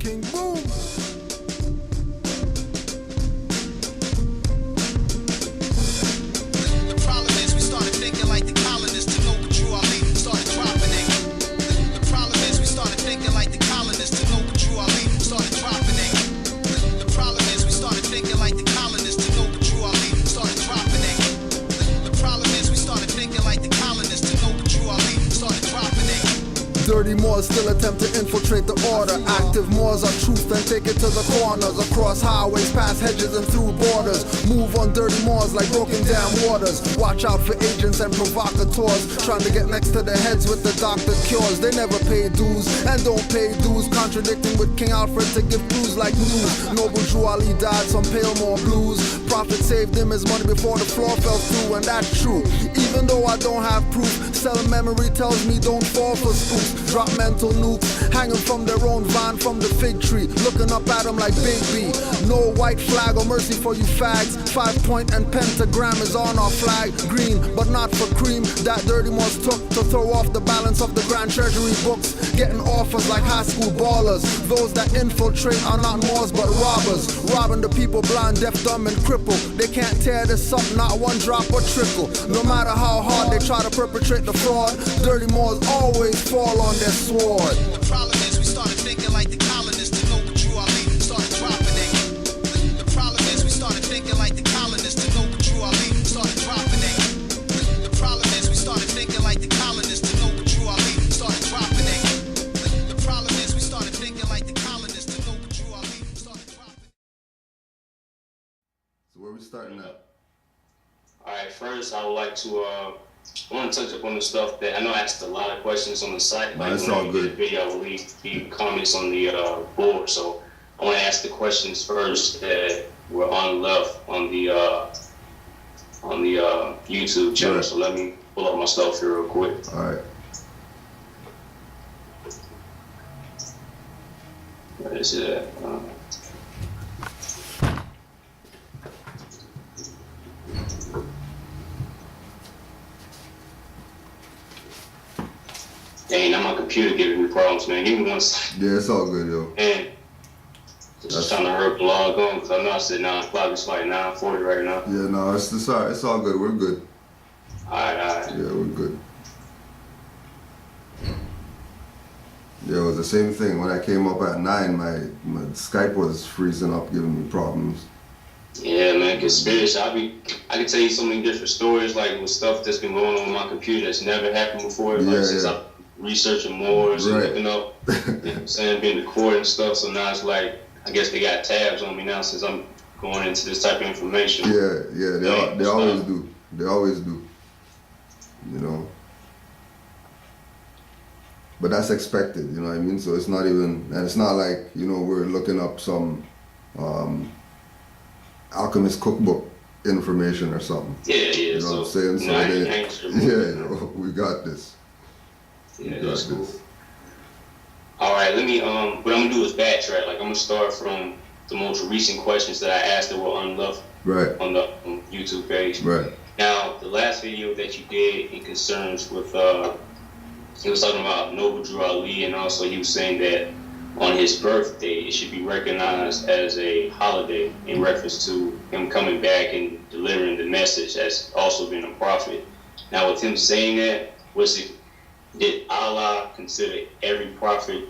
King Boom. The problem is we started thinking like the colonists to know what Drew Ali started dropping it. The problem is we started thinking like the colonists to know what Drew Ali started dropping it. The problem is we started thinking like the colonists to know what Drew Ali started dropping it. The problem is we started thinking like the colonists to know what Drew Ali started dropping it. Dirty Moors still attempt to infiltrate the order. Active Moors are truth and take it to the corners. Across highways, past hedges and through borders. Move on dirty Moors like broken down waters. Watch out for agents and provocateurs trying to get next to their heads with the doctor cures. They never pay dues and don't pay dues, contradicting with King Alfred to give clues like news. Noble Drew Ali died some pale more blues. Prophet saved him his money before the floor fell through, and that's true. Even though I don't have proof, cell memory tells me don't fall for spooks. Drop mental nukes, hanging from their own vine from the fig tree, looking up at them like Big B. No white flag or mercy for you fags. 5-point and pentagram is on our flag. Green, but not for cream. That dirty Moors took to throw off the balance of the Grand Treasury books. Getting offers like high school ballers. Those that infiltrate are not Moors but robbers. Robbing the people blind, deaf, dumb, and crippled. They can't tear this up, not one drop or trickle. No matter how hard they try to perpetrate the fraud, dirty Moors always fall on their sword. The problem is we started thinking like the colonists to know what Drew Ali started dropping it. The problem is we started thinking like the colonists to know what Drew Ali started dropping it. The problem is we started thinking like the colonists to know what Drew Ali started dropping it. The problem is we started thinking like the colonists to know what Drew Ali started dropping it. So where we starting at? Alright, first I would like to I want to touch up on the stuff that I know I asked a lot of questions on the site. Like That's all good. The video, I will leave comments on the board. So I want to ask the questions first that were on left on the YouTube channel. Right. So let me pull up my stuff here real quick. All right. Where is it at? Dang, now my computer giving me problems, man. Give me one second. Yeah, it's all good, yo. And just trying to hurry the log on because I know I said 9 o'clock. It's like 9:40 right now. Yeah, no, it's all right. It's all good. We're good. All right. Yeah, we're good. Yeah, it was the same thing. When I came up at 9, my Skype was freezing up, giving me problems. Yeah, man, conspiracy. I can tell you so many different stories, like with stuff that's been going on my computer that's never happened before. Like since I'm researching more and looking up, you know what I'm saying, being recording stuff. So now it's like, I guess they got tabs on me now since I'm going into this type of information. Yeah, they always do. They always do. You know. But that's expected, you know what I mean? So it's not even, and it's not like, you know, we're looking up some alchemist cookbook information or something. Yeah. You know what I'm saying? So you know, we got this. Yeah, that's cool. All right, let me, what I'm gonna do is backtrack. Like I'm gonna start from the most recent questions that I asked that were unloved on the YouTube page. Right. Now, the last video that you did in concerns with, he was talking about Noble Drew Ali, and also he was saying that on his birthday, it should be recognized as a holiday in reference to him coming back and delivering the message as also being a prophet. Now, with him saying that, did Allah consider every prophet's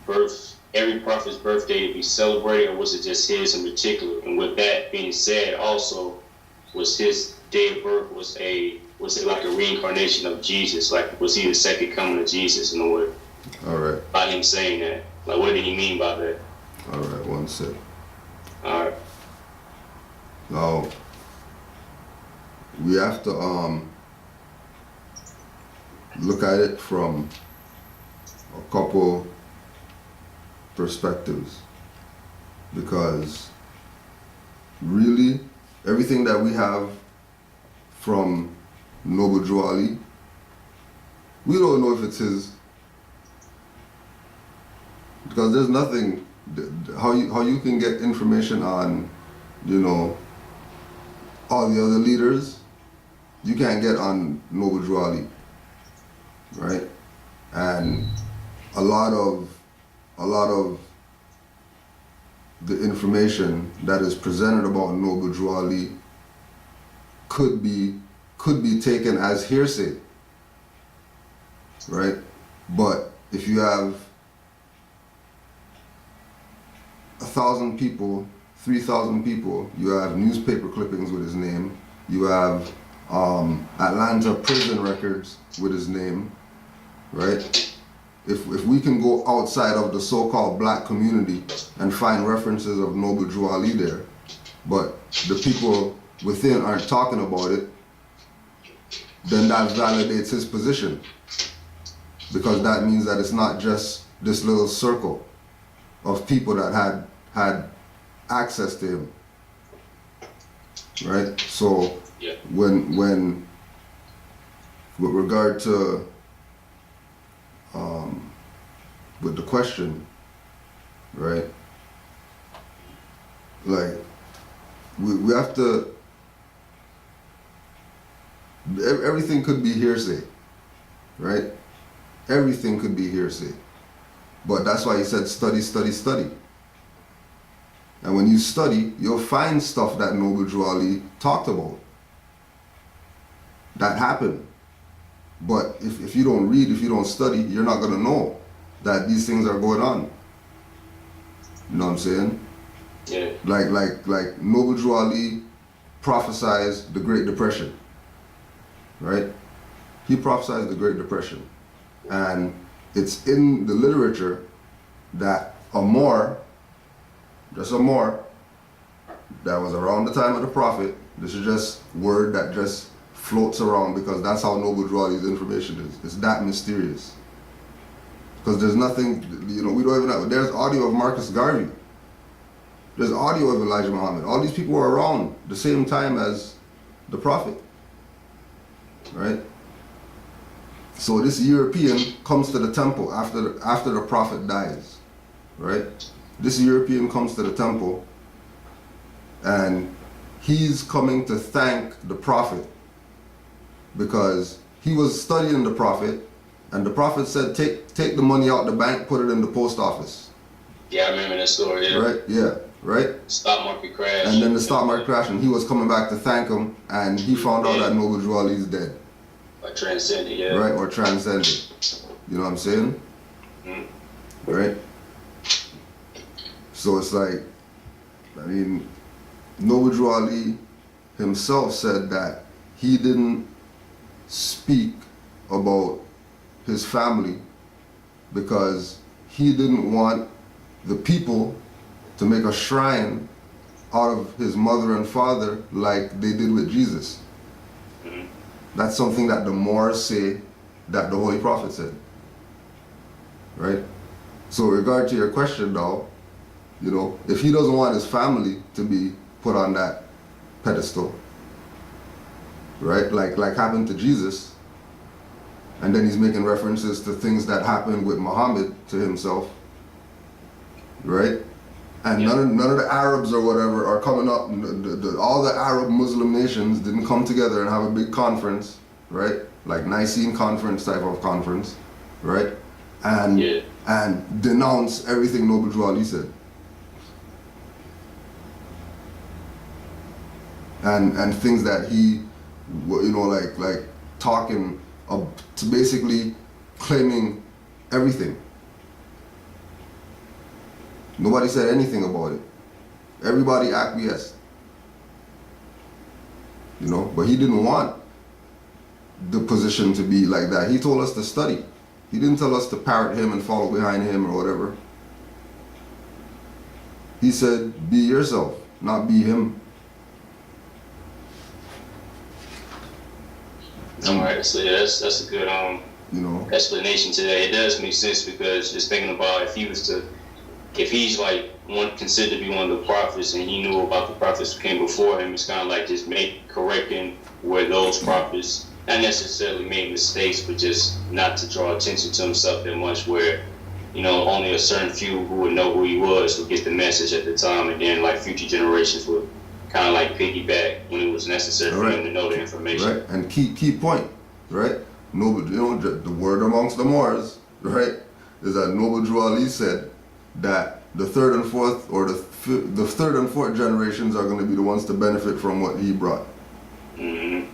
birthday to be celebrated, or was it just his in particular? And with that being said, also, was his day of birth was it like a reincarnation of Jesus? Like, was he the second coming of Jesus in a way? All right. By him saying that, like, what did he mean by that? All right, one sec. All right. Now, we have to look at it from a couple perspectives, because really everything that we have from Noble Drew Ali, we don't know if it's his, because there's nothing, how you can get information on, you know, all the other leaders, you can't get on Noble Drew Ali, right? And a lot of the information that is presented about Noble Drew Ali could be taken as hearsay, right? But if you have 1,000 people, 3,000 people, you have newspaper clippings with his name, you have Atlanta prison records with his name, right? If we can go outside of the so-called black community and find references of Noble Drew Ali there, but the people within aren't talking about it, then that validates his position. Because that means that it's not just this little circle of people that had access to him, right? So yeah. when with regard to with the question, right? Like we have to. Everything could be hearsay, right? Everything could be hearsay. But that's why he said study, study, study. And when you study, you'll find stuff that Noble Drew Ali talked about. That happened. But if you don't read, if you don't study, you're not going to know that these things are going on. You know what I'm saying? Yeah. Like Noble Drew Ali prophesied the Great Depression. Right? He prophesied the Great Depression. And it's in the literature that a Moor, just a Moor, that was around the time of the Prophet, this is just word that just floats around because that's how Noble Drew Ali's information is. It's that mysterious. Because there's nothing, we don't even know. There's audio of Marcus Garvey. There's audio of Elijah Muhammad. All these people were around the same time as the Prophet. Right? So this European comes to the temple after the Prophet dies. Right? This European comes to the temple and he's coming to thank the Prophet because he was studying the Prophet and the Prophet said take the money out the bank, put it in the post office. Yeah, I remember that story. Yeah. Right? Yeah. Right? Stock market crash. And then the stock market crashed and he was coming back to thank him and he found out that Noble Drew Ali is dead. Or transcended, yeah. Right? Or transcended. You know what I'm saying? Mm-hmm. Right? So it's like, I mean, Noble Drew Ali himself said that he didn't speak about his family because he didn't want the people to make a shrine out of his mother and father like they did with Jesus. Mm-hmm. That's something that the Moors say that the Holy Prophet said. Right? So in regard to your question now, if he doesn't want his family to be put on that pedestal, right? Like happened to Jesus, and then he's making references to things that happened with Muhammad to himself, right? And none of the Arabs or whatever are coming up. All the Arab Muslim nations didn't come together and have a big conference, right? Like Nicene conference type of conference, right? And denounce everything Noble Drew Ali said. And things that he, like talking to basically claiming everything. Nobody said anything about it. Everybody acquiesced. But he didn't want the position to be like that. He told us to study. He didn't tell us to parrot him and follow behind him or whatever. He said, be yourself, not be him. Alright, so yeah, that's a good explanation to that. It does make sense because just thinking about if he's like considered to be one of the prophets and he knew about the prophets who came before him, it's kind of like just correcting where those prophets not necessarily made mistakes, but just not to draw attention to himself that much where, only a certain few who would know who he was would get the message at the time, and then like future generations would kind of like piggyback when it was necessary for them to know the information. Right, and key point, right? The word amongst the Moors, right, is that Noble Drew Ali said that the third and fourth, or the third and fourth generations are going to be the ones to benefit from what he brought. Mm-hmm.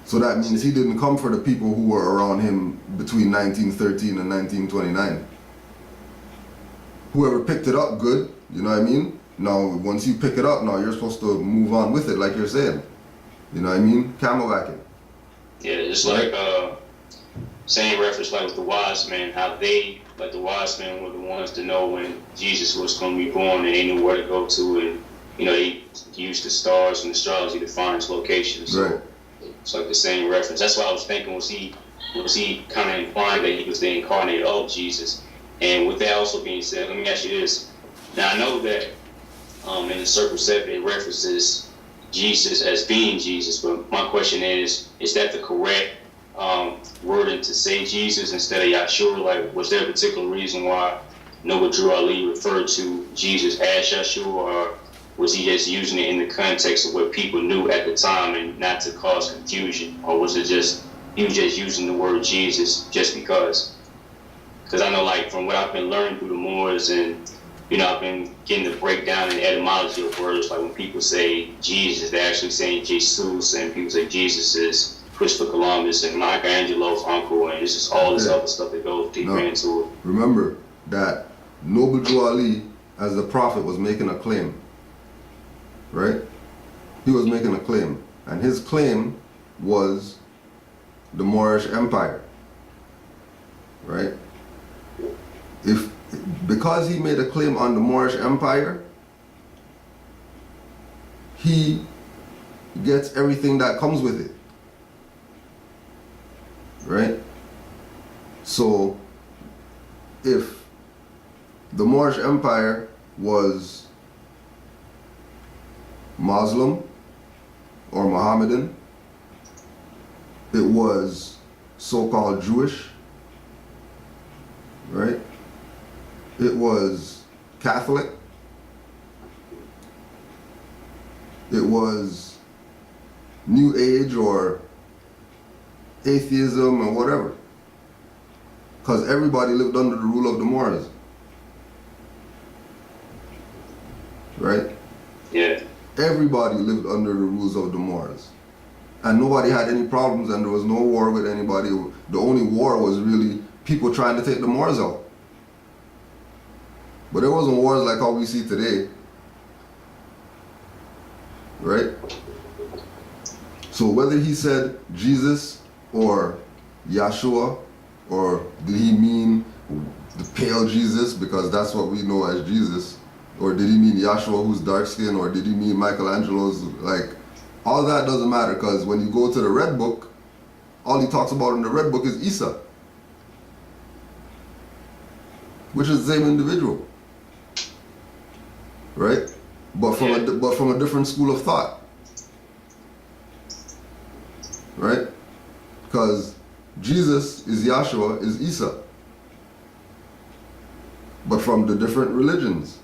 So that means he didn't come for the people who were around him between 1913 and 1929. Whoever picked it up, good, you know what I mean? Now, once you pick it up, now you're supposed to move on with it, like you're saying. You know what I mean? Camelbacking. Yeah, just like same reference like with the wise men, how they, like the wise men were the ones to know when Jesus was going to be born, and they knew where to go to, and you know, they used the stars and astrology to find his location. So Right. it's like the same reference. That's why I was thinking, was he kind of implying that he was the incarnate of Jesus? And with that also being said, let me ask you this. Now I know that in the Circle 7 it references Jesus as being Jesus, but my question is that the correct wording to say Jesus instead of Yahshua? Like, was there a particular reason why Noble Drew Ali referred to Jesus as Yahshua, or was he just using it in the context of what people knew at the time and not to cause confusion? Or was it just, he was just using the word Jesus just because? Because I know, like, from what I've been learning through the Moors, and, you know, I've been getting the breakdown and etymology of words, like when people say Jesus, they're actually saying Jesus, and people say Jesus is Christopher Columbus and Michelangelo's uncle, and it's just all this other stuff that goes deeper into it. Remember that Noble Drew Ali, as the prophet, was making a claim. Right? He was making a claim. And his claim was the Moorish Empire. Right? Because he made a claim on the Moorish Empire, he gets everything that comes with it. Right? So, if the Moorish Empire was Muslim or Mohammedan, it was so-called Jewish, right? It was Catholic, it was New Age or atheism or whatever, because everybody lived under the rule of the Moors, right? Yeah. Everybody lived under the rules of the Moors, and nobody had any problems, and there was no war with anybody. The only war was really people trying to take the Moors out. But there wasn't wars like how we see today, right? So whether he said Jesus or Yahshua, or did he mean the pale Jesus, because that's what we know as Jesus, or did he mean Yahshua who's dark skinned, or did he mean Michelangelo's, like, all that doesn't matter, because when you go to the Red Book, all he talks about in the Red Book is Isa, which is the same individual, right? But from a different school of thought, right? Because Jesus is Yahshua, is Isa, but from the different religions.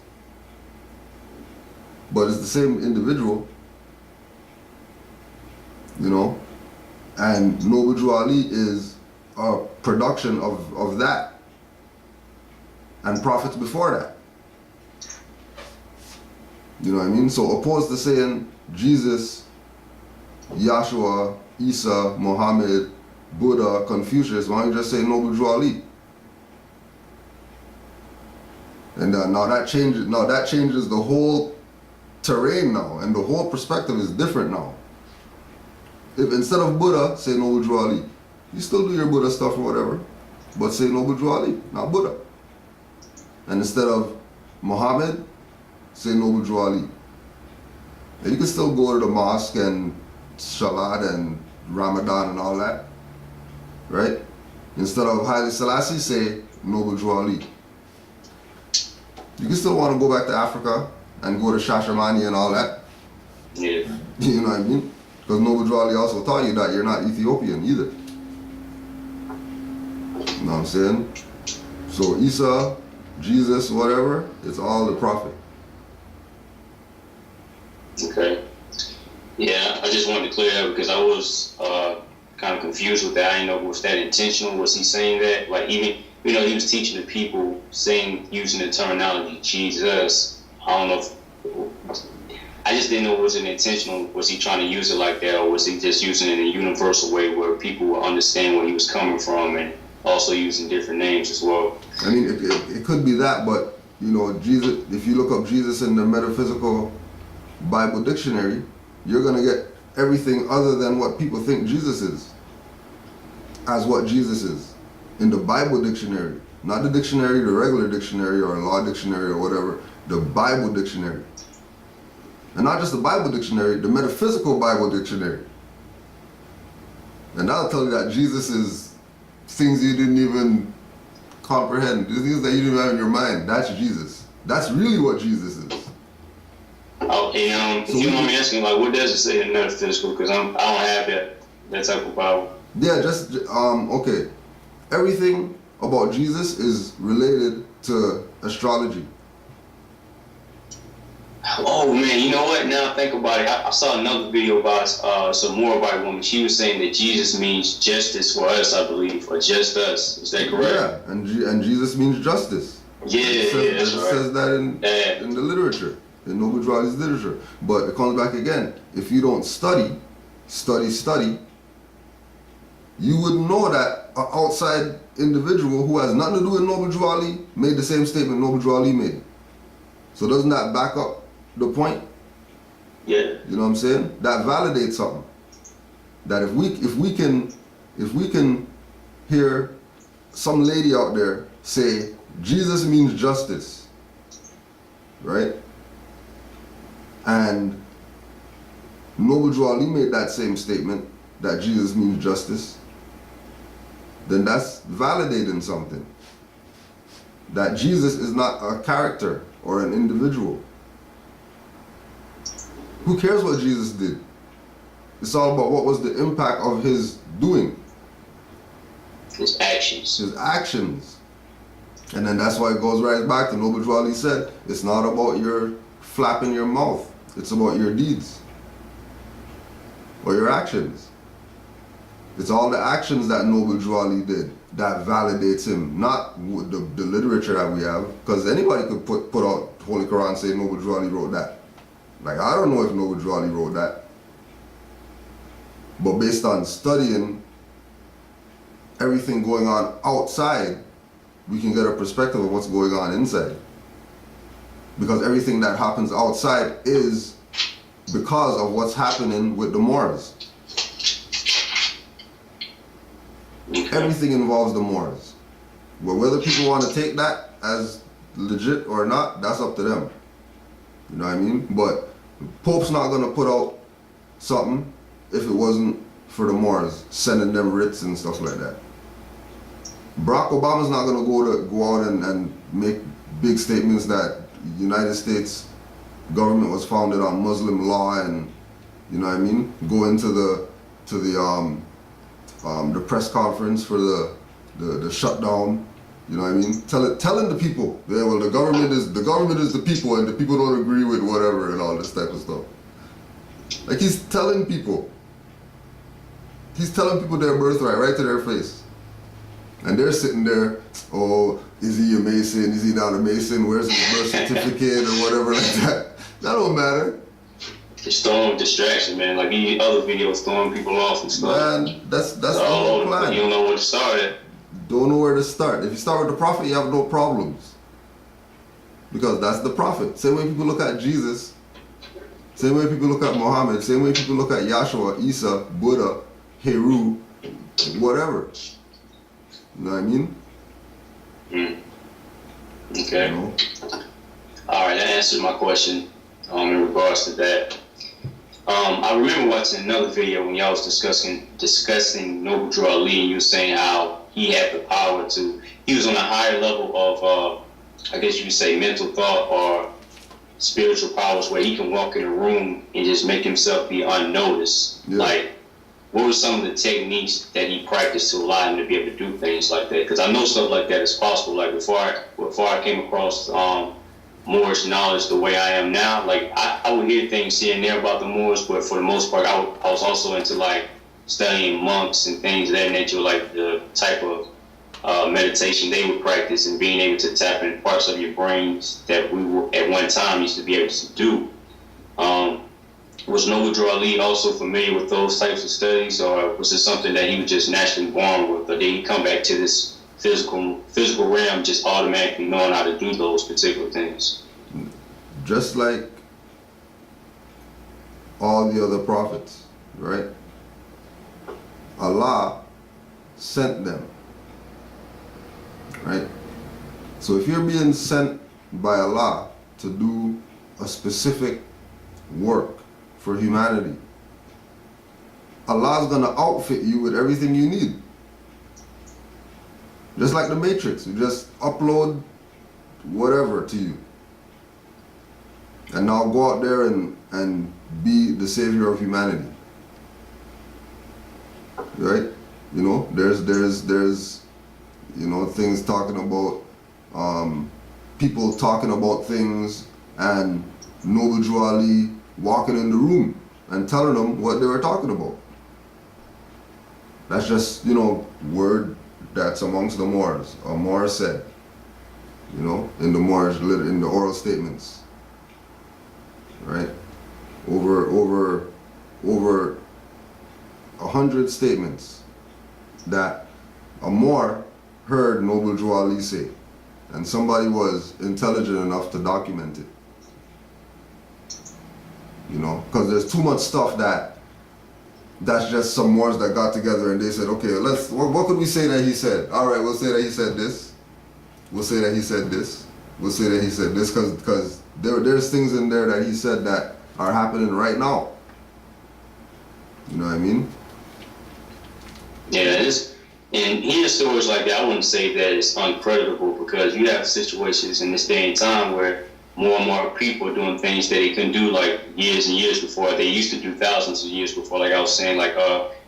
But it's the same individual, you know? And Noble Drew Ali is a production of that, and prophets before that. You know what I mean? So opposed to saying Jesus, Yahshua, Isa, Muhammad, Buddha, Confucius, why don't you just say Noble Drew Ali? And now that changes the whole terrain now, and the whole perspective is different now. If instead of Buddha, say Noble Drew Ali, you still do your Buddha stuff or whatever, but say Noble Drew Ali, not Buddha. And instead of Muhammad, say Noble Drew Ali. And you can still go to the mosque and Shalad and Ramadan and all that, right? Instead of Haile Selassie, say Noble Drew Ali. You can still want to go back to Africa and go to Shashamani and all that. Yeah. You know what I mean? Because Noble Drew Ali also taught you that you're not Ethiopian either. You know what I'm saying? So Isa, Jesus, whatever, it's all the prophet. Okay. Yeah, I just wanted to clear that because I was kind of confused with that. I didn't know, was that intentional? Was he saying that? Like, even you know, he was teaching the people, using the terminology Jesus. I don't know if, I just didn't know, was it intentional? Was he trying to use it like that, or was he just using it in a universal way where people will understand where he was coming from, and also using different names as well? I mean, it could be that, but you know, Jesus. If you look up Jesus in the Metaphysical Bible Dictionary, you're gonna get everything other than what people think Jesus is, as what Jesus is in the Bible Dictionary, not the dictionary, the regular dictionary or law dictionary or whatever, the Bible Dictionary. And not just the Bible Dictionary, the Metaphysical Bible Dictionary. And that'll tell you that Jesus is things you didn't even comprehend, the things that you didn't even have in your mind. That's Jesus. That's really what Jesus is. Oh, and if you want me asking, like, what does it say in metaphysical? Because I don't have that type of power. Yeah, just okay. Everything about Jesus is related to astrology. Oh man, you know what? Now I think about it, I saw another video about some Moor white woman. She was saying that Jesus means justice for us, I believe, or just us. Is that correct? Yeah, and Jesus means justice. Yeah, it that's right. says that in the literature, in Noble Drawley's literature. But it comes back again. If you don't study, you would know that an outside individual who has nothing to do with Noble Drawley made the same statement Noble Drawley made. So doesn't that back up the point? Yeah. You know what I'm saying? That validates something. That if we can hear some lady out there say Jesus means justice, right? And Noble Drawley made that same statement that Jesus means justice, then that's validating something. That Jesus is not a character or an individual. Who cares what Jesus did? It's all about what was the impact of his doing. His actions. His actions. And then that's why it goes right back to Noble Drawley said, it's not about your flapping your mouth. It's about your deeds. Or your actions. It's all the actions that Noble Drawley did that validates him, not the literature that we have. Because anybody could put out Holy Quran saying Noble Drawley wrote that. Like, I don't know if Noble Drawley wrote that. But based on studying everything going on outside, we can get a perspective of what's going on inside. Because everything that happens outside is because of what's happening with the Moors. Everything involves the Moors. But whether people want to take that as legit or not, that's up to them. You know what I mean? But Pope's not going to put out something if it wasn't for the Moors, sending them writs and stuff like that. Barack Obama's not going to go out and make big statements that the United States government was founded on Muslim law and, you know what I mean? Go into the press conference for the shutdown. You know what I mean? Telling the people, yeah, well, the government is the people, and the people don't agree with whatever and all this type of stuff. Like, he's telling people their birthright right to their face, and they're sitting there. Oh, is he a Mason? Is he not a Mason? Where's his birth certificate or whatever like that? That don't matter. It's throwing distraction, man. Like these other videos throwing people off and stuff. Man, that's the whole plan. You don't know where to start at. Don't know where to start. If you start with the prophet, you have no problems. Because that's the prophet. Same way people look at Jesus, same way people look at Muhammad, same way people look at Yahshua, Isa, Buddha, Heru, whatever. You know what I mean? Okay. You know? Alright, that answered my question in regards to that. I remember watching another video when y'all was discussing Noble Drawley, and you were saying how he had the power he was on a higher level of, I guess you could say, mental thought or spiritual powers, where he can walk in a room and just make himself be unnoticed. Yeah. Like, what were some of the techniques that he practiced to allow him to be able to do things like that? Because I know stuff like that is possible. Like, before I came across Moorish knowledge the way I am now, like, I would hear things here and there about the Moors, but for the most part, I was also into, like, studying monks and things of that nature, like the type of meditation they would practice and being able to tap in parts of your brains that we were at one time used to be able to do. Was Noble Drew Ali also familiar with those types of studies, or was it something that he was just naturally born with, or did he come back to this physical realm just automatically knowing how to do those particular things? Just like all the other prophets, right? Allah sent them, right? So if you're being sent by Allah to do a specific work for humanity, Allah's gonna outfit you with everything you need. Just like the Matrix, you just upload whatever to you. And now go out there and be the savior of humanity. Right? You know, there's you know, things talking about people talking about things, and Noble Drew Ali walking in the room and telling them what they were talking about. That's just, you know, word that's amongst the Moors. A Moor said, you know, in the Moorish, in the oral statements, right? Over 100 statements that a Moor heard Noble Drew Ali say, and somebody was intelligent enough to document it. You know, because there's too much stuff that's just some Moors that got together and they said, okay, what could we say that he said? All right, we'll say that he said this. We'll say that he said this. We'll say that he said this, because there's things in there that he said that are happening right now. You know what I mean? Yeah, and hearing stories like that, I wouldn't say that it's uncreditable, because you have situations in this day and time where more and more people are doing things that they couldn't do like years and years before. They used to do thousands of years before. Like I was saying, like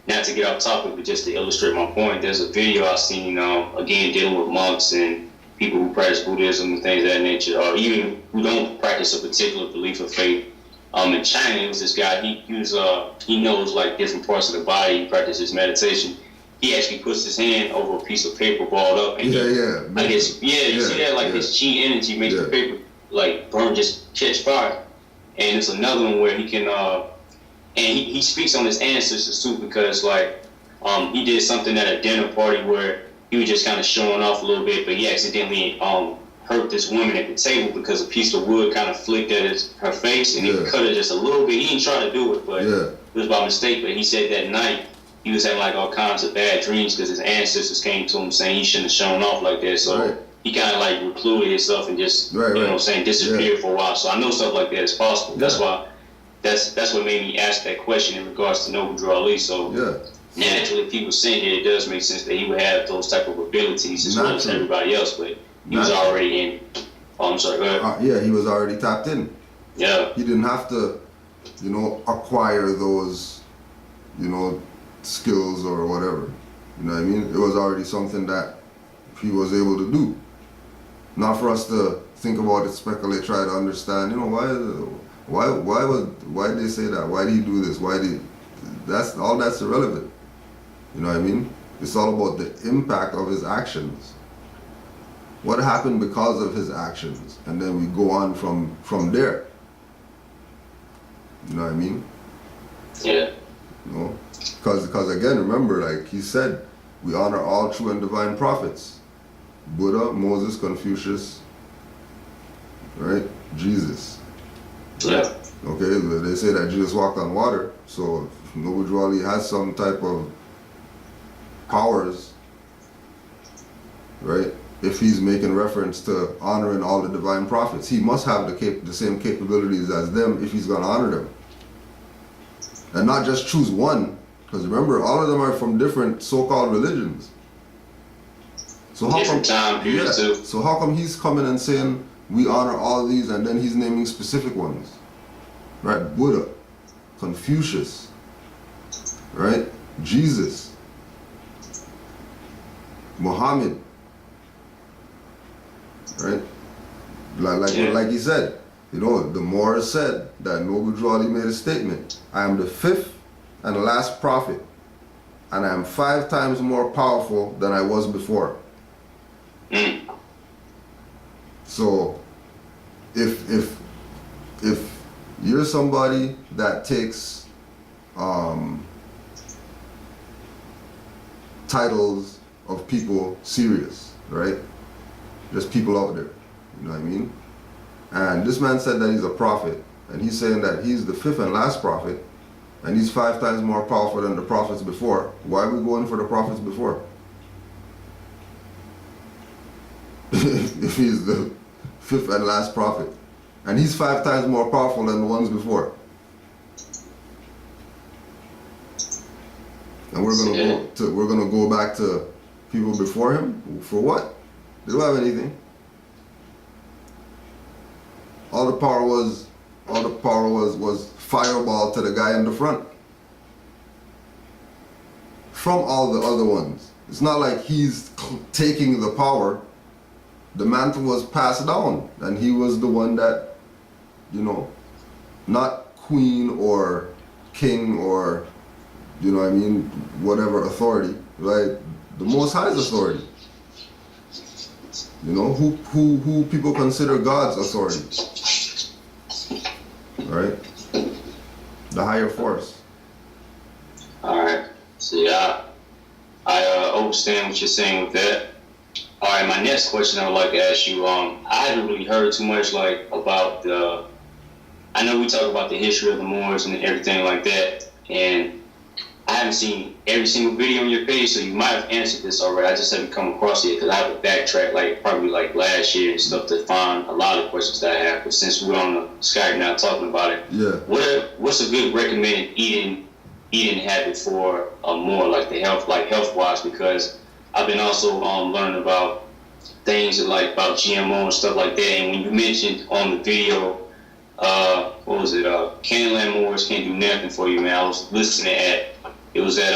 not to get off topic, but just to illustrate my point, there's a video I seen again dealing with monks and people who practice Buddhism and things of that nature, or even who don't practice a particular belief or faith. In China, it was this guy. He knows like different parts of the body. He practices meditation. He actually puts his hand over a piece of paper balled up, and you see that like his chi energy makes the paper like burn, just catch fire. And it's another one where he can and he speaks on his ancestors too, because like he did something at a dinner party where he was just kind of showing off a little bit, but he accidentally hurt this woman at the table because a piece of wood kind of flicked at her face, and he cut her just a little bit. He didn't try to do it, but it was by mistake. But he said that night he was having like all kinds of bad dreams because his ancestors came to him saying he shouldn't have shown off like that. So he kind of like recluded himself and just, you know what I'm saying, disappeared for a while. So I know stuff like that is possible. That's why, that's what made me ask that question in regards to Noble Drew Ali. So naturally, people saying it does make sense that he would have those type of abilities as well as everybody else, but he was already in. Oh, I'm sorry, go ahead. Yeah, he was already tapped in. Yeah. He didn't have to, you know, acquire those, you know, skills or whatever. You know what I mean? It was already something that he was able to do. Not for us to think about it, speculate, try to understand, you know, why did they say that? Why did he do this? That's irrelevant. You know what I mean? It's all about the impact of his actions. What happened because of his actions? And then we go on from there. You know what I mean? Yeah. You know? Because again, remember, like he said, we honor all true and divine prophets. Buddha, Moses, Confucius, right? Jesus. Yeah. Okay, they say that Jesus walked on water, so if Noble Drew Ali has some type of powers, right? If he's making reference to honoring all the divine prophets, he must have the same capabilities as them if he's going to honor them. And not just choose one, because remember, all of them are from different so-called religions. So how come? So how come he's coming and saying we honor all these, and then he's naming specific ones, right? Buddha, Confucius, right? Jesus, Muhammad, right? Like he said, you know, the Moor said that Noble Drew Ali made a statement: I am the fifth and last prophet, and I am 5 times more powerful than I was before. So if you're somebody that takes titles of people serious, right? Just people out there, you know what I mean? And this man said that he's a prophet, and he's saying that he's the 5th and last prophet, and he's 5 times more powerful than the prophets before. Why are we going for the prophets before? If he's the 5th and last prophet, and he's 5 times more powerful than the ones before. And we're gonna go back to people before him for what? They don't have anything. All the power was fireball to the guy in the front. From all the other ones. It's not like he's taking the power. The mantle was passed down, and he was the one that, you know, not queen or king or, you know what I mean, whatever authority, right? The Most High's authority. You know, who people consider God's authority, right? The higher force. All right. So yeah, I understand what you're saying with that. All right, my next question I would like to ask you. I haven't really heard too much like about the. I know we talk about the history of the Moors and everything like that, and I haven't seen every single video on your page, so you might have answered this already. I just haven't come across it because I have to backtrack like probably like last year and stuff to find a lot of questions that I have. But since we're on the Skype now talking about it, yeah, what's a good recommended eating habit for a Moor, like the health wise? Because I've been also learning about things like about GMO and stuff like that. And when you mentioned on the video, what was it? Canaanland Moors can't do nothing for you, man. I was listening it was at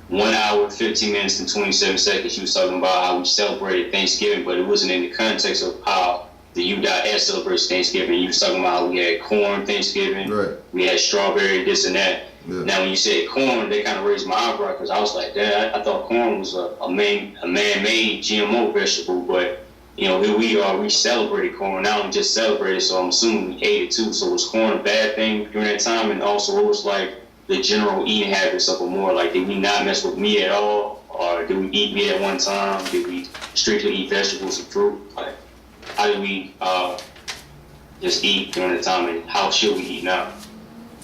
1 hour, 15 minutes, and 27 seconds. She was talking about how we celebrated Thanksgiving, but it wasn't in the context of how the U.S. celebrates Thanksgiving. You was talking about how we had corn Thanksgiving, right. We had strawberry, this and that. Yeah. Now, when you said corn, they kind of raised my eyebrow because I was like, Dad, I thought corn was a man-made GMO vegetable, but you know, here we are, we celebrated corn. Now we just celebrated, so I'm assuming we ate it too. So was corn a bad thing during that time? And also, what was like the general eating habits of a Moor? Like, did we not mess with meat at all? Or did we eat meat at one time? Did we strictly eat vegetables and fruit? Like, how did we just eat during the time, and how should we eat now?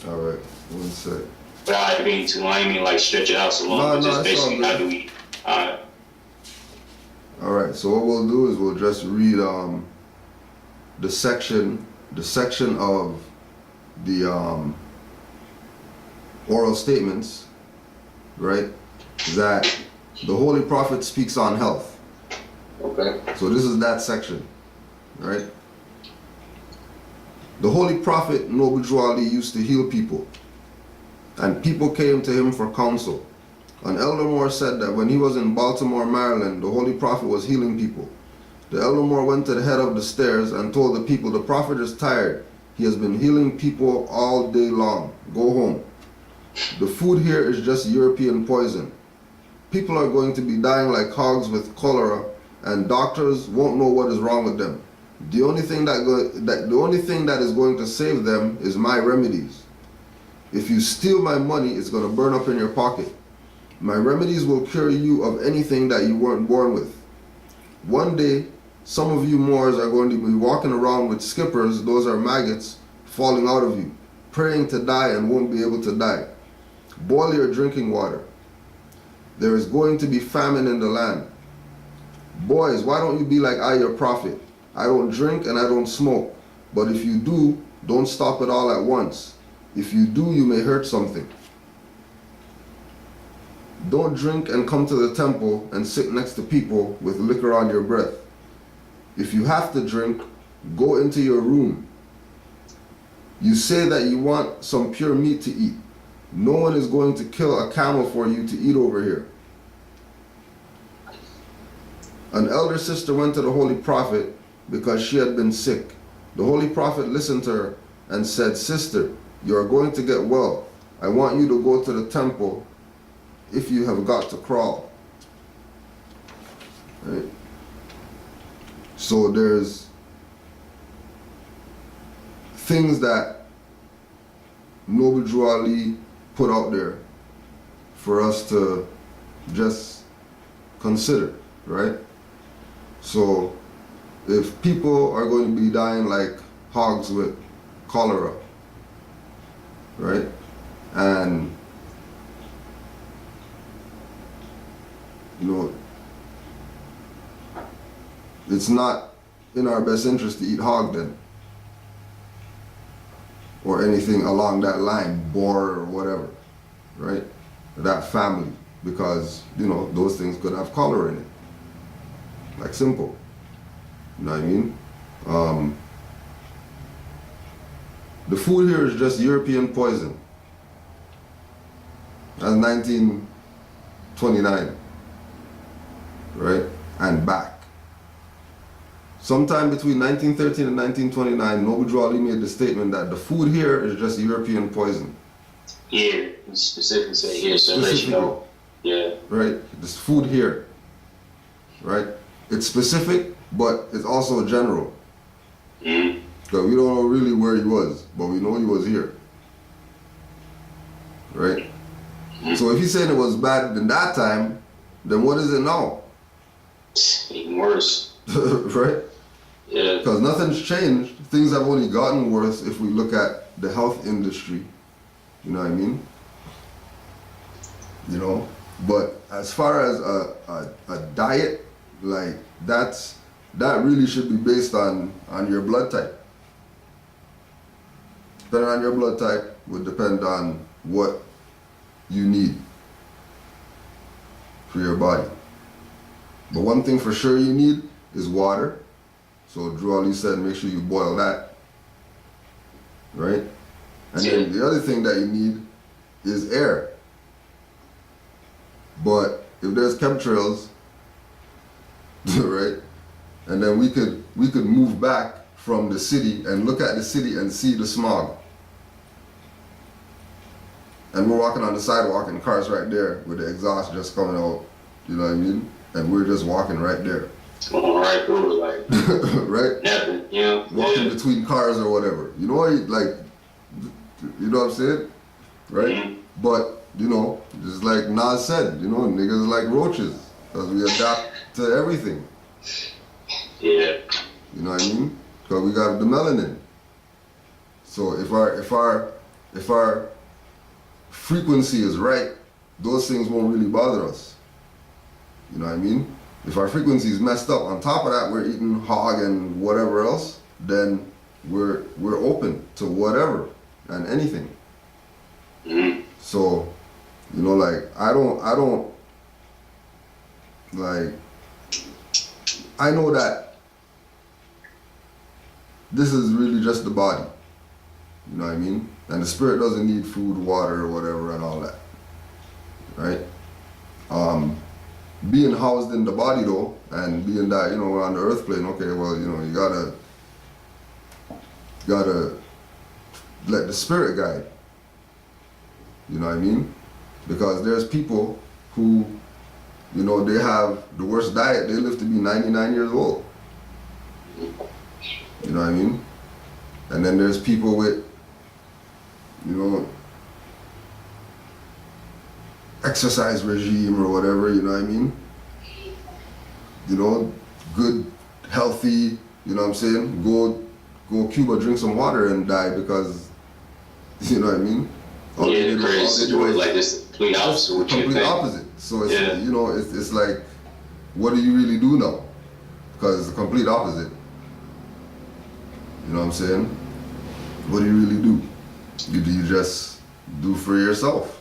All right, 1 sec. Without being too long, I mean, like stretch it out so long, but just basically how do we eat? All right, so what we'll do is we'll just read the section of the oral statements, right? That the Holy Prophet speaks on health. Okay. So this is that section, right? The Holy Prophet Noble Drew Ali used to heal people, and people came to him for counsel. An elder Moor said that when he was in Baltimore, Maryland, the Holy Prophet was healing people. The elder Moor went to the head of the stairs and told the people, "The Prophet is tired. He has been healing people all day long. Go home. The food here is just European poison. People are going to be dying like hogs with cholera, and doctors won't know what is wrong with them. The only thing that is going to save them is my remedies. If you steal my money, it's going to burn up in your pocket. My remedies will cure you of anything that you weren't born with. One day, some of you Moors are going to be walking around with skippers, those are maggots, falling out of you, praying to die and won't be able to die. Boil your drinking water. There is going to be famine in the land. Boys, why don't you be like I, your prophet? I don't drink and I don't smoke, but if you do, don't stop it all at once. If you do, you may hurt something. Don't drink and come to the temple and sit next to people with liquor on your breath. If you have to drink, go into your room. You say that you want some pure meat to eat. No one is going to kill a camel for you to eat over here." An elder sister went to the Holy Prophet because she had been sick. The Holy Prophet listened to her and said, "Sister, you are going to get well. I want you to go to the temple if you have got to crawl." Right? So there's things that Noble Drew Ali put out there for us to just consider, right? So if people are going to be dying like hogs with cholera, right? And it's not in our best interest to eat hog then, or anything along that line, boar or whatever, right? That family, because those things could have cholera in it. Like simple, you know what I mean? The food here is just European poison. That's 1929, right? And back. Sometime between 1913 and 1929, Noble Drew Ali made the statement that the food here is just European poison. Here, he specifically said here, so let you know. Yeah. Right? This food here, right? It's specific, but it's also general. Mm-hmm. Because we don't know really where he was, but we know he was here. Right? Mm-hmm. So if he's saying it was bad in that time, then what is it now? Even worse. Right? Yeah. Because nothing's changed. Things have only gotten worse if we look at the health industry. You know what I mean? But as far as a diet, like that really should be based on your blood type. Depending on your blood type would depend on what you need for your body. But one thing for sure you need is water. So Drew Ali said make sure you boil that. Right? And then the other thing that you need is air. But if there's chemtrails, right? And then we could move back from the city and look at the city and see the smog. And we're walking on the sidewalk and cars right there with the exhaust just coming out, you know what I mean? And we're just walking right there. Going right through it, like right? nothing, Walking between cars or whatever. You know what I'm saying? Right? Mm-hmm. But, just like Nas said, niggas are like roaches. Because we adapt to everything. Yeah. You know what I mean? Because we got the melanin. So if our frequency is right, those things won't really bother us. You know what I mean? If our frequency is messed up, on top of that we're eating hog and whatever else, then we're open to whatever and anything. Mm-hmm. So, I know that this is really just the body. You know what I mean? And the spirit doesn't need food, water, or whatever and all that. Right? Being housed in the body though, and being that, we're on the earth plane, okay, well, you gotta let the spirit guide. You know what I mean? Because there's people who, they have the worst diet, they live to be 99 years old. You know what I mean? And then there's people with, exercise regime or whatever, you know what I mean? Good, healthy, you know what I'm saying? Go Cuba, drink some water and die because, you know what I mean? The crazy story, like this complete opposite of what you think. Complete opposite. So it's, it's like, what do you really do now? Because it's the complete opposite. You know what I'm saying? What do you really do? Do you just do for yourself?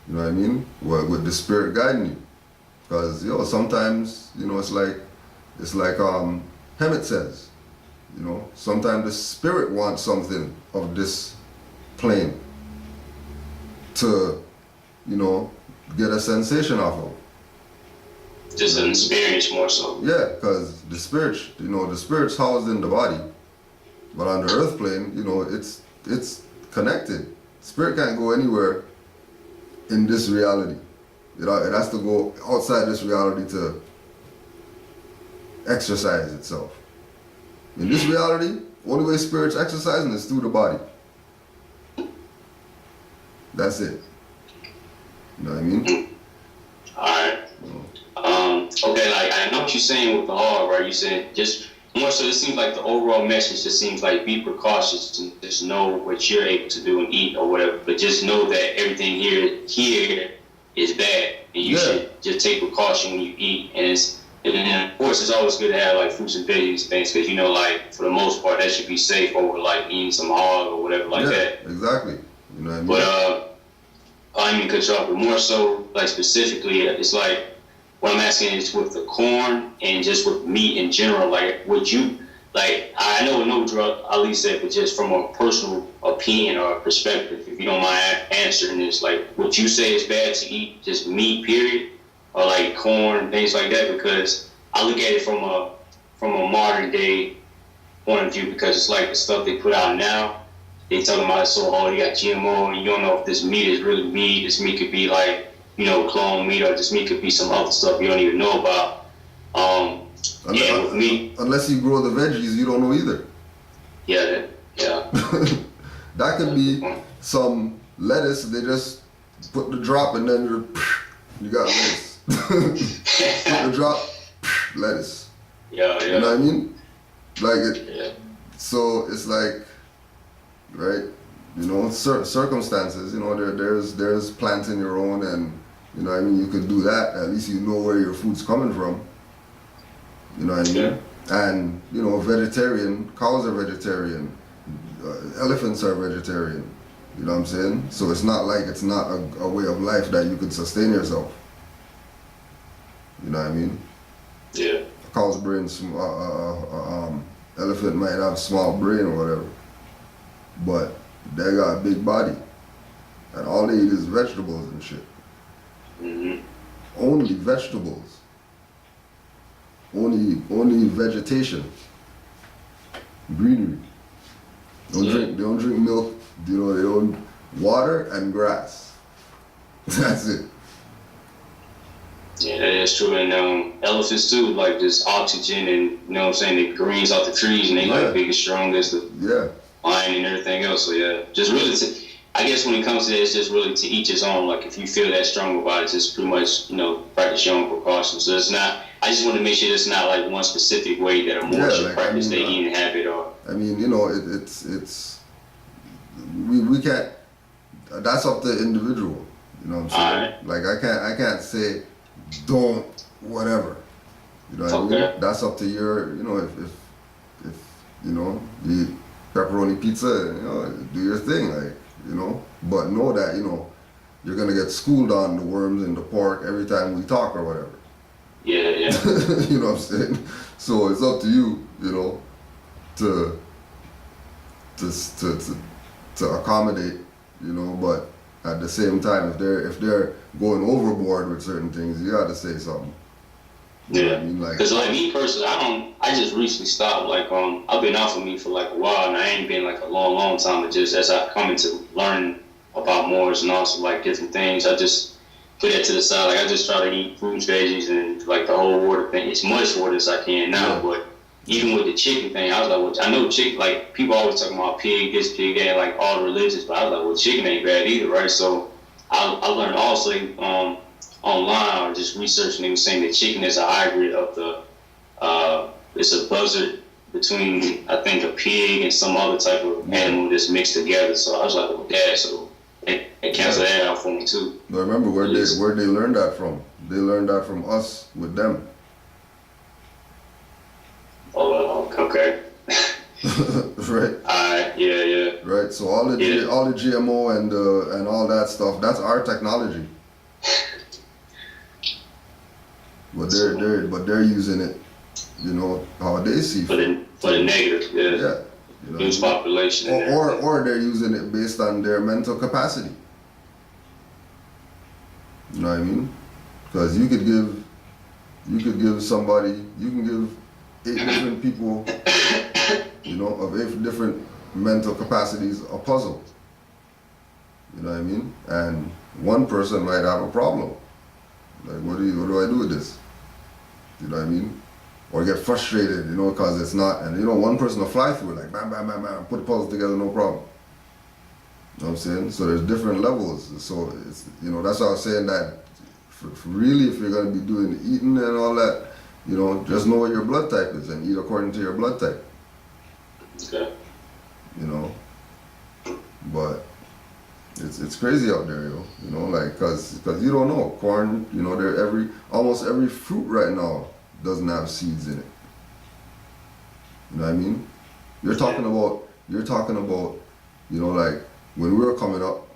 You know what I mean? With the spirit guiding you. Because, sometimes, it's like Hemet says, sometimes the spirit wants something of this plane to, get a sensation off of. Just an experience more so. Yeah, because the spirit's housed in the body. But on the earth plane, it's connected. Spirit can't go anywhere in this reality. It has to go outside this reality to exercise itself. In this reality, only way spirit's exercising is through the body. That's it. You know what I mean? Alright. Okay, like I know what you're saying with the hog, right? You said just more so it seems like the overall message just seems like be precautious and just know what you're able to do and eat or whatever, but just know that everything here is bad and you should just take precaution when you eat. And then of course it's always good to have like fruits and veggies things because you know like for the most part that should be safe over like eating some hog or whatever like that. Exactly. You know what I mean? But I didn't cut you off, but more so like specifically it's like what I'm asking is with the corn and just with meat in general, like would you, like I know no drug Ali said, but just from a personal opinion or perspective, if you don't mind answering this, like would you say it's bad to eat just meat period or like corn, things like that? Because I look at it from a modern day point of view because it's like the stuff they put out now, they talking about it so hard, you got GMO and you don't know if this meat is really meat, this meat could be like, you know, clone meat, or this meat could be some other stuff you don't even know about. With meat, unless you grow the veggies, you don't know either. Yeah. That could be some lettuce. They just put the drop and then you got lettuce. Put the drop, lettuce. Yeah. You know what I mean? Like it. Yeah. So it's like, right? You know, circumstances. You know, there's planting your own, and you know what I mean. You could do that. At least you know where your food's coming from. You know what I mean? Yeah. And you know, vegetarian cows are vegetarian, elephants are vegetarian. You know what I'm saying? So it's not like it's not a way of life that you could sustain yourself. You know what I mean? Yeah. A cow's brain, elephant might have small brain or whatever, but they got a big body, and all they eat is vegetables and shit. Mm-hmm. Only vegetables. Only vegetation. Greenery. They don't drink milk. You know, they don't water and grass. That's it. Yeah, that is true. And elephants too, like just oxygen and you know what I'm saying, the greens off the trees and they like biggest, strongest, wine and everything else. So yeah, just really I guess when it comes to that, it's just really to each his own. Like if you feel that strong about it, just pretty much, you know, practice your own precautions. So it's not, I just want to make sure it's not like one specific way that a Moor should practice their eating habit or. I mean, you know, we can't, that's up to the individual. You know what I'm saying? Right. Like I can't say don't whatever. You know what I mean? That's up to your, you know, if you know, you eat pepperoni pizza, you know, do your thing, like, you know. But know that, you know, you're gonna get schooled on the worms and the pork every time we talk or whatever. Yeah. You know what I'm saying? So it's up to you, you know, to accommodate, you know, but at the same time, if they're going overboard with certain things, you gotta say something. You know what I mean? Like, cause like me personally, I just recently stopped. Like I've been off of meat for like a while, and I ain't been like a long time. But just as I come into learning about Moors and also like different things, I just put that to the side. Like I just try to eat fruits, veggies, and like the whole water thing, as much water as I can now. Yeah. But even with the chicken thing, I was like, well, I know chicken. Like people always talking about pig, this pig, that, like all the religions. But I was like, well, chicken ain't bad either, right? So I learned also online or just researching, they were saying that chicken is a hybrid of it's a buzzard between, I think, a pig and some other type of animal that's mixed together. So I was like, well, yeah, so it canceled that out for me too. But remember where they learned that from? They learned that from us with them. Oh, okay. Right. Yeah. Right. So all the GMO and all that stuff, that's our technology. But they're using it, you know, how they see for the negative, yeah. You know, use population, or they're using it based on their mental capacity. You know what I mean? Because you can give 8 different people, you know, of 8 different mental capacities a puzzle. You know what I mean? And one person might have a problem. Like, what do I do with this? You know what I mean? or get frustrated, you know, because it's not, and you know, one person will fly through it like bam, bam, bam, bam, put the puzzle together, no problem. You know what I'm saying? So there's different levels. So it's, you know, that's why I was saying that for really, if you're going to be doing the eating and all that, you know, just know what your blood type is and eat according to your blood type. Okay. You know, but it's crazy out there, yo. You know, like, cause you don't know. Corn, you know, almost every fruit right now doesn't have seeds in it. You know what I mean? You're talking about, you know, like when we were coming up,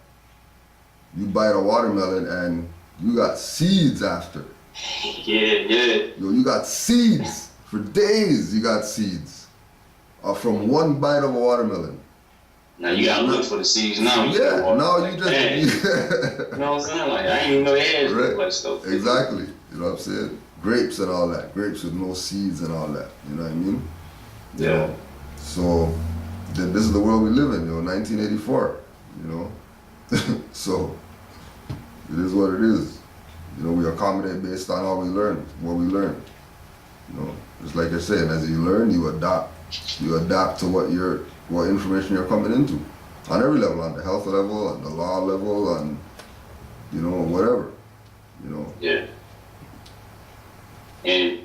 you bite a watermelon and you got seeds after. Yeah. Yo, you got seeds for days. You got seeds from one bite of a watermelon. Now you gotta look for the seeds now. Yeah, now you just. You know what I'm saying? Like, I didn't even know they had right. much stuff. Exactly. You know what I'm saying? Grapes and all that. Grapes with no seeds and all that. You know what I mean? Yeah. You know? So, this is the world we live in, 1984. You know? So, it is what it is. You know, we accommodate based on what we learn. You know, just like you're saying, as you learn, you adapt. You adapt to what information you're coming into. On every level, on the health level, on the law level, on, you know, whatever. You know. Yeah. And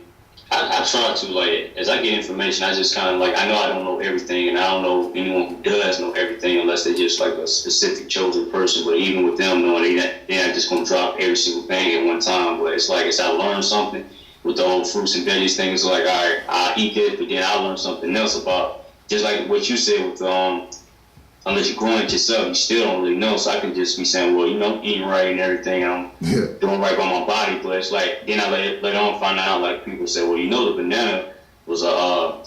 I try to, like, as I get information, I just kind of, like, I know I don't know everything, and I don't know anyone who does know everything unless they're just, like, a specific chosen person. But even with them knowing, they're not just going to drop every single thing at one time. But it's like, as I learn something with the whole fruits and veggies thing, it's like, all right, I'll eat this, but then I'll learn something else about, just like what you said with, unless you're growing it yourself, you still don't really know. So I can just be saying, well, you know, eating right and everything, I'm doing right by my body. But it's like, then I later on find out, like, people say, well, you know, the banana was a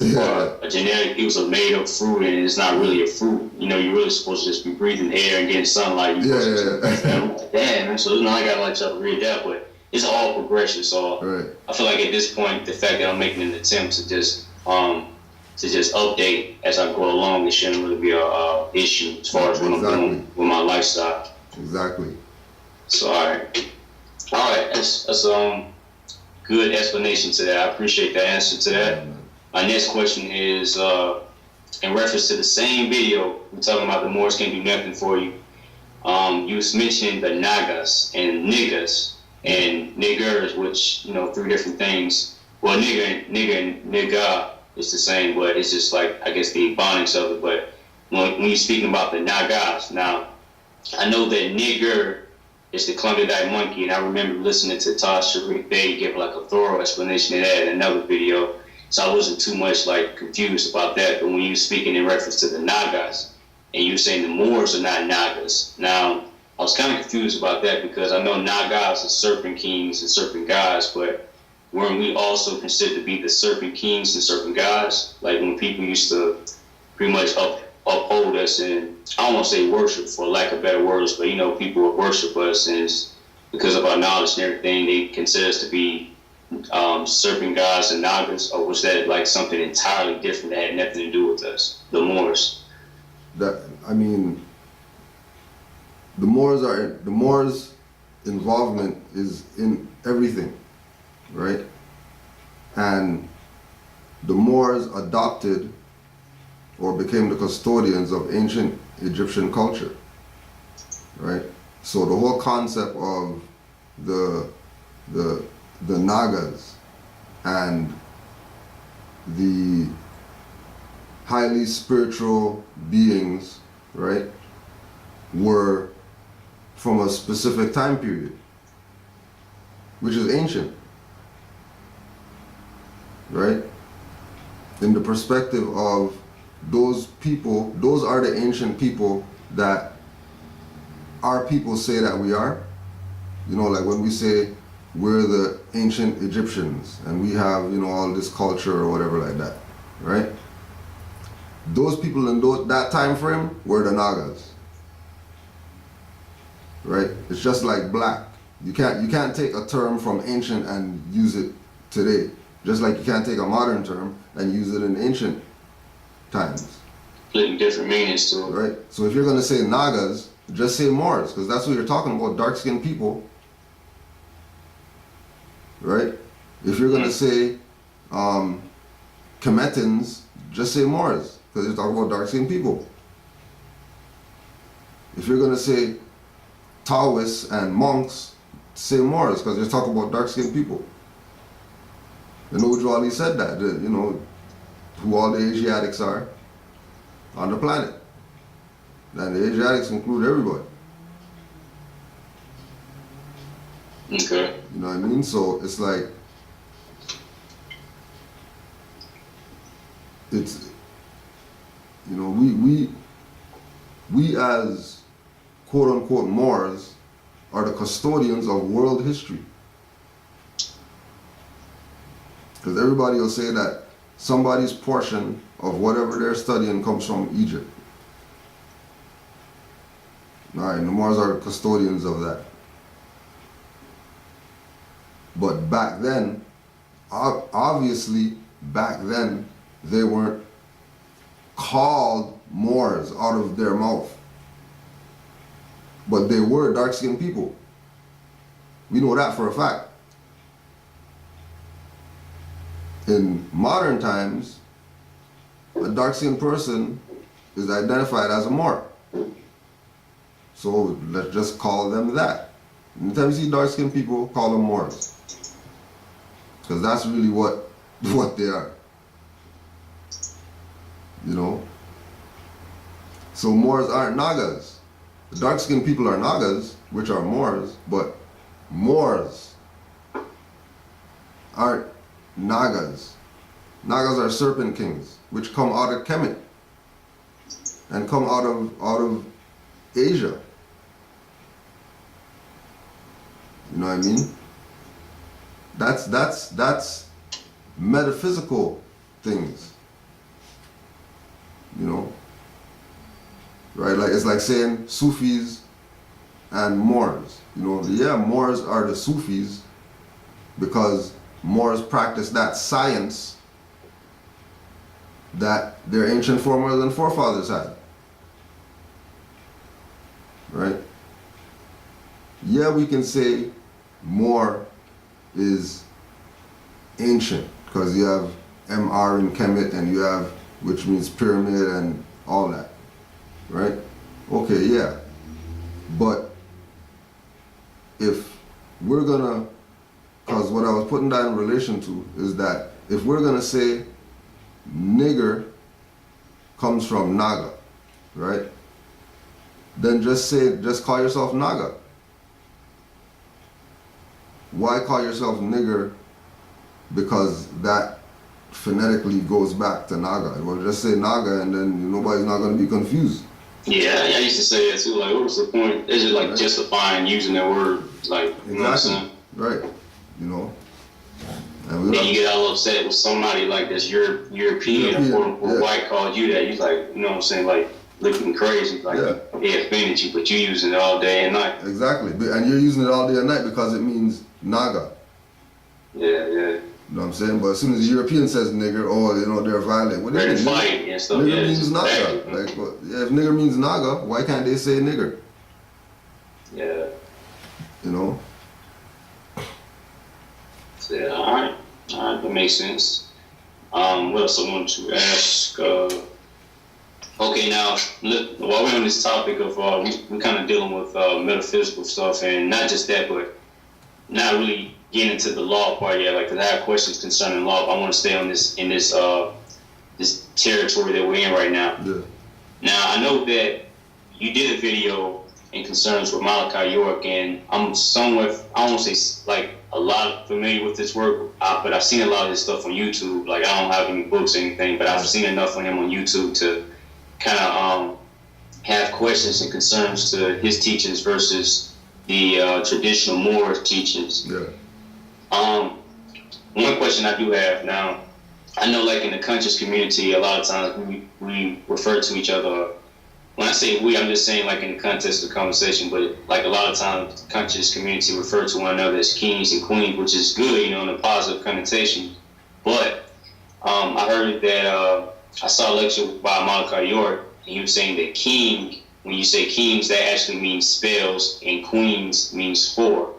genetic, it was a made up fruit, and it's not really a fruit. You know, you're really supposed to just be breathing air and getting sunlight. I'm like, damn, man. So I gotta like try to read that, but it's all progression. So I feel like at this point, the fact that I'm making an attempt to just update as I go along, it shouldn't really be a issue as far as what I'm doing with my lifestyle. Exactly. So all right, that's good explanation to that. I appreciate the answer to that. My next question is in reference to the same video. We're talking about the Moors can't do nothing for you. You was mentioning the Nagas and Nagas and niggers, which, you know, three different things. Well, nigger and nigga, it's the same, but it's just like, I guess, the ebonics of it. But when you're speaking about the Nagas, now, I know that nigger is the Klondike monkey, and I remember listening to Tosh Sharif Bey give like a thorough explanation of that in another video, so I wasn't too much like confused about that. But when you were speaking in reference to the Nagas, and you were saying the Moors are not Nagas, now, I was kind of confused about that because I know Nagas are serpent kings and serpent gods, but weren't we also considered to be the serpent kings and serpent gods? Like when people used to pretty much uphold us and, I don't want to say worship for lack of better words, but you know, people would worship us and it's because of our knowledge and everything, they consider us to be serpent gods and Nagas, or was that like something entirely different that had nothing to do with us, the Moors? The Moors' involvement is in everything, right? And the Moors adopted or became the custodians of ancient Egyptian culture, right? So the whole concept of the Nagas and the highly spiritual beings, right, were from a specific time period, which is ancient, right? In the perspective of those people, those are the ancient people that our people say that we are. You know, like when we say we're the ancient Egyptians and we have, you know, all this culture or whatever like that, right? Those people in that time frame were the Nagas, right? It's just like black. You can't take a term from ancient and use it today. Just like you can't take a modern term and use it in ancient times. Different meanings to it. Right? So if you're going to say Nagas, just say Moors, because that's what you're talking about, dark-skinned people. Right? If you're going to say Kemetans, just say Moors, because you're talking about dark-skinned people. If you're gonna say Taoists and monks, say Moors, because you're talking about dark-skinned people. And Noble Ali said that, you know, who all the Asiatics are on the planet. And the Asiatics include everybody. Okay. You know what I mean? So it's like, it's, you know, we as quote unquote Moors are the custodians of world history. Because everybody will say that somebody's portion of whatever they're studying comes from Egypt. Alright, the Moors are the custodians of that. But back then, obviously, back then, they weren't called Moors out of their mouth. But they were dark-skinned people. We know that for a fact. In modern times, a dark-skinned person is identified as a Moor. So let's just call them that. Anytime you see dark-skinned people, call them Moors. Because that's really what they are. You know? So Moors aren't Nagas. The dark-skinned people are Nagas, which are Moors, but Moors aren't Nagas. Nagas are serpent kings, which come out of Kemet and come out of Asia. You know what I mean? That's metaphysical things. You know? Right? Like it's like saying Sufis and Moors. You know, yeah, Moors are the Sufis because Moors practice that science that their ancient foremothers and forefathers had. Right? Yeah, we can say Moor is ancient because you have MR in Kemet and you have, which means pyramid and all that. Right? Okay, yeah. But if we're gonna, because what I was putting that in relation to is that if we're gonna say nigger comes from Naga, right? Then just call yourself Naga. Why call yourself nigger? Because that phonetically goes back to Naga. Well, just say Naga and then nobody's not gonna be confused. Yeah, I used to say that too. Like, what was the point? It's just like right. Justifying using that word. Like, you know what I'm saying? Right. You know. And then you get all upset with somebody like this European or white called you that. You like, you know what I'm saying? Like, looking crazy. Like, they offended you, but you using it all day and night. Exactly. And you're using it all day and night because it means Naga. Yeah. You know what I'm saying? But as soon as the European says nigger, oh, you know, they're violent. What they're fighting and stuff. Nigger means Naga. Like, well, yeah, if nigger means Naga, why can't they say nigger? Yeah. You know? So, yeah, all right, that makes sense. What else I wanted to ask? Okay, now, look, while we're on this topic of, we're kind of dealing with metaphysical stuff, and not just that, but not really getting into the law part yet. Like, 'cause I have questions concerning law, but I want to stay on this this territory that we're in right now. Yeah. Now, I know that you did a video in concerns with Malachi York, and I'm somewhat, I won't say like a lot familiar with this work, but I've seen a lot of this stuff on YouTube. Like, I don't have any books or anything, but I've seen enough on him on YouTube to kind of have questions and concerns to his teachings versus the traditional Moor teachings. Yeah. One question I do have now, I know like in the conscious community, a lot of times we refer to each other. When I say we, I'm just saying like in the context of the conversation, but like a lot of times the conscious community refer to one another as kings and queens, which is good, you know, in a positive connotation. But I heard that I saw a lecture by Malachi York, and he was saying that king, when you say kings, that actually means spells, and queens means four.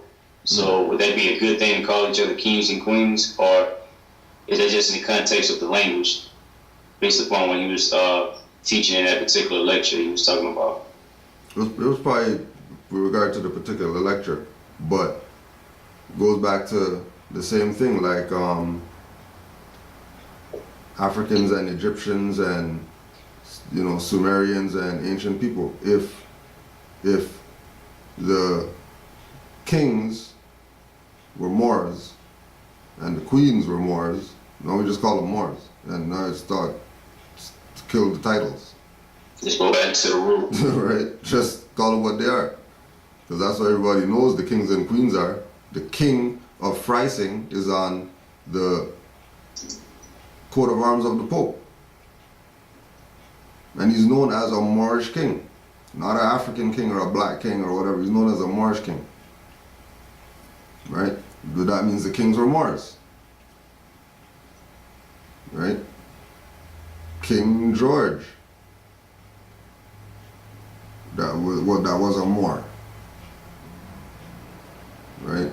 So would that be a good thing to call each other kings and queens, or Is that just in the context of the language, based upon when he was teaching in that particular lecture he was talking about? It was probably with regard to the particular lecture, but it goes back to the same thing, like Africans and Egyptians and Sumerians and ancient people. If the kings were Moors and the queens were Moors, now we just call them Moors, and now it's thought to kill the titles. Just go back to the root. Right? Just call them what they are. Because that's what everybody knows the kings and queens are. The king of Freising is on the coat of arms of the Pope. And he's known as a Moorish king. Not an African king or a black king or whatever. He's known as a Moorish king. Right? But that means the kings were Moors. Right? King George. That was a Moor. Right?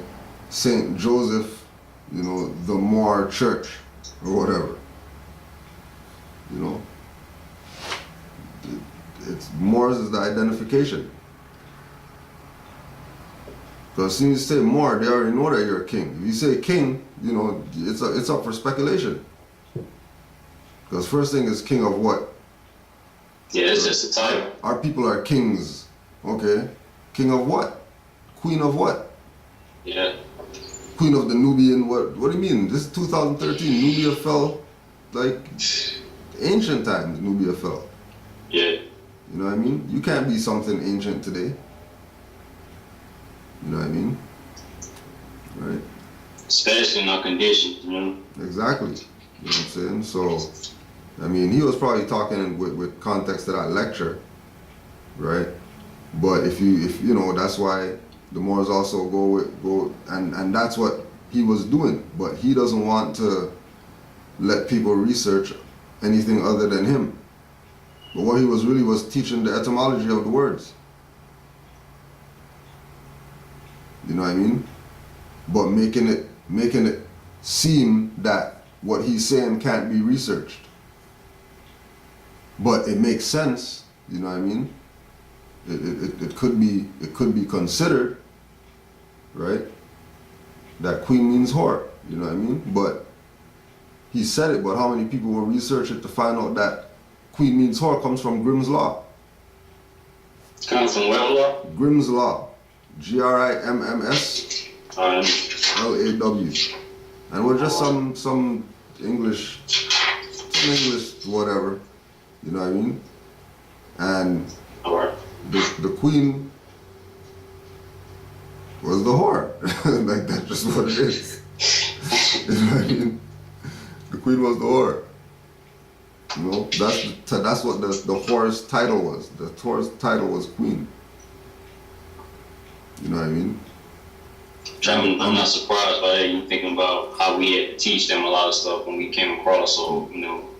Saint Joseph, the Moor Church or whatever. It's Moors is the identification. Because as soon as you say Moor, they already know that you're a king. If you say king, it's up for speculation. Because first thing is king of what? Yeah, it's just a title. Our people are kings. Okay. King of what? Queen of what? Yeah. Queen of the Nubian, what do you mean? This is 2013. Nubia fell like ancient times. Nubia fell. Yeah. You know what I mean? You can't be something ancient today. You know what I mean? Right? Especially in our conditions, Exactly. You know what I'm saying? So, I mean, he was probably talking with context to that lecture, right? But if that's why the Moors also go and that's what he was doing. But he doesn't want to let people research anything other than him. But what he was teaching the etymology of the words. You know what I mean? But making it seem that what he's saying can't be researched. But it makes sense, you know what I mean? It could be considered, right? That queen means whore, you know what I mean? But he said it, but how many people will research it to find out that queen means whore comes from Grimm's Law? Comes from what law? Grimm's Law. GRIMMS LAW. And we're just some English whatever, you know what I mean? And the queen was the whore. Like, that's just what it is. You know what I mean? The queen was the whore. That's what the whore's title was. The whore's title was queen. You know what I mean? I'm not surprised by that. You thinking about how we had to teach them a lot of stuff when we came across. So,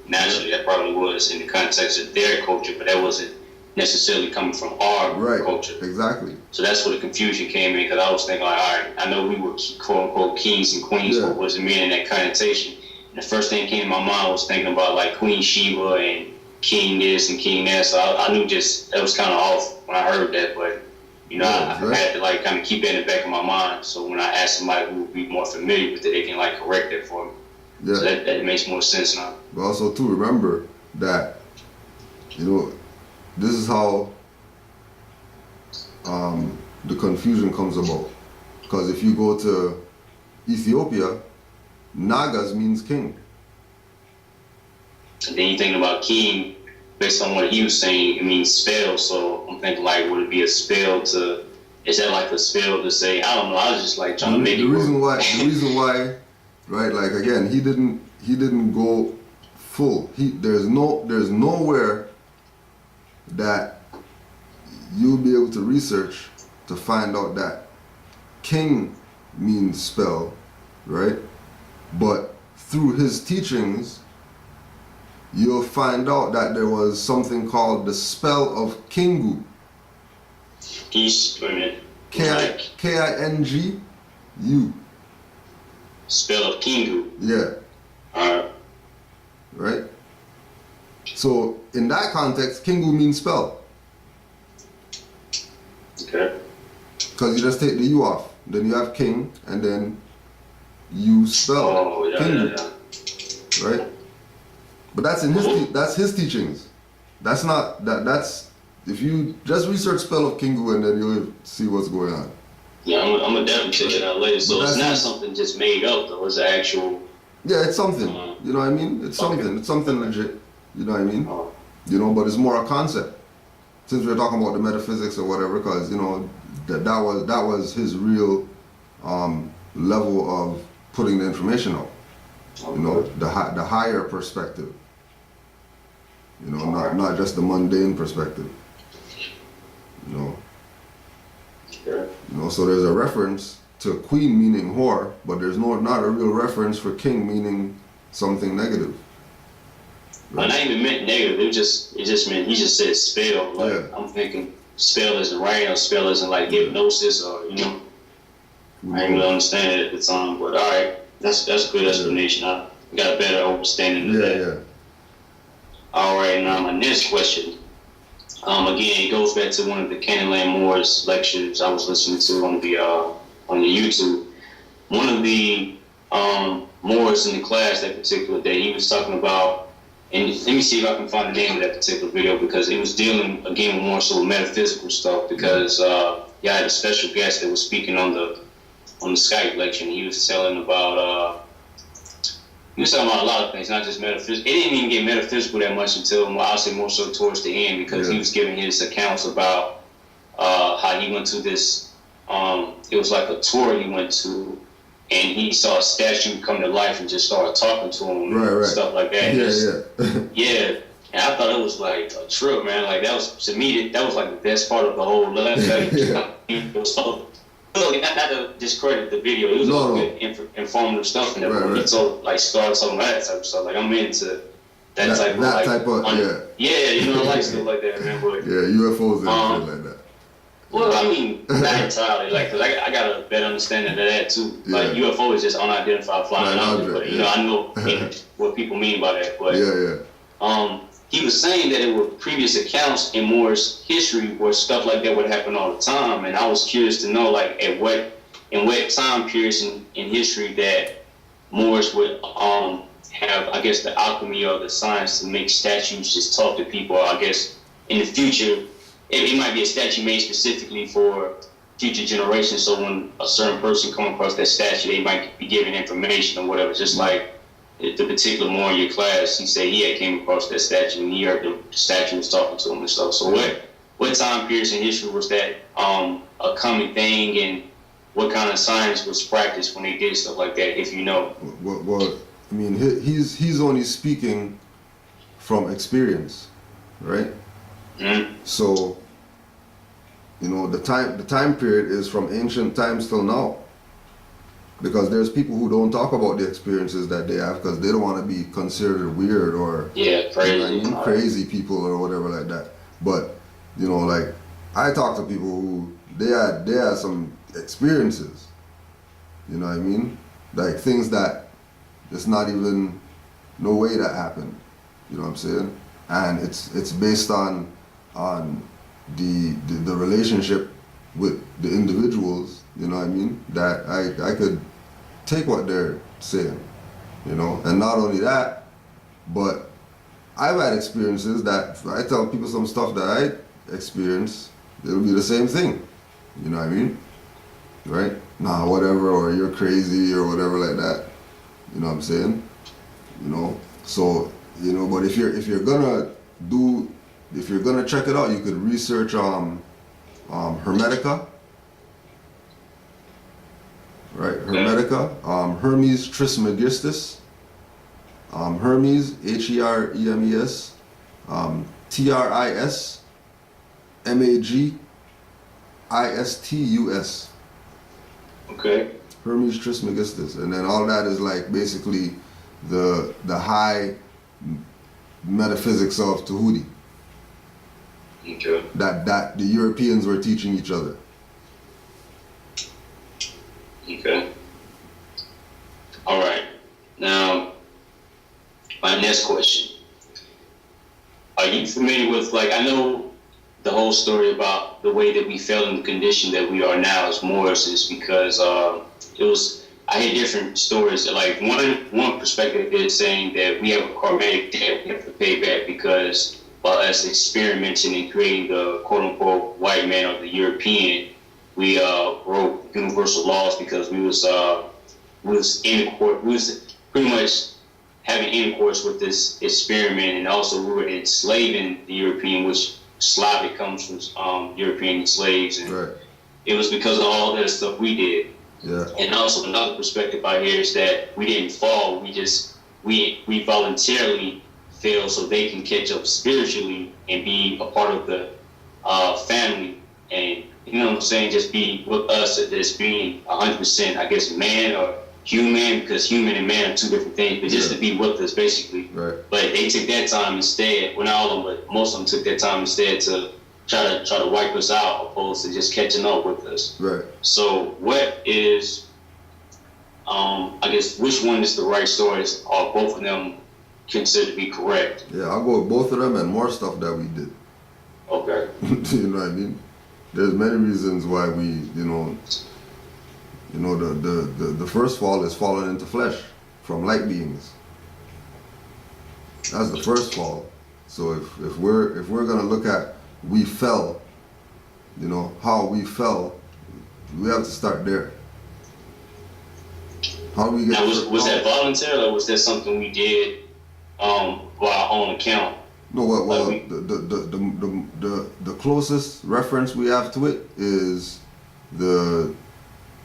naturally that probably was in the context of their culture, but that wasn't necessarily coming from our culture. Exactly. So that's where the confusion came in, because I was thinking, like, all right, I know we were quote unquote kings and queens, but what does it mean in that connotation? And the first thing that came to my mind was thinking about like Queen Sheba and King this and King that. So I knew just that was kind of off when I heard that, but I had to like kind of keep it in the back of my mind. So when I asked somebody who would be more familiar with it, they can like correct it for me. Yeah. So that makes more sense now. But also too, remember that, this is how the confusion comes about. Because if you go to Ethiopia, Nagas means king. And then you think about king, based on what he was saying, it means spell. So I'm thinking, like, would it be a spell to? Is that like a spell to say? I don't know. I was just like trying to make it work. The reason why, right? Like again, he didn't go full. There's nowhere that you'll be able to research to find out that king means spell, right? But through his teachings, you'll find out that there was something called the spell of Kingu. Kingu. Spell of Kingu. Yeah. Alright. Right? So in that context, Kingu means spell. Okay. Because you just take the U off. Then you have king, and then you spell Oh, yeah, Kingu. yeah. Right? But that's in that's his teachings. That's not that's if you just research spell of Kingu and then you'll see what's going on. Yeah, I'm gonna definitely check it out later. So But it's not that's- something just made up though. It's an actual. Yeah, it's something. You know what I mean? It's Okay. something. It's something legit. You know what I mean? Oh, You know, but it's more a concept. Since we're talking about the metaphysics or whatever, because you know that was his real level of putting the information out. You know, the higher perspective. You know, not just the mundane perspective. You know. okay. You know, so there's a reference to queen meaning whore, but there's not a real reference for king meaning something negative. I not even meant negative. It just meant he just said spell. Like Yeah. I'm thinking spell isn't right or spell isn't like hypnosis or you know. I didn't really understand it at the time, but all right, that's a good explanation. I got a better understanding of that. Yeah. All right, now my next question. Again, it goes back to one of the Canaanland Moor's lectures I was listening to on the YouTube. One of the Moors in the class that particular day, he was talking about, and let me see if I can find the name of that particular video because it was dealing again with more so metaphysical stuff because y'all had a special guest that was speaking on the Skype lecture and he was telling about he was talking about a lot of things, not just metaphysics. It didn't even get metaphysical that much until, I'll say more so towards the end because he was giving his accounts about how he went to this, it was like a tour he went to, and he saw a statue come to life and just started talking to him and stuff like that. Yeah. And I thought it was like a trip, man. Like that was, to me, that was like the best part of the whole lecture. It was so, not to discredit the video. It was all good, informative stuff and everything. He told like stars, some of that type of stuff. Like I'm into that type of yeah, you know, I like stuff like that, man. But UFOs and shit like that. Well, I mean, not entirely. Like, cause I got a better understanding of that too. Like UFO is just unidentified flying object, but you know, I know what people mean by that. But he was saying that it were previous accounts in Moor's history where stuff like that would happen all the time, and I was curious to know, like, in what time periods in history that Moors would have, I guess, the alchemy or the science to make statues just talk to people. I guess in the future, it might be a statue made specifically for future generations. So when a certain person come across that statue, they might be given information or whatever, just like the particular Moor in your class, he said he had came across that statue and he heard the statue was talking to him and stuff. So what time periods in history was that a common thing, and what kind of science was practiced when they did stuff like that, if you know? Well, I mean, he's only speaking from experience, right? Mm-hmm. So, you know, the time period is from ancient times till now. Because there's people who don't talk about the experiences that they have because they don't want to be considered weird or crazy, you know, crazy people or whatever like that. But you know, like I talk to people who they had some experiences. You know what I mean? Like things that it's not even no way that happened. You know what I'm saying? And it's based on the relationship with the individuals. You know what I mean? That I could take what they're saying, you know, and not only that, but I've had experiences that if I tell people some stuff that I experienced, it'll be the same thing, you know what I mean, right? Nah, whatever, or you're crazy or whatever like that, you know what I'm saying, you know. So, you know, but if you're gonna check it out, you could research Hermetica. Right, Hermetica, Hermes Trismegistus, Hermes, Heremes, Trismegistus. Okay. Hermes Trismegistus, and then all that is like basically the high metaphysics of Tahuti. Okay. That the Europeans were teaching each other. Okay. All right. Now, My next question. Are you familiar with, like, I know the whole story about the way that we fell in the condition that we are now as Moors is because I hear different stories. Like, one perspective is saying that we have a karmic debt we have to pay back because by us experimenting and creating the quote-unquote white man or the European, we broke universal laws because we was pretty much having intercourse with this experiment, and also we were enslaving the European, which Slavic comes from European slaves, and Right. it was because of all that stuff we did. Yeah. And also another perspective I hear is that we didn't fall, we voluntarily fell so they can catch up spiritually and be a part of the family, and you know what I'm saying, just be with us as being 100%, I guess, man or human, because human and man are two different things, but just to be with us basically. Right. But they took that time instead, well, not all of them, but most of them took that time instead to try to wipe us out opposed to just catching up with us. Right. So what is, I guess, which one is the right story? Are both of them considered to be correct? Yeah, I'll go with both of them and more stuff that we did. Okay. You know what I mean? There's many reasons why we, the first fall is falling into flesh from light beings. That's the first fall. So if we're gonna look at we fell, how we fell, we have to start there. How do we get? Now, was that voluntary, or was that something we did by our own account? No, well, the closest reference we have to it is the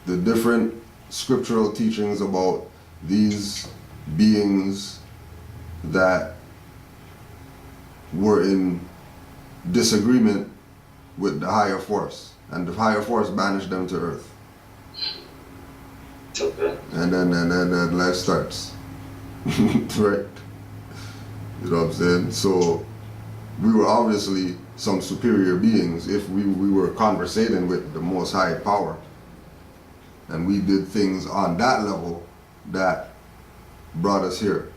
different scriptural teachings about these beings that were in disagreement with the higher force, and the higher force banished them to earth. Okay. And then life starts. Right? You know what I'm saying? So we were obviously some superior beings if we were conversating with the most high power. And we did things on that level that brought us here.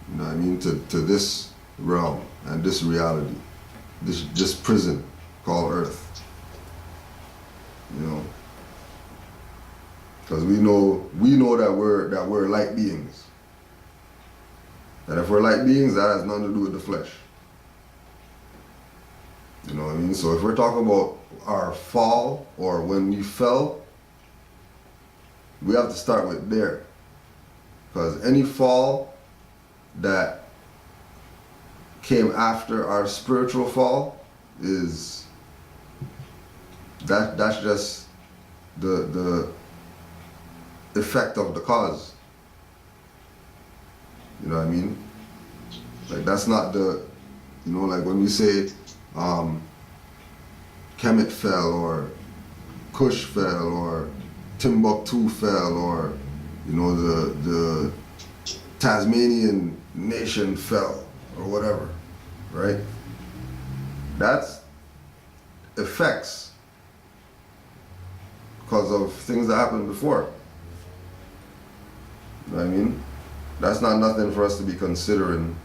You know what I mean? To this realm and this reality. This prison called Earth. Because we know that we're light beings. And if we're light beings, that has nothing to do with the flesh. You know what I mean? So if we're talking about our fall or when we fell, we have to start with there. Because any fall that came after our spiritual fall is that's just the effect of the cause. You know what I mean? Like that's not like when we say Kemet fell or Kush fell or Timbuktu fell or the Tasmanian nation fell or whatever, right? That's effects because of things that happened before. You know what I mean? That's not nothing for us to be considering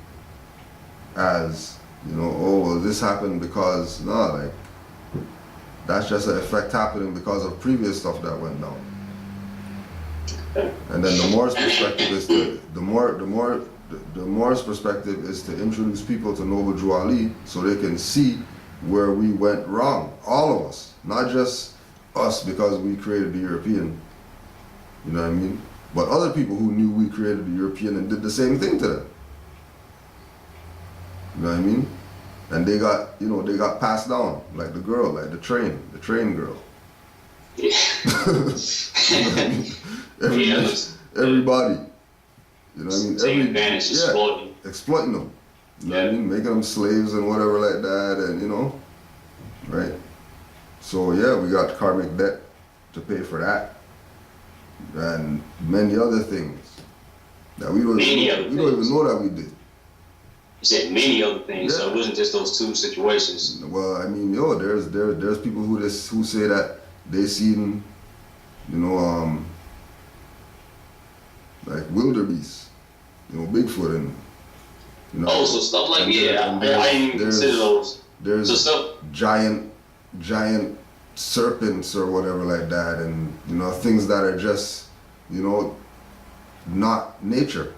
as, this happened because, that's just an effect happening because of previous stuff that went down. And then the Moor's perspective is the Moor's perspective is to introduce people to Noble Drew Ali so they can see where we went wrong. All of us, not just us because we created the European. You know what I mean? But other people who knew we created the European and did the same thing to them. You know what I mean? And they got passed down, like the girl, like the train girl. Yeah. You know what I mean? Everybody. You know what I mean? Taking advantage, exploiting them. You know what I mean? Making them slaves and whatever like that, and right? So yeah, we got karmic debt to pay for that. And many other things that we don't even know that we did. You said many other things, so it wasn't just those two situations. Well, I mean, there's people who say that they seen, like wildebeest Bigfoot and Oh, so stuff like and I didn't even consider those. There's So stuff. giant serpents or whatever like that, and things that are just not nature.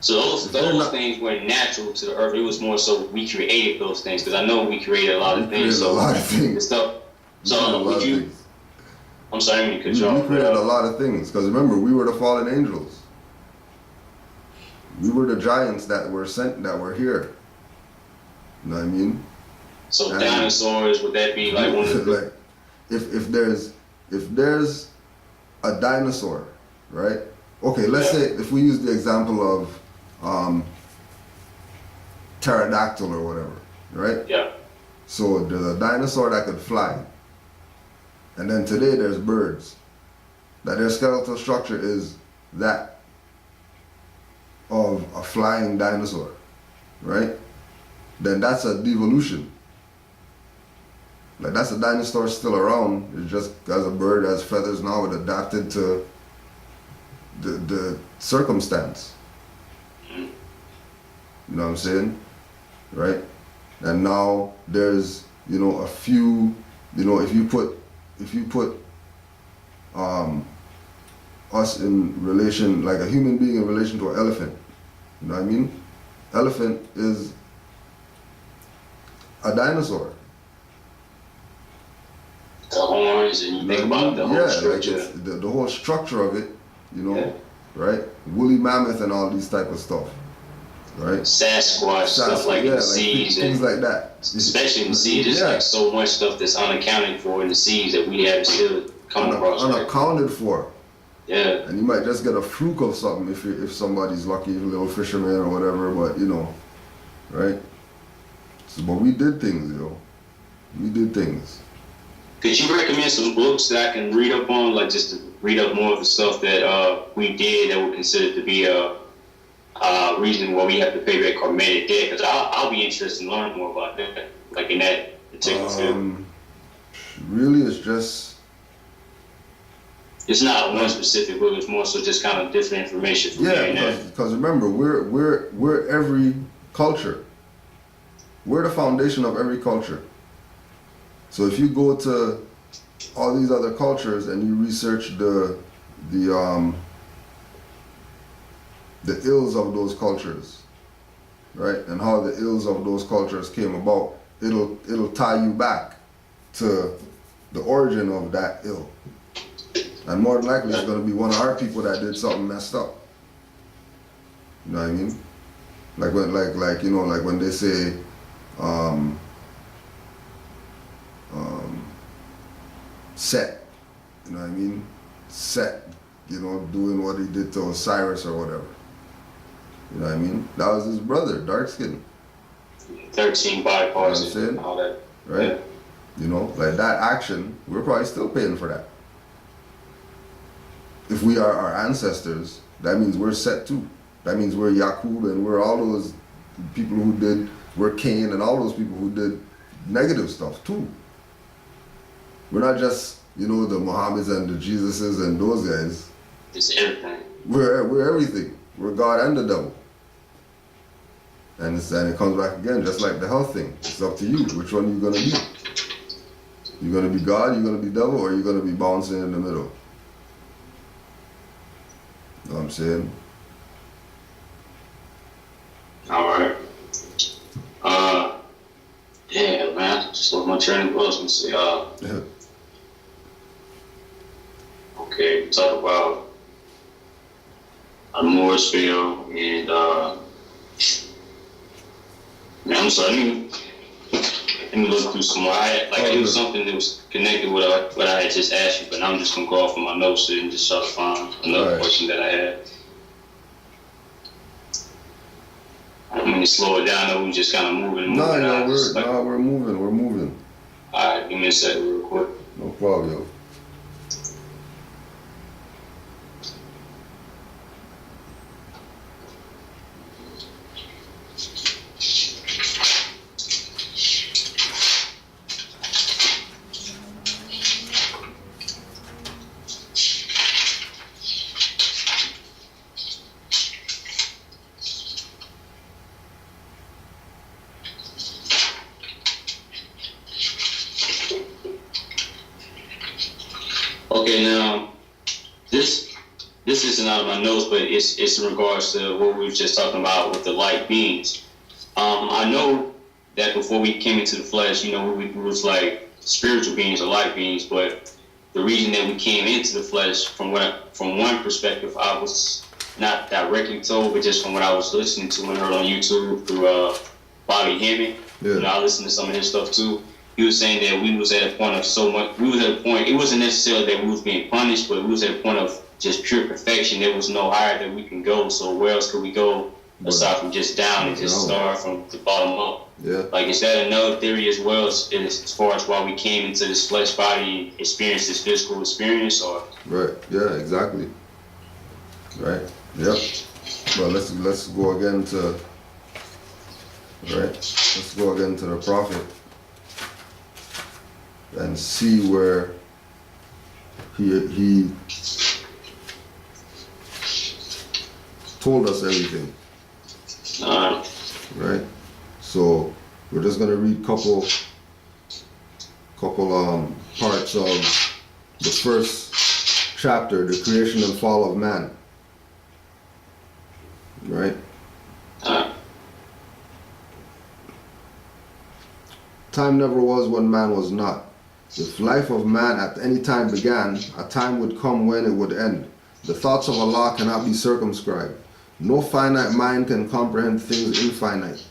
So those things were natural to the earth. It was more so we created those things, because I know we created a lot of things. A lot of things. The stuff. So would you? I'm sorry, when you cut you off. We created a lot of things, because remember, we were the fallen angels. We were the giants that were sent, that were here. You know what I mean? So dinosaurs, would that be like one of the... like, if there's a dinosaur, right? Okay, let's say if we use the example of pterodactyl or whatever, right? Yeah. So there's a dinosaur that could fly, and then today there's birds that their skeletal structure is that of a flying dinosaur, right? Then that's a devolution. Like, that's a dinosaur still around. It's just as a bird has feathers now, it adapted to the circumstance. You know what I'm saying? Right? And now there's, a few, if you put us in relation, like a human being in relation to an elephant, you know what I mean? Elephant is a dinosaur. The horns, and you think about the whole structure. Like the whole structure of it, right? Woolly mammoth and all these type of stuff, right? Sasquatch, stuff like in the seas. Things like that. Especially in the seas, there's like so much stuff that's unaccounted for in the seas that we haven't still come across. Unaccounted for. Yeah. And you might just get a fluke of something if somebody's lucky, a little fisherman or whatever, but right? So, but we did things, We did things. Could you recommend some books that I can read up on, like just to read up more of the stuff that we did that would consider to be a reason why we have to pay back karmic debt? Because I'll be interested in learning more about that, like in that particular field. Really, it's just... It's not one specific book. It's more so just kind of different information from here and there. Because remember, we're every culture. We're the foundation of every culture. So if you go to all these other cultures and you research the ills of those cultures, right, and how the ills of those cultures came about, it'll tie you back to the origin of that ill. And more than likely, it's going to be one of our people that did something messed up. You know what I mean? Like when they say, Set, you know what I mean? Set, doing what he did to Osiris or whatever. You know what I mean? That was his brother, dark skin. 13 body parts and all that. Right? Yeah. Like that action, we're probably still paying for that. If we are our ancestors, that means we're Set too. That means we're Yaqub and we're all those people we're Cain and all those people who did negative stuff too. We're not just, the Muhammads and the Jesuses and those guys. It's everything. We're everything. We're God and the devil. And it comes back again, just like the health thing. It's up to you. Which one are you going to be? You going to be God, you're going to be devil, or you're going to be bouncing in the middle? You know what I'm saying? All right. Yeah, man. Just look my training books and see. Okay, talk about Moorsville and man, I'm sorry. Let me look through some more. It was something that was connected with what I had just asked you, but now I'm just gonna go off of my notes and just try to find another question that I had. I don't mean to slow it down, though. We just kind of moving. We're moving. All right, give me a second real quick. No problem, yo. this isn't out of my notes, but it's in regards to what we were just talking about with the light beings. I know that before we came into the flesh, we was like spiritual beings or light beings, but the reason that we came into the flesh, from one perspective, I was not directly told, but just from what I was listening to and heard on YouTube through Bobby Hemming. I listened to some of his stuff too. He was saying that we was at a point of so much. We was at a point. It wasn't necessarily that we was being punished, but we was at a point of just pure perfection. There was no higher that we can go. So where else could we go aside from just down and just start from the bottom up? Yeah. Like, is that another theory as well as far as why we came into this flesh body, experience this physical experience, or? Right. Yeah. Exactly. Right. Yep. Well, let's go again to. Right. Let's go again to the prophet and see where he told us everything. Right. So we're just gonna read couple parts of the first chapter, the creation and fall of man. Right. Time never was when man was not. If life of man at any time began, a time would come when it would end. The thoughts of Allah cannot be circumscribed. No finite mind can comprehend things infinite.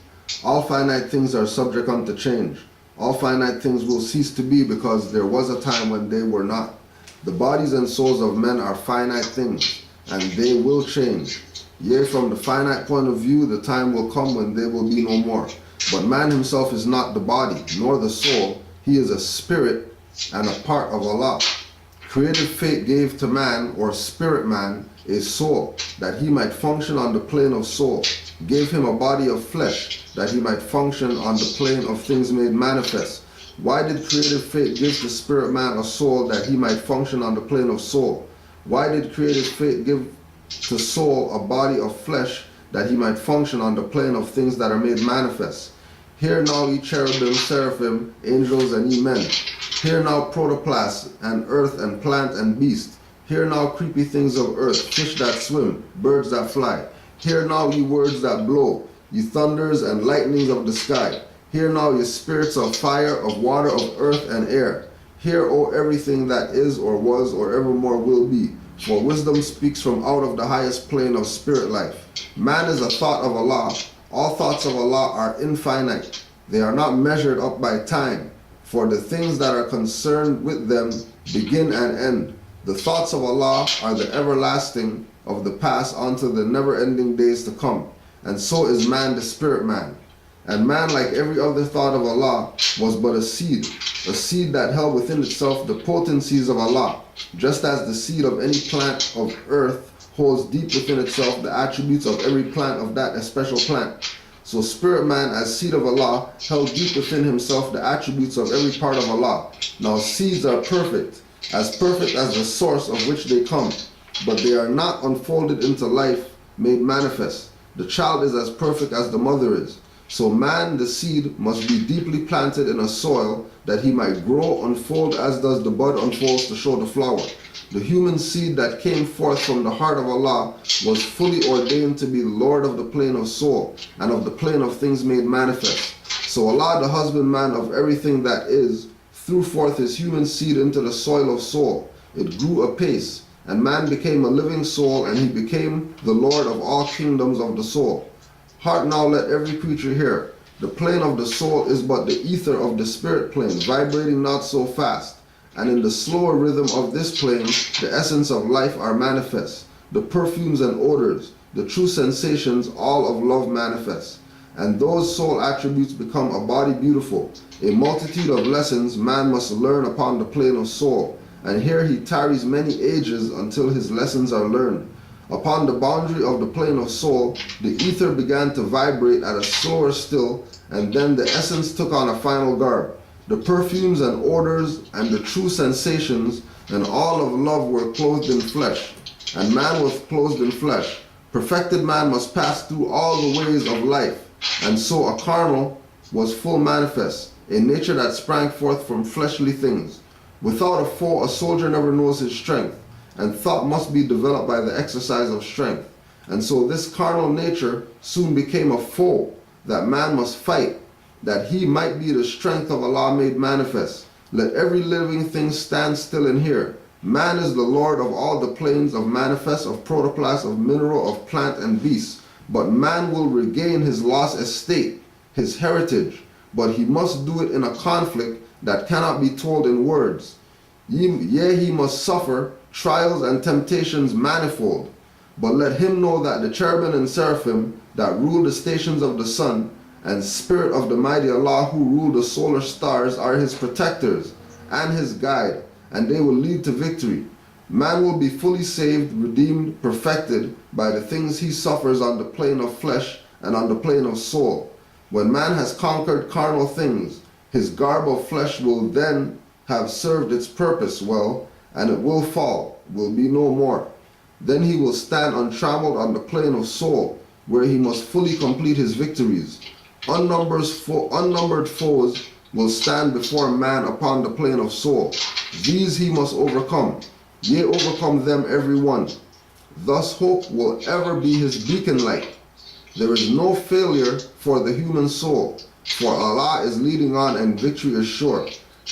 All finite things are subject unto change. All finite things will cease to be because there was a time when they were not. The bodies and souls of men are finite things, and they will change. Yea, from the finite point of view, the time will come when they will be no more. But man himself is not the body, nor the soul. He is a spirit and a part of Allah. Creative fate gave to man, or spirit man, a soul, that he might function on the plane of soul. Gave him a body of flesh, that he might function on the plane of things made manifest. Why did creative fate give to spirit man a soul, that he might function on the plane of soul? Why did creative fate give to soul a body of flesh, that he might function on the plane of things that are made manifest? Hear now, ye cherubim, seraphim, angels, and ye men. Hear now, protoplast, and earth, and plant, and beast. Hear now, creepy things of earth, fish that swim, birds that fly. Hear now, ye words that blow, ye thunders and lightnings of the sky. Hear now, ye spirits of fire, of water, of earth, and air. Hear, O everything that is, or was, or evermore will be. For wisdom speaks from out of the highest plane of spirit life. Man is a thought of Allah. All thoughts of Allah are infinite. They are not measured up by time, for the things that are concerned with them begin and end. The thoughts of Allah are the everlasting of the past unto the never-ending days to come. And so is man the spirit man. And man, like every other thought of Allah, was but a seed that held within itself the potencies of Allah, just as the seed of any plant of earth holds deep within itself the attributes of every plant of that especial plant. So spirit man, as seed of Allah, held deep within himself the attributes of every part of Allah. Now seeds are perfect as the source of which they come, but they are not unfolded into life made manifest. The child is as perfect as the mother is. So man, the seed, must be deeply planted in a soil that he might grow, unfold as does the bud unfolds to show the flower. The human seed that came forth from the heart of Allah was fully ordained to be the Lord of the plane of soul and of the plane of things made manifest. So Allah, the husbandman of everything that is, threw forth his human seed into the soil of soul. It grew apace, and man became a living soul, and he became the Lord of all kingdoms of the soul. Heart now, let every creature hear. The plane of the soul is but the ether of the spirit plane, vibrating not so fast. And in the slower rhythm of this plane, the essence of life are manifest. The perfumes and odors, the true sensations, all of love manifest. And those soul attributes become a body beautiful. A multitude of lessons man must learn upon the plane of soul. And here he tarries many ages until his lessons are learned. Upon the boundary of the plane of soul, the ether began to vibrate at a slower still, and then the essence took on a final garb. The perfumes and odors and the true sensations and all of love were clothed in flesh, and man was clothed in flesh. Perfected man must pass through all the ways of life, and so a carnal was full manifest, a nature that sprang forth from fleshly things. Without a foe, a soldier never knows his strength, and thought must be developed by the exercise of strength. And so this carnal nature soon became a foe that man must fight, that he might be the strength of Allah made manifest. Let every living thing stand still and hear. Man is the Lord of all the planes of manifest, of protoplast, of mineral, of plant and beast. But man will regain his lost estate, his heritage, but he must do it in a conflict that cannot be told in words. Yea, he must suffer trials and temptations manifold. But let him know that the cherubim and seraphim that rule the stations of the sun, and spirit of the mighty Allah who rule the solar stars are his protectors and his guide, and they will lead to victory. Man will be fully saved, redeemed, perfected by the things he suffers on the plane of flesh and on the plane of soul. When man has conquered carnal things, his garb of flesh will then have served its purpose well, and it will fall, will be no more. Then he will stand untrammeled on the plane of soul, where he must fully complete his victories. Unnumbered foes will stand before man upon the plane of soul. These he must overcome, yea, overcome them every one. Thus hope will ever be his beacon light. There is no failure for the human soul, for Allah is leading on and victory is sure.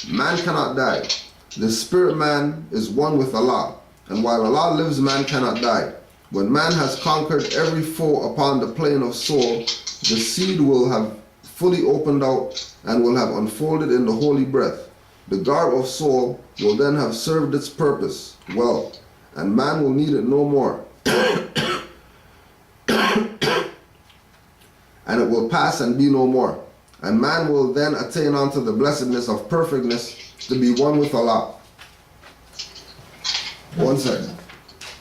Man cannot die. The spirit man is one with Allah, and while Allah lives, man cannot die. When man has conquered every foe upon the plane of soul, the seed will have fully opened out and will have unfolded in the holy breath. The garb of soul will then have served its purpose well, and man will need it no more. And it will pass and be no more. And man will then attain unto the blessedness of perfectness to be one with Allah. 1 second.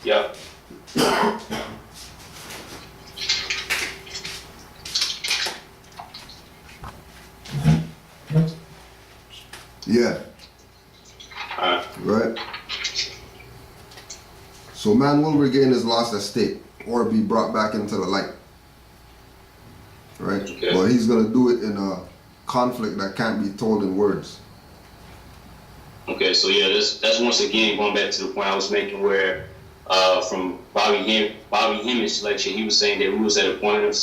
Yeah. Yeah. Right. So man will regain his lost estate or be brought back into the light. Right? Okay. But he's going to do it in a conflict that can't be told in words. Okay, so yeah, that's once again going back to the point I was making where from Bobby Hemmitt's lecture, he was saying that we was at a point of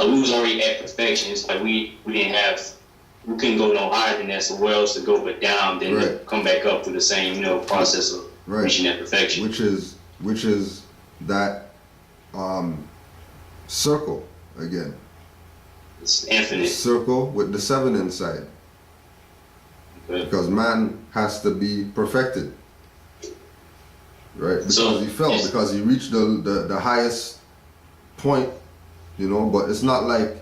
we was already at perfection. It's like we couldn't go no higher than that, so where else to go but down, then to come back up through the same, process of reaching that perfection. Which is that circle again. It's infinite. Circle with the 7 inside. Okay. Because man has to be perfected. Right? Because he fell, because he reached the highest point, but it's not like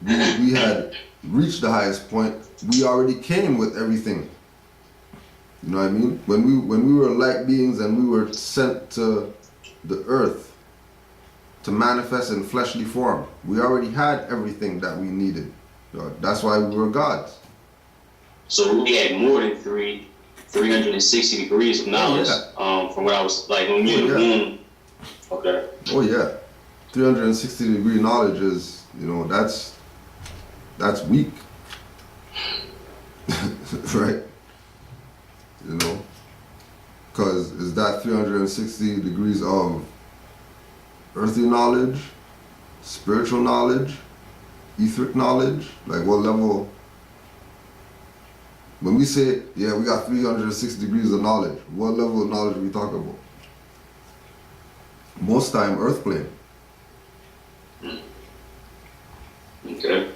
we had reached the highest point. We already came with everything. You know what I mean? When we were light beings and we were sent to the earth to manifest in fleshly form, we already had everything that we needed. That's why we were gods. So we had more than 360 degrees of knowledge. From what I was like when you're in the womb. Okay. Oh yeah, 360 degree knowledge is that's weak. Right? Because is that 360 degrees of earthly knowledge, spiritual knowledge, etheric knowledge? Like what level? When we say, we got 360 degrees of knowledge, what level of knowledge are we talking about? Most time, earth plane. Okay.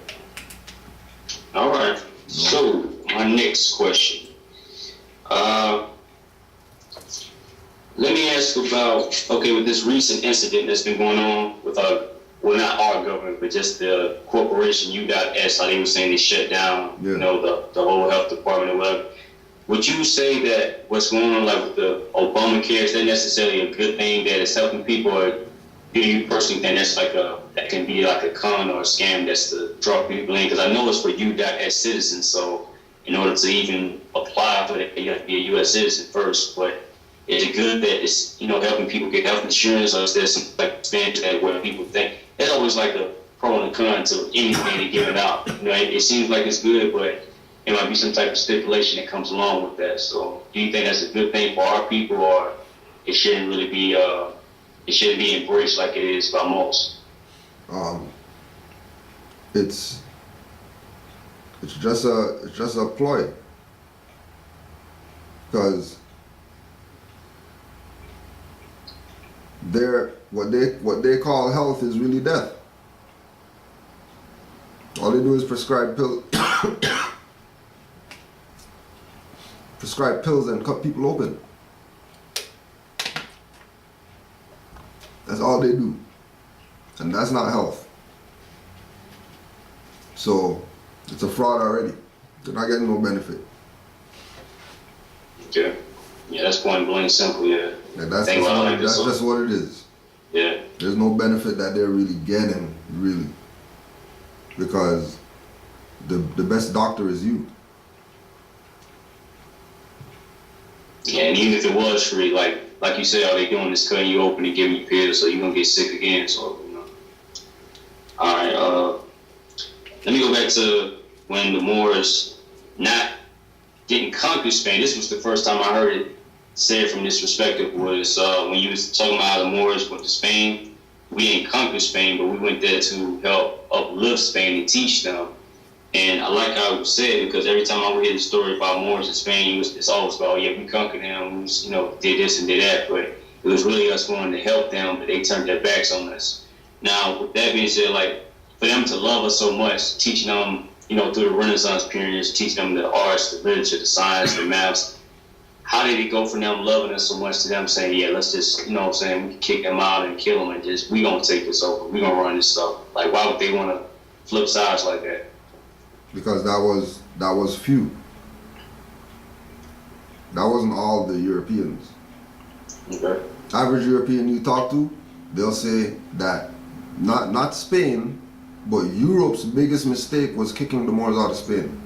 All right. So, my next question. Let me ask about, with this recent incident that's been going on with not our government, but just the corporation U.S. How they were saying they shut down, the whole health department or whatever. Would you say that what's going on, like with the Obamacare, is that necessarily a good thing that is helping people, or do you personally think that can be like a con or a scam that's to draw people in? Because I know it's for U.S. citizens, so in order to even apply for it, you have to be a U.S. citizen first. But is it good that it's helping people get health insurance, or is there some expansion that where people think there's always like a pro and a con to anything they give it out? It seems like it's good, but it might be some type of stipulation that comes along with that. So do you think that's a good thing for our people, or it shouldn't really be embraced like it is by most. It's just a ploy, because what they call health is really death. All they do is prescribe pills and cut people open. That's all they do, and that's not health. So it's a fraud already. They're not getting no benefit. Okay. Yeah, that's point blank simple. Yeah. That's just what it is. Yeah. There's no benefit that they're really getting, really, because the best doctor is you. Yeah, and even if it was free, like you said, all they doing is cutting you open and giving you pills, so you're gonna get sick again. So, you know. All right. Let me go back to when the Moors didn't conquer Spain. This was the first time I heard it said from this perspective, was when you was talking about how the Moors went to Spain. We didn't conquer Spain, but we went there to help uplift Spain and teach them. And I like how it was said, because every time I would hear the story about Moors in Spain, it's always about, oh yeah, we conquered them, we did this and did that, but it was really us wanting to help them, but they turned their backs on us. Now, with that being said, like, for them to love us so much, teaching them, through the Renaissance periods, teaching them the arts, the literature, the science, the maths, how did it go from them loving us so much to them saying, yeah, let's just, we can kick them out and kill them and just, we gonna take this over, we gonna run this stuff. Like, why would they want to flip sides like that? Because that was few. That wasn't all the Europeans. Okay. Average European you talk to, they'll say that not Spain, but Europe's biggest mistake was kicking the Moors out of Spain.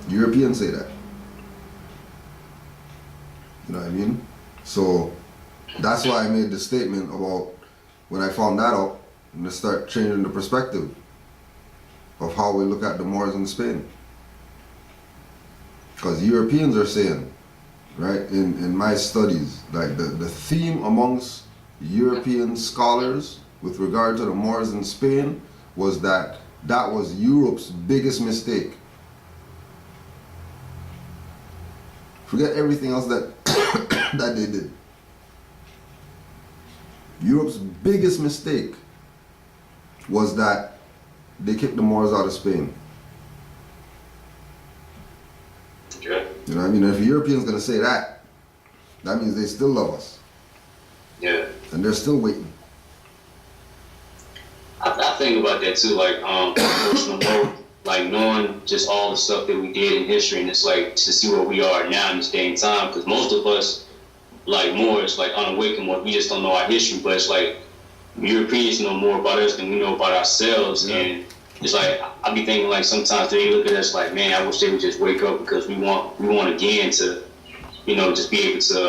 Europeans say that. You know what I mean? So that's why I made the statement about when I found that out, and to start changing the perspective of how we look at the Moors in Spain. Because Europeans are saying, right, in my studies, like the theme amongst European scholars with regard to the Moors in Spain was that was Europe's biggest mistake. Forget everything else that that they did. Europe's biggest mistake was that they kicked the Moors out of Spain. Okay. You know what I mean? If a European's gonna say that, that means they still love us. Yeah. And they're still waiting. I think about that too, like personal growth, like knowing just all the stuff that we did in history, and it's like to see where we are now in this day and time, because most of us, like Moors, like unawakened ones, we just don't know our history, but it's like Europeans know more about us than we know about ourselves. Yeah. And it's like I be thinking, like, sometimes they look at us like, man, I wish they would just wake up, because we want again to, just be able to,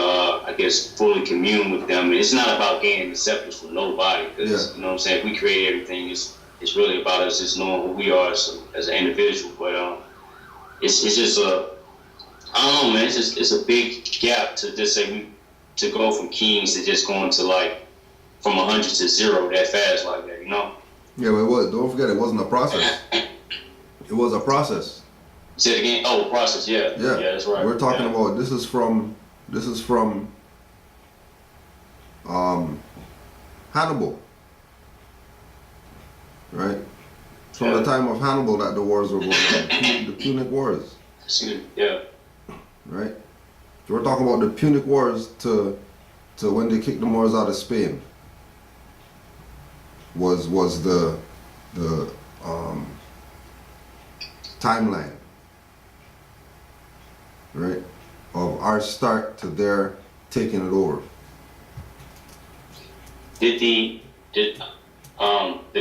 I guess, fully commune with them. And it's not about gaining acceptance from nobody, because you know what I'm saying, we create everything. It's really about us just knowing who we are as an individual. But it's just I don't know, man. It's a big gap to just say to go from kings to just going to, like, from 100 to 0 that fast like that, Yeah, but it was. Don't forget, it wasn't a process. It was a process. Say it again. Oh, process. Yeah. Yeah, that's right. We're talking about this is from Hannibal, right? From the time of Hannibal that the wars were going on, the Punic Wars. Yeah. Right. So we're talking about the Punic Wars to when they kicked the Moors out of Spain. Was the timeline, right, of our start to their taking it over. Did the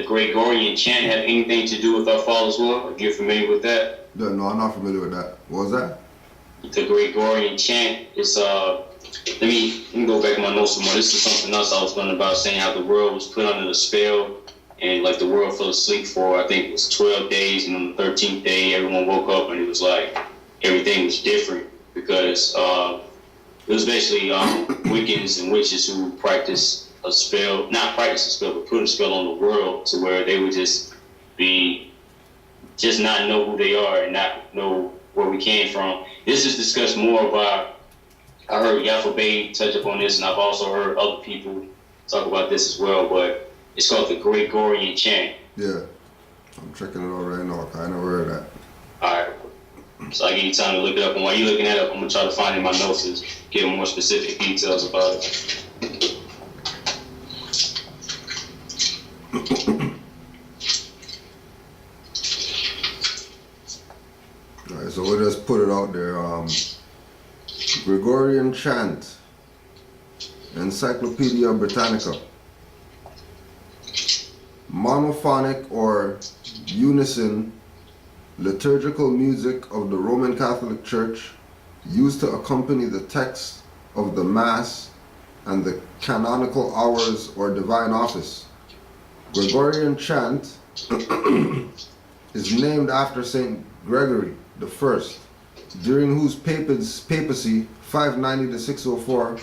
Gregorian chant have anything to do with our fall as well? Are you familiar with that? No, I'm not familiar with that. What was that? The Gregorian chant is let me go back in my notes some more. This is something else I was learning about, saying how the world was put under the spell, and like the world fell asleep for, I think it was 12 days, and on the 13th day everyone woke up and it was like everything was different, because it was basically Wiccans and witches who practice a spell, not practice a spell, but put a spell on the world to where they would just not know who they are and not know where we came from. This is discussed more about, I heard Yaffa Bey touch upon this, and I've also heard other people talk about this as well, but it's called the Gregorian chant. Yeah, I'm checking it out right now. I never heard that. Alright. So I give you time to look it up, and while you're looking that up, I'm gonna try to find in my notes to get more specific details about it. Alright, so we'll just put it out there. Gregorian chant, Encyclopedia Britannica. Monophonic or unison liturgical music of the Roman Catholic Church used to accompany the text of the Mass and the canonical hours or divine office. Gregorian chant is named after Saint Gregory the First, during whose papacy, 590 to 604,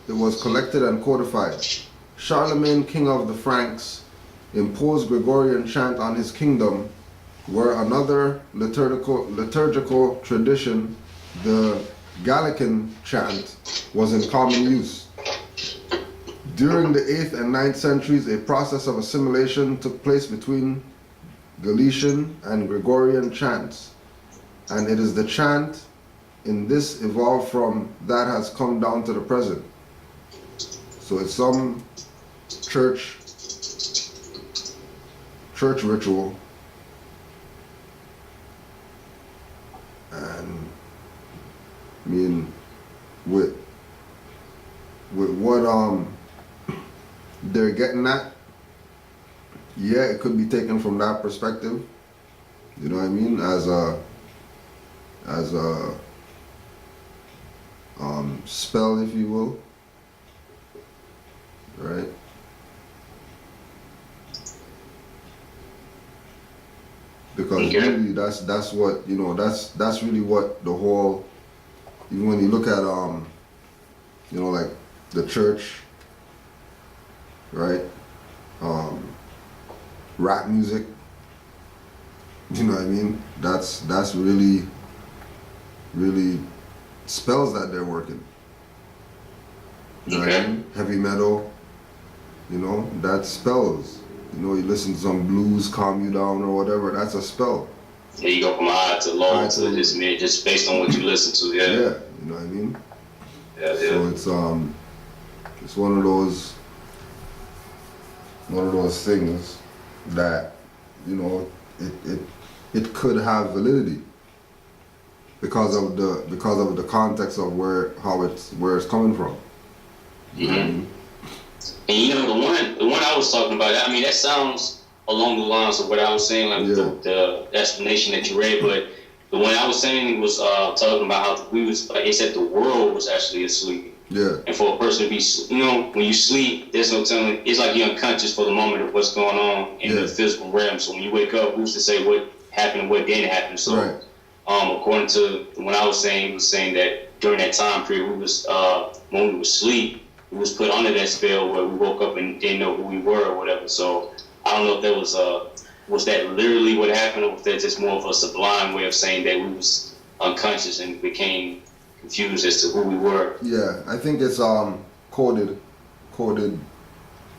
it was collected and codified. Charlemagne, king of the Franks, imposed Gregorian chant on his kingdom, where another liturgical tradition, the Gallican chant, was in common use. During the 8th and 9th centuries, a process of assimilation took place between Galician and Gregorian chants, and it is the chant in this evolved from that has come down to the present. So it's some church ritual, and I mean with what they're getting at, yeah, it could be taken from that perspective, you know what I mean, as a spell, if you will, right? Because really that's what, you know, that's really what the whole, even when you look at you know, like the church, right, rap music, you know what I mean, that's really spells that they're working, you know what I mean? Heavy metal, you know, that's spells. You know, you listen to some blues, calm you down or whatever, that's a spell. Yeah, you go from high to low to just based on what you listen to, yeah. Yeah, you know what I mean? Yeah. So it's one of those things that, you know, it could have validity because of the context of where it's coming from. You know what I mean? And you know, the one I was talking about, I mean, that sounds along the lines of what I was saying, like the explanation that you read, but the one I was saying was talking about how it said the world was actually asleep. Yeah. And for a person to be, you know, when you sleep, there's no telling, it's like you're unconscious for the moment of what's going on in the physical realm. So when you wake up, who's to say what happened and what didn't happen? So, according to what I was saying, was saying that during that time period, we was, when we was asleep, we was put under that spell where we woke up and didn't know who we were or whatever. So I don't know if that was that literally what happened, or if that's just more of a sublime way of saying that we was unconscious and became confused as to who we were. Yeah, I think it's coded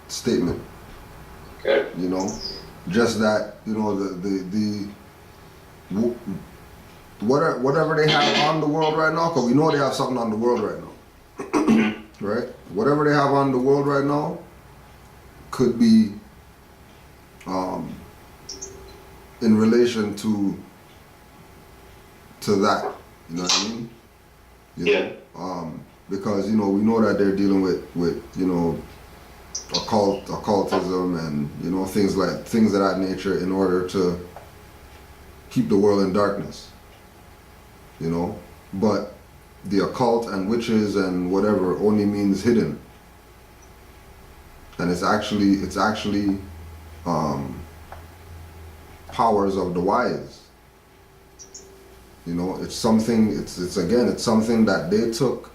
statement. Okay. You know, just that, you know, whatever they have on the world right now, because we know they have something on the world right now. Right? Whatever they have on the world right now could be in relation to that. You know what I mean? Because, you know, we know that they're dealing with you know, occultism and, you know, things of that nature in order to keep the world in darkness. You know? But the occult and witches and whatever only means hidden, and it's actually powers of the wise. You know, it's something that they took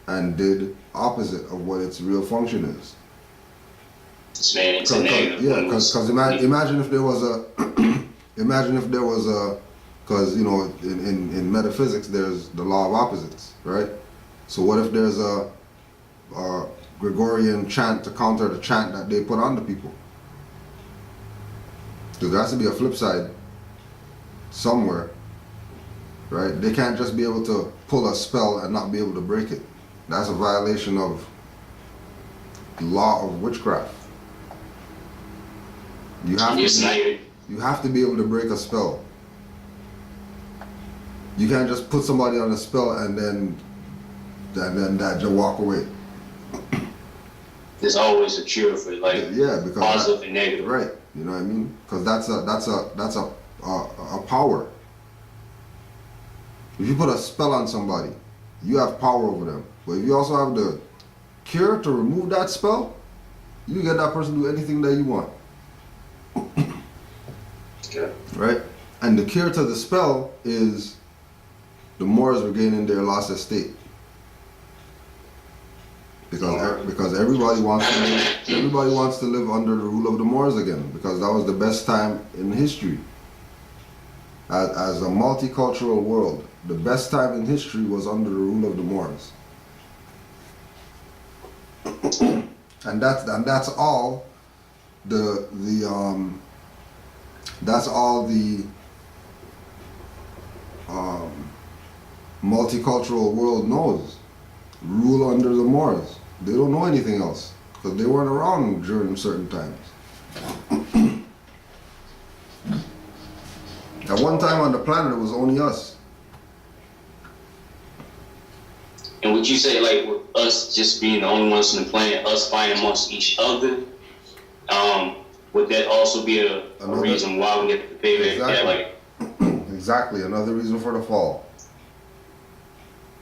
and did opposite of what its real function is. It's a negative. Yeah, because imagine if there was a, because you know in metaphysics there's the law of opposites, right? So what if there's a Gregorian chant to counter the chant that they put on the people? Because there has to be a flip side somewhere, right? They can't just be able to pull a spell and not be able to break it. That's a violation of the law of witchcraft. You have to be able to break a spell. You can't just put somebody on a spell and then that just walk away. There's always a cure for because positive and negative. Right. You know what I mean? Because that's a power. If you put a spell on somebody, you have power over them. But if you also have the cure to remove that spell, you get that person to do anything that you want. Okay. Right? And the cure to the spell is the Moors regaining their lost estate. Because everybody wants to live under the rule of the Moors again, because that was the best time in history. As a multicultural world, the best time in history was under the rule of the Moors. And that's all the multicultural world knows. Rule under the Moors. They don't know anything else because they weren't around during certain times. At one time on the planet, it was only us. And would you say, like, with us just being the only ones on the planet, us fighting amongst each other, would that also be a reason why we get to pay that? Exactly, another reason for the fall.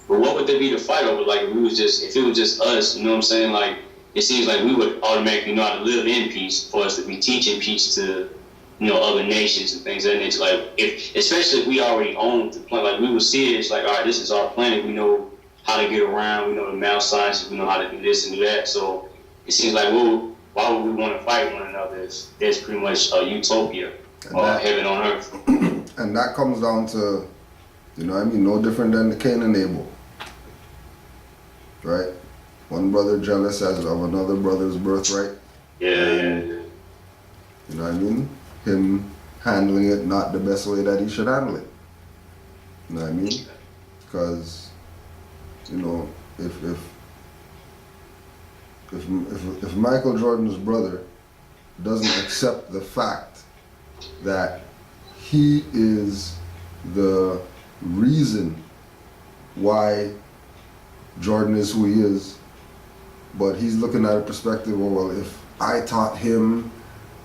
But what would there be to fight over? Like, if it was just us, you know what I'm saying? Like, it seems like we would automatically know how to live in peace for us to be teaching peace to, you know, other nations and things of that nature. Like, especially if we already own the planet, like we would see it, it's like, all right, this is our planet. We know how to get around. We know the math sciences. We know how to do this and do that. So it seems like, well, why would we want to fight one another? There's pretty much a utopia or heaven on earth. And that comes down to, you know what I mean, no different than the Cain and Abel. Right? One brother jealous as of another brother's birthright. Yeah. You know what I mean? Him handling it not the best way that he should handle it. You know what I mean? Because, you know, if Michael Jordan's brother doesn't accept the fact that he is the reason why Jordan is who he is, but he's looking at a perspective of, well, if I taught him,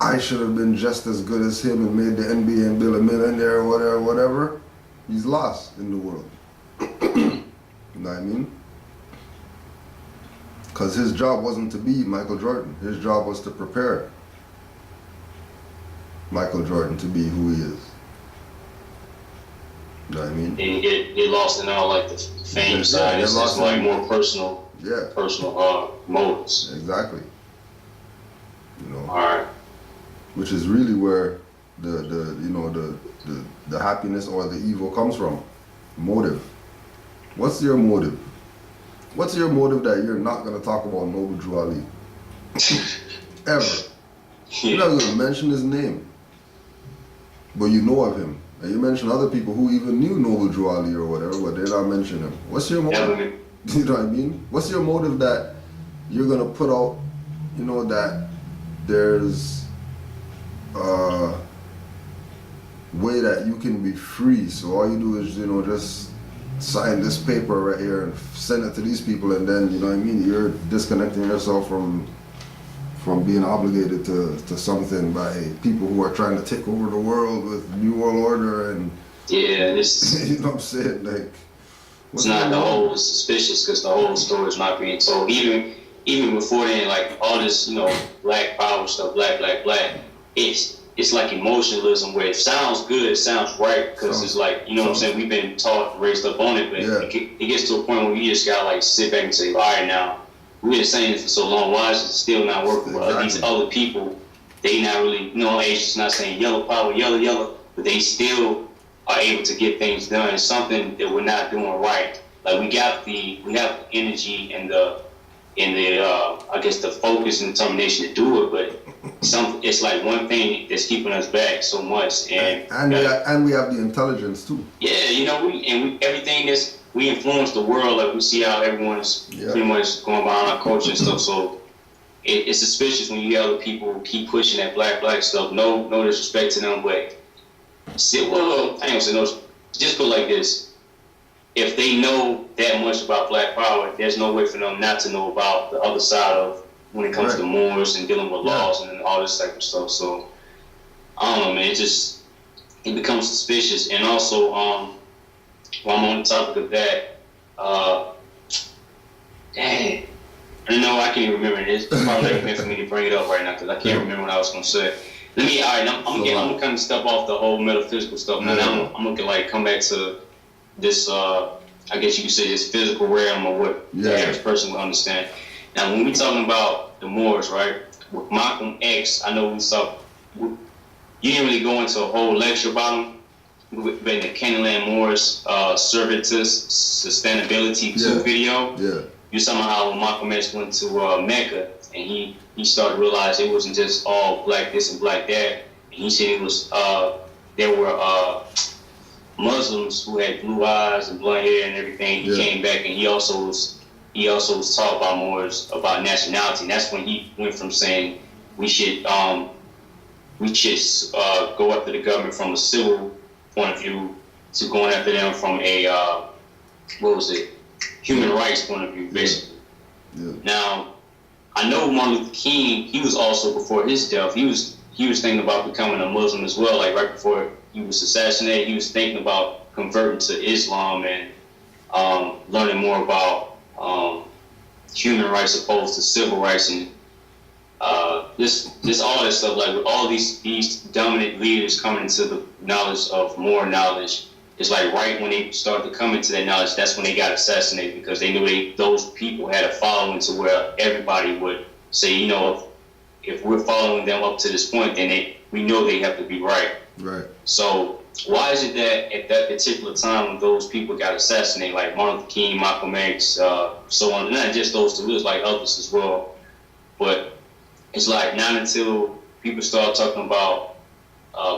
I should have been just as good as him and made the NBA and build a millionaire or whatever. He's lost in the world. You know what I mean? Because his job wasn't to be Michael Jordan. His job was to prepare Michael Jordan to be who he is. You know what I mean? And you get lost in all like the fame side. It's just like more personal motives. Exactly. You know. All right. Which is really where the happiness or the evil comes from. Motive. What's your motive? What's your motive that you're not gonna talk about Noble Drew Ali? Ever. You're not gonna mention his name. But you know of him. And you mention other people who even knew Noble Drew Ali or whatever, but they're not mentioning him. What's your motive? You know what I mean? What's your motive that you're gonna put out, you know, that there's a way that you can be free, so all you do is, you know, just sign this paper right here and send it to these people, and then, you know what I mean, you're disconnecting yourself from being obligated to something by people who are trying to take over the world with New World Order and this you know what I'm saying, like it's not the whole suspicious because the whole story is not being told. Even before then, like all this, you know, black power stuff, black, it's it's like emotionalism where it sounds good, it sounds right, because it's like, you know what I'm saying, we've been taught, raised up on it, but it gets to a point where you just gotta like sit back and say, all right, now, we've been saying this for so long, why is it still not working? But these other people, they not really, Asians not saying yellow power, yellow, but they still are able to get things done. It's something that we're not doing right. Like we have the energy and the I guess the focus and determination to do it, but it's like one thing that's keeping us back so much. And we have the intelligence too. Yeah, everything that's, we influence the world. Like we see how everyone's pretty much going behind our culture and stuff. So it's suspicious when you hear other people keep pushing that black stuff. No disrespect to them, but I ain't gonna say no. Just put it like this: if they know that much about black power, there's no way for them not to know about the other side of when it comes to Moors and dealing with laws and all this type of stuff. So I don't know, man. It becomes suspicious, and also while I'm on the topic of that, dang, I can't even remember this. It's probably not meant for me to bring it up right now because I can't remember what I was gonna say. I'm gonna kind of step off the whole metaphysical stuff. Now I'm gonna like come back to this. I guess you could say this physical realm or what the average person would understand. Now, when we talking about the Moors, right? With Malcolm X, I know you didn't really go into a whole lecture about them. But in the Canaanland Moors Servitus Sustainability 2 video, you somehow when Malcolm X went to Mecca and he started to realize it wasn't just all black this and black that. And he said it was there were Muslims who had blue eyes and blonde hair and everything. He came back and he also was taught by Moors about nationality. And that's when he went from saying we should go after the government from a civil point of view to going after them from a human rights point of view, basically. Now, I know Martin Luther King, he was also, before his death, he was thinking about becoming a Muslim as well. Like right before he was assassinated, he was thinking about converting to Islam and learning more about human rights opposed to civil rights and this all this stuff. Like with all these dominant leaders coming into the knowledge of more knowledge, it's like right when they started to come into that knowledge, that's when they got assassinated because they knew those people had a following to where everybody would say, if we're following them up to this point, then we know they have to be right. Right. So why is it that at that particular time when those people got assassinated, like Martin Luther King, Malcolm X, so on, not just those two, there's like others as well, but it's like not until people start talking about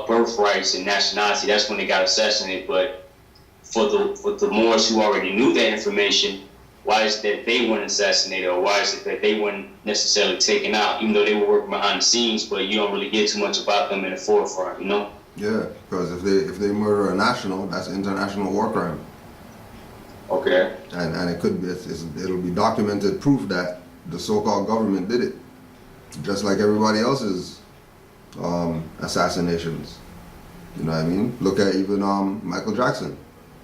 birthrights and nationality, that's when they got assassinated. But for the Moors who already knew that information, why is it that they weren't assassinated, or why is it that they weren't necessarily taken out, even though they were working behind the scenes, but you don't really hear too much about them in the forefront, Yeah, because if they murder a national, that's international war crime. Okay. And it could be it'll be documented proof that the so-called government did it, just like everybody else's assassinations. You know what I mean? Look at even Michael Jackson.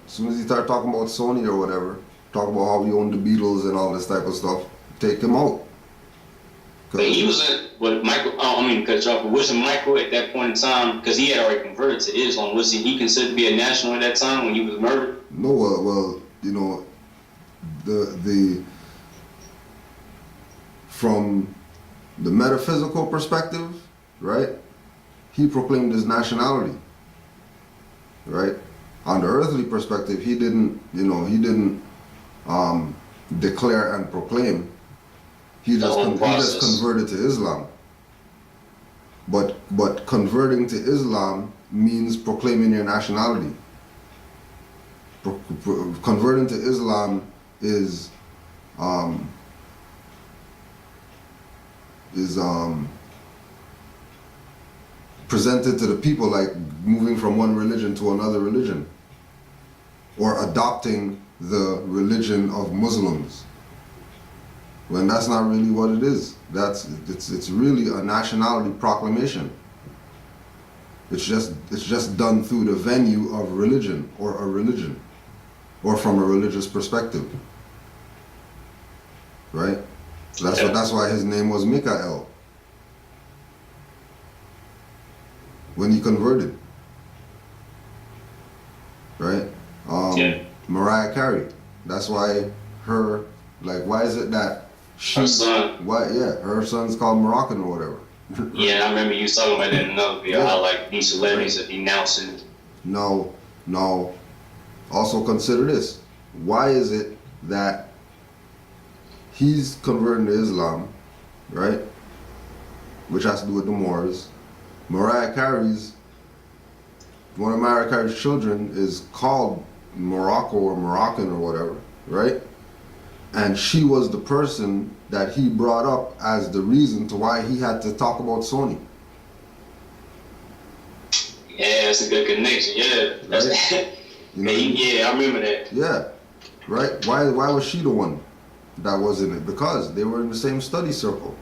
As soon as he started talking about Sony or whatever, talk about how he owned the Beatles and all this type of stuff, take him out. But he wasn't, but Michael, wasn't Michael at that point in time, because he had already converted to Islam, was he considered to be a national at that time when he was murdered? No, well, the from the metaphysical perspective, right? He proclaimed his nationality, right? On the earthly perspective, he didn't declare and proclaim. He just converted to Islam. But converting to Islam means proclaiming your nationality. Converting to Islam is presented to the people like moving from one religion to another religion, or adopting the religion of Muslims, when that's not really what it is. It's really a nationality proclamation. It's just done through the venue of religion, or a religion, or from a religious perspective, right? So that's why his name was Mikael. when he converted. Right? Mariah Carey. That's why why is it that her son. Her son's called Moroccan or whatever. Yeah, I remember you talking about that in another video, how like these celebrities are denouncing. No. Also consider this. Why is it that he's converting to Islam, right? Which has to do with the Moors. Mariah Carey's, one of Mariah Carey's children is called Morocco or Moroccan or whatever, right? And she was the person that he brought up as the reason to why he had to talk about Sony. Yeah, that's a good connection. Yeah, that's Right? You know, yeah, I remember that. Yeah, right. Why was she the one that was in it? Because they were in the same study circle.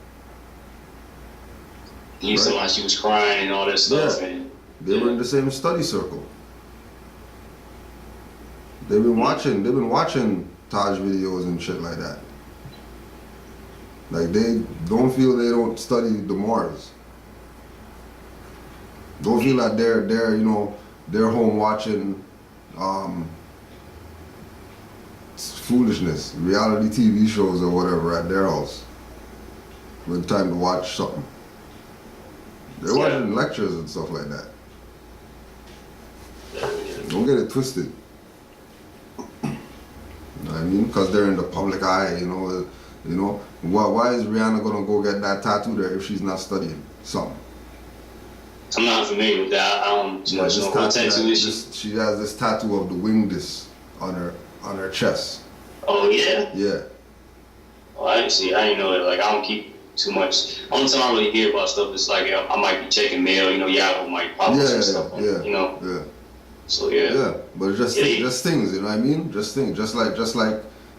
You said like she was crying and all that stuff. Yeah. And They were in the same study circle. They've been watching Taj videos and shit like that. Like they don't feel they don't study the Moors. Don't feel like they're home watching foolishness, reality TV shows or whatever at their house. With time to watch something. They're watching lectures and stuff like that. Don't get it twisted. You know what I mean? Because they're in the public eye, you know. Why is Rihanna gonna go get that tattoo there if she's not studying something? I'm not familiar with that. I don't too much know what tattoo is. She has this tattoo of the wing disc on her chest. Oh yeah? Yeah. Oh, I didn't know that. Like I don't keep too much. Only time I really hear about stuff is like I might be checking mail, Yahoo might pop up some stuff on, Yeah. So yeah. Yeah, but just things, you know what I mean? Just things, just like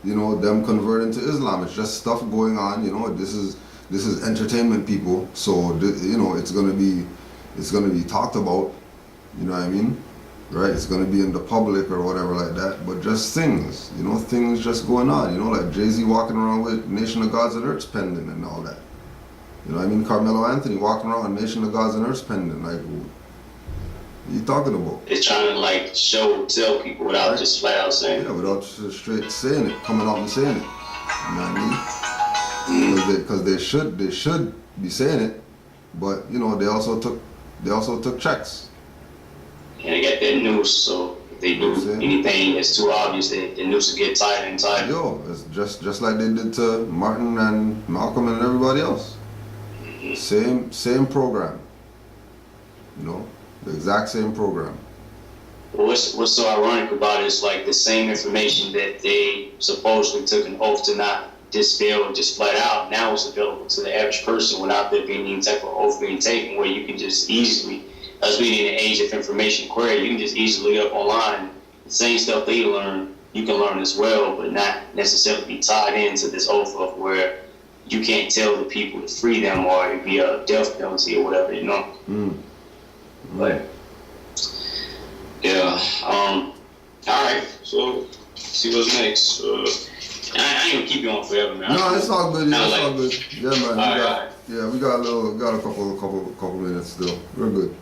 them converting to Islam. It's just stuff going on, This is entertainment, people. So it's gonna be talked about. You know what I mean? Right? It's gonna be in the public or whatever like that. But just things, things just going on. Like Jay-Z walking around with Nation of Gods and Earth's pendant and all that. You know what I mean? Carmelo Anthony walking around with Nation of Gods and Earth's pendant, like. What are you talking about? They're trying to tell people without just flat out saying it. Yeah, without straight saying it, coming out and saying it. You know what I mean? Because they should be saying it, but they also took checks. And they got that noose, so if they do anything that's too obvious, the noose will get tighter and tighter. Yo, it's just like they did to Martin and Malcolm and everybody else. Same program. The exact same program. What's so ironic about it is like the same information that they supposedly took an oath to not dispel just flat out, now it's available to the average person without there being any type of oath being taken, where you can just easily, us being in the age of information query, you can just easily look up online the same stuff they learn, you can learn as well, but not necessarily be tied into this oath of where you can't tell the people to free them or it'd be a death penalty or whatever, But yeah, all right. So see what's next. I ain't gonna keep you on forever, man. No, it's all good. Yeah, it's all good. Yeah, man. All right. We got a couple minutes still. We're good.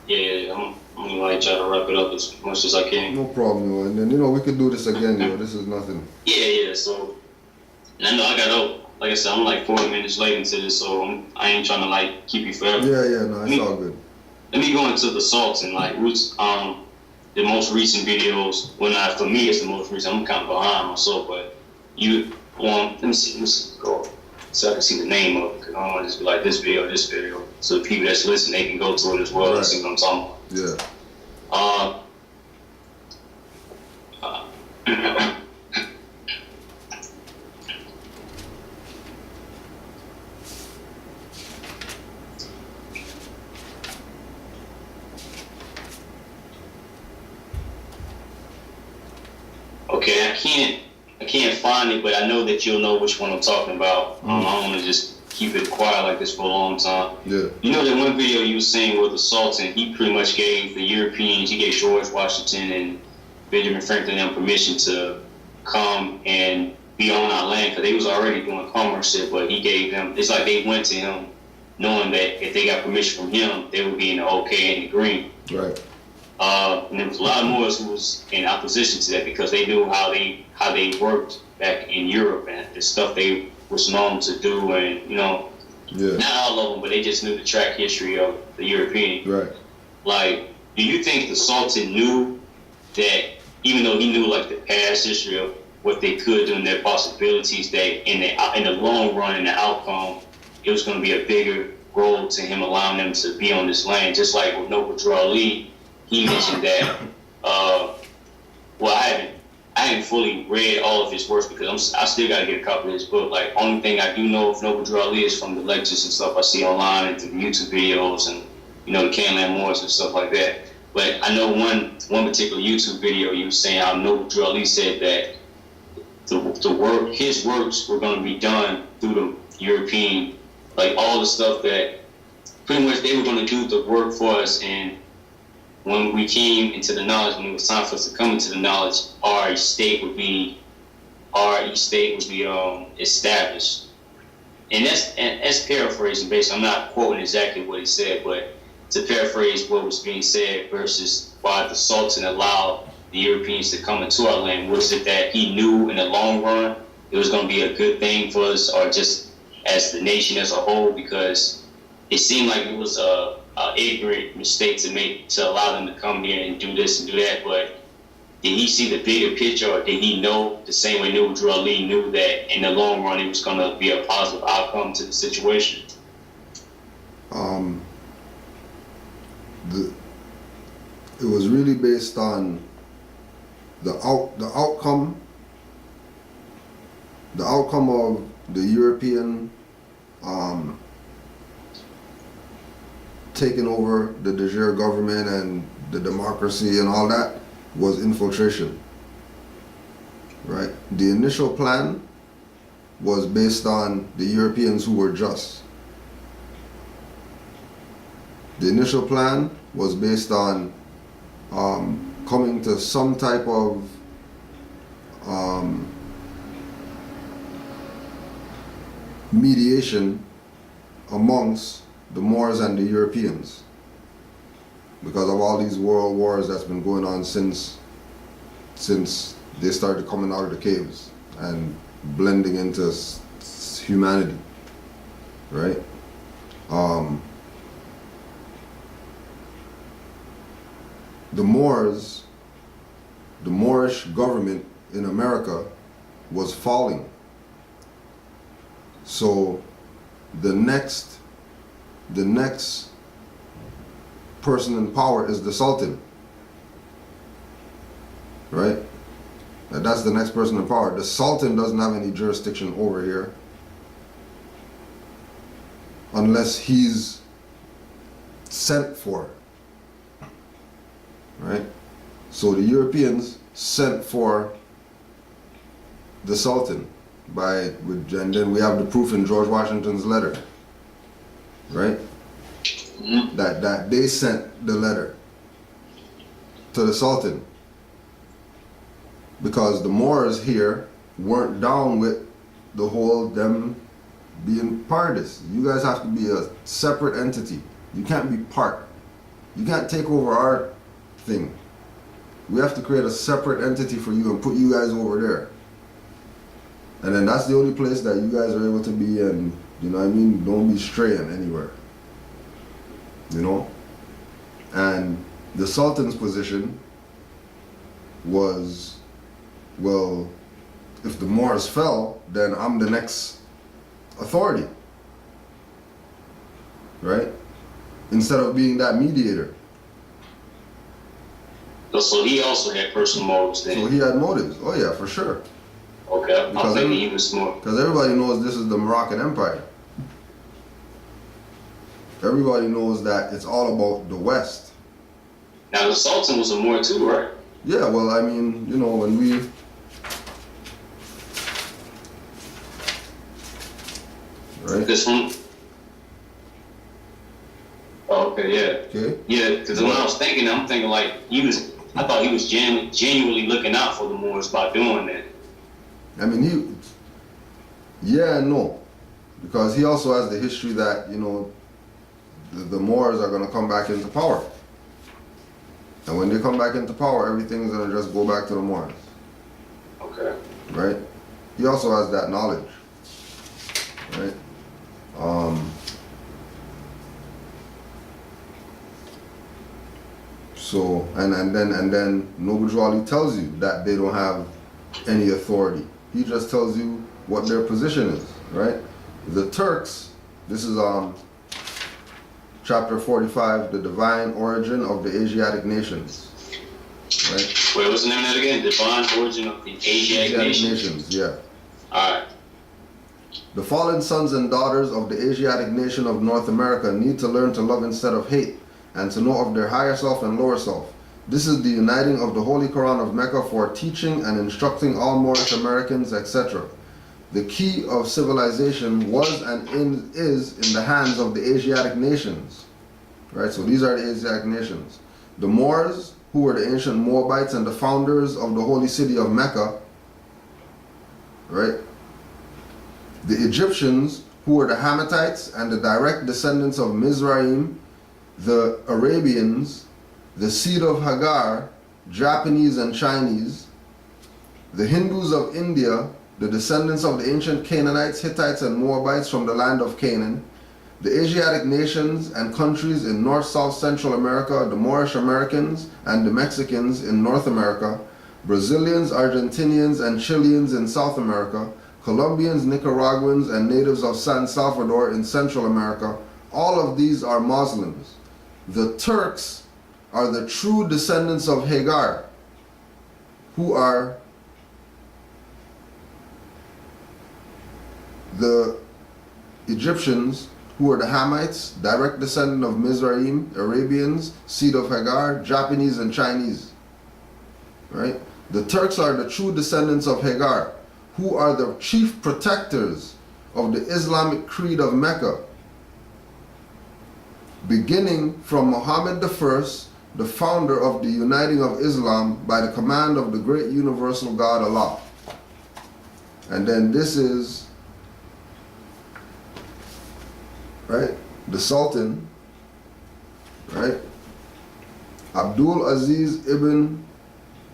Yeah. I'm gonna try to wrap it up as much as I can. No problem, yo. And then we could do this again, yo. This is nothing. Yeah. So, and I know I got up. Like I said, I'm like 40 minutes late into this, so I ain't trying to keep you forever. Yeah. No, it's all good. Let me go into the Sultan, Roots, the most recent videos. Well, not for me, it's the most recent. I'm kind of behind myself, but let me go so I can see the name of it, because I don't want to just be like this video, so the people that's listening, they can go to it as well and see what I'm talking about. Yeah. Okay, I can't find it, but I know that you'll know which one I'm talking about. I don't want to just keep it quiet like this for a long time. Yeah. You know that one video you were saying with the Sultan, he pretty much gave the Europeans, he gave George Washington and Benjamin Franklin them permission to come and be on our land, because they was already doing commerce shit, but he gave them, it's like they went to him knowing that if they got permission from him, they would be in the okay and the green. Right. And there was a lot of Moors who was in opposition to that because they knew how they worked back in Europe and the stuff they was known to do, and not all of them, but they just knew the track history of the European. Right. Like, do you think the Sultan knew that, even though he knew like the past history of what they could do and their possibilities, that in the long run, in the outcome, it was going to be a bigger role to him allowing them to be on this land? Just like with Noble Drew Ali, he mentioned that. Well, I haven't fully read all of his works because I still got to get a copy of his book. Like, only thing I do know of Noble Drew Ali is from the lectures and stuff I see online and through the YouTube videos and the Canaanland Moors and stuff like that. But I know one particular YouTube video, you were saying how Noble Drew Ali said that his works were going to be done through the European, like all the stuff that pretty much they were going to do the work for us. And when we came into the knowledge, when it was time for us to come into the knowledge, our estate would be established. And that's paraphrasing, basically. I'm not quoting exactly what he said, but to paraphrase what was being said versus why the Sultan allowed the Europeans to come into our land. Was it that he knew in the long run it was going to be a good thing for us, or just as the nation as a whole? Because it seemed like it was a ignorant mistake to make to allow them to come here and do this and do that. But did he see the bigger picture, or did he know the same way Noble Drew Ali knew that in the long run it was going to be a positive outcome to the situation? It was really based on the outcome of the European taking over the de jure government and the democracy and all that was infiltration, right? The initial plan was based on the Europeans who were just. The initial plan was based on coming to some type of mediation amongst the Moors and the Europeans because of all these world wars that's been going on since they started coming out of the caves and blending into humanity, right? The Moors, the Moorish government in America was falling. So the next person in power is the Sultan, right? That's the next person in power. The Sultan doesn't have any jurisdiction over here unless he's sent for, right? So the Europeans sent for the Sultan and then we have the proof in George Washington's letter, right? That they sent the letter to the Sultan because the Moors here weren't down with the whole them being part of this. You guys have to be a separate entity. You can't be part. You can't take over our thing. We have to create a separate entity for you and put you guys over there. And then that's the only place that you guys are able to be, and you know what I mean? Don't be straying anywhere. You know? And the Sultan's position was, well, if the Moors fell, then I'm the next authority. Right? Instead of being that mediator. So he also had personal motives then? So he had motives. Oh yeah, for sure. Okay, I'm thinking he was smart. Because everybody knows this is the Moroccan Empire. Everybody knows that it's all about the West. Now the Sultan was a Moor too, right? Yeah, well, I mean, you know, when we... Right? This one? Oh, okay, yeah. Okay. Yeah, because when I was thinking, I'm thinking like, I thought he was genuinely looking out for the Moors by doing that. I mean, yeah and no. Because he also has the history that, you know, the Moors are going to come back into power. And when they come back into power, everything's going to just go back to the Moors. Okay. Right? He also has that knowledge. Right? So, and then Noble Drew Ali tells you that they don't have any authority. He just tells you what their position is, right? The Turks, this is chapter 45, the divine origin of the Asiatic nations. Right? Wait, what's the name of that again? Divine origin of the Asiatic nations? Yeah. Alright. The fallen sons and daughters of the Asiatic nation of North America need to learn to love instead of hate, and to know of their higher self and lower self. This is the uniting of the Holy Quran of Mecca for teaching and instructing all Moorish Americans, etc. The key of civilization was and is in the hands of the Asiatic nations. Right, so these are the Asiatic nations. The Moors, who were the ancient Moabites and the founders of the holy city of Mecca. Right? The Egyptians, who were the Hammatites and the direct descendants of Mizraim. The Arabians, the seed of Hagar, Japanese and Chinese. The Hindus of India, the descendants of the ancient Canaanites, Hittites and Moabites from the land of Canaan. The Asiatic nations and countries in North, South, Central America, the Moorish Americans and the Mexicans in North America, Brazilians, Argentinians and Chileans in South America, Colombians, Nicaraguans and natives of San Salvador in Central America, all of these are Muslims. The Turks are the true descendants of Hagar, who are the Egyptians, who are the Hamites, direct descendant of Mizraim, Arabians, seed of Hagar, Japanese and Chinese. Right? The Turks are the true descendants of Hagar, who are the chief protectors of the Islamic creed of Mecca, beginning from Muhammad I, the founder of the uniting of Islam by the command of the great universal God Allah. And then this is, right, the Sultan, right, Abdul Aziz ibn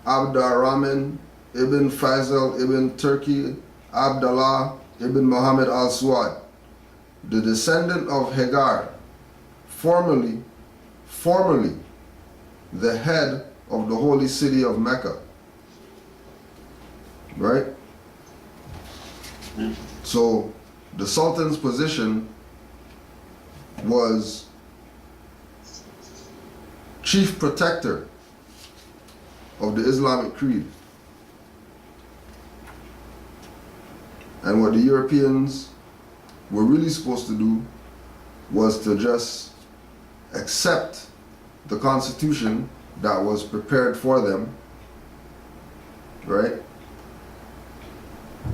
Abdurrahman ibn Faisal ibn Turki Abdullah ibn Muhammad al-Suad, the descendant of Hagar, formerly the head of the holy city of Mecca. Right? So the Sultan's position was chief protector of the Islamic creed. And what the Europeans were really supposed to do was to just accept the constitution that was prepared for them, right?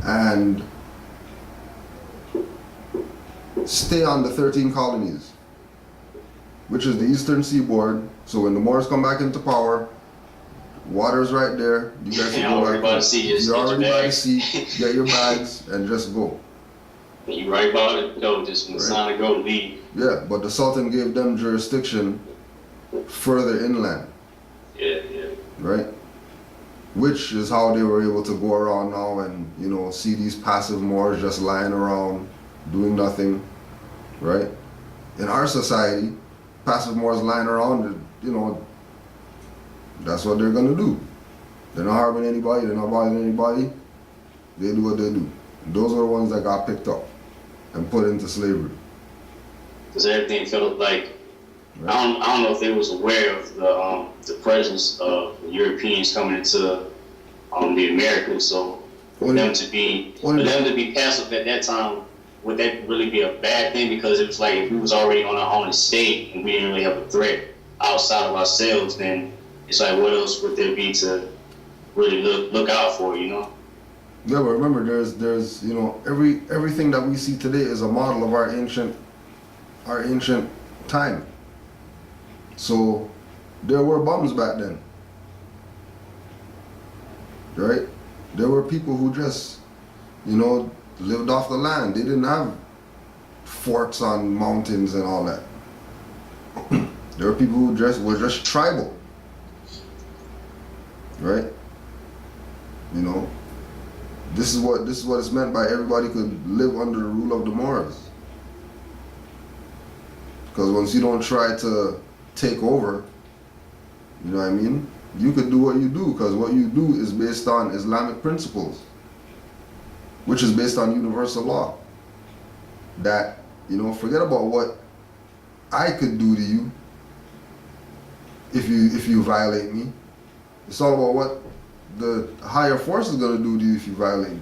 And stay on the 13 colonies, which is the eastern seaboard. So when the Moors come back into power, water's right there. You guys can go back. You're already by the sea. Get your bags and just go. You right about it though, just when it's time to go, leave. Yeah, but the Sultan gave them jurisdiction further inland. Yeah. Right? Which is how they were able to go around now and, you know, see these passive Moors just lying around, doing nothing. Right? In our society, passive Moors lying around, you know, that's what they're gonna do. They're not harming anybody, they're not bothering anybody. They do what they do. Those are the ones that got picked up and put into slavery. Because everything felt like, right. I don't know if they was aware of the presence of Europeans coming into the Americas. So for them to be passive at that time, would that really be a bad thing? Because it was like if we was already on our own estate and we didn't really have a threat outside of ourselves, then it's like what else would there be to really look out for, you know? Yeah, but remember, there's you know, everything that we see today is a model of our ancient time. So there were bums back then, right? There were people who just, you know, lived off the land. They didn't have forts on mountains and all that. There were people who were just tribal, right? You know, this is what is meant by everybody could live under the rule of the Moors. Because once you don't try to take over, you know what I mean, you could do what you do, because what you do is based on Islamic principles, which is based on universal law. That, you know, forget about what I could do to you if you violate me. It's all about what the higher force is going to do to you if you violate me.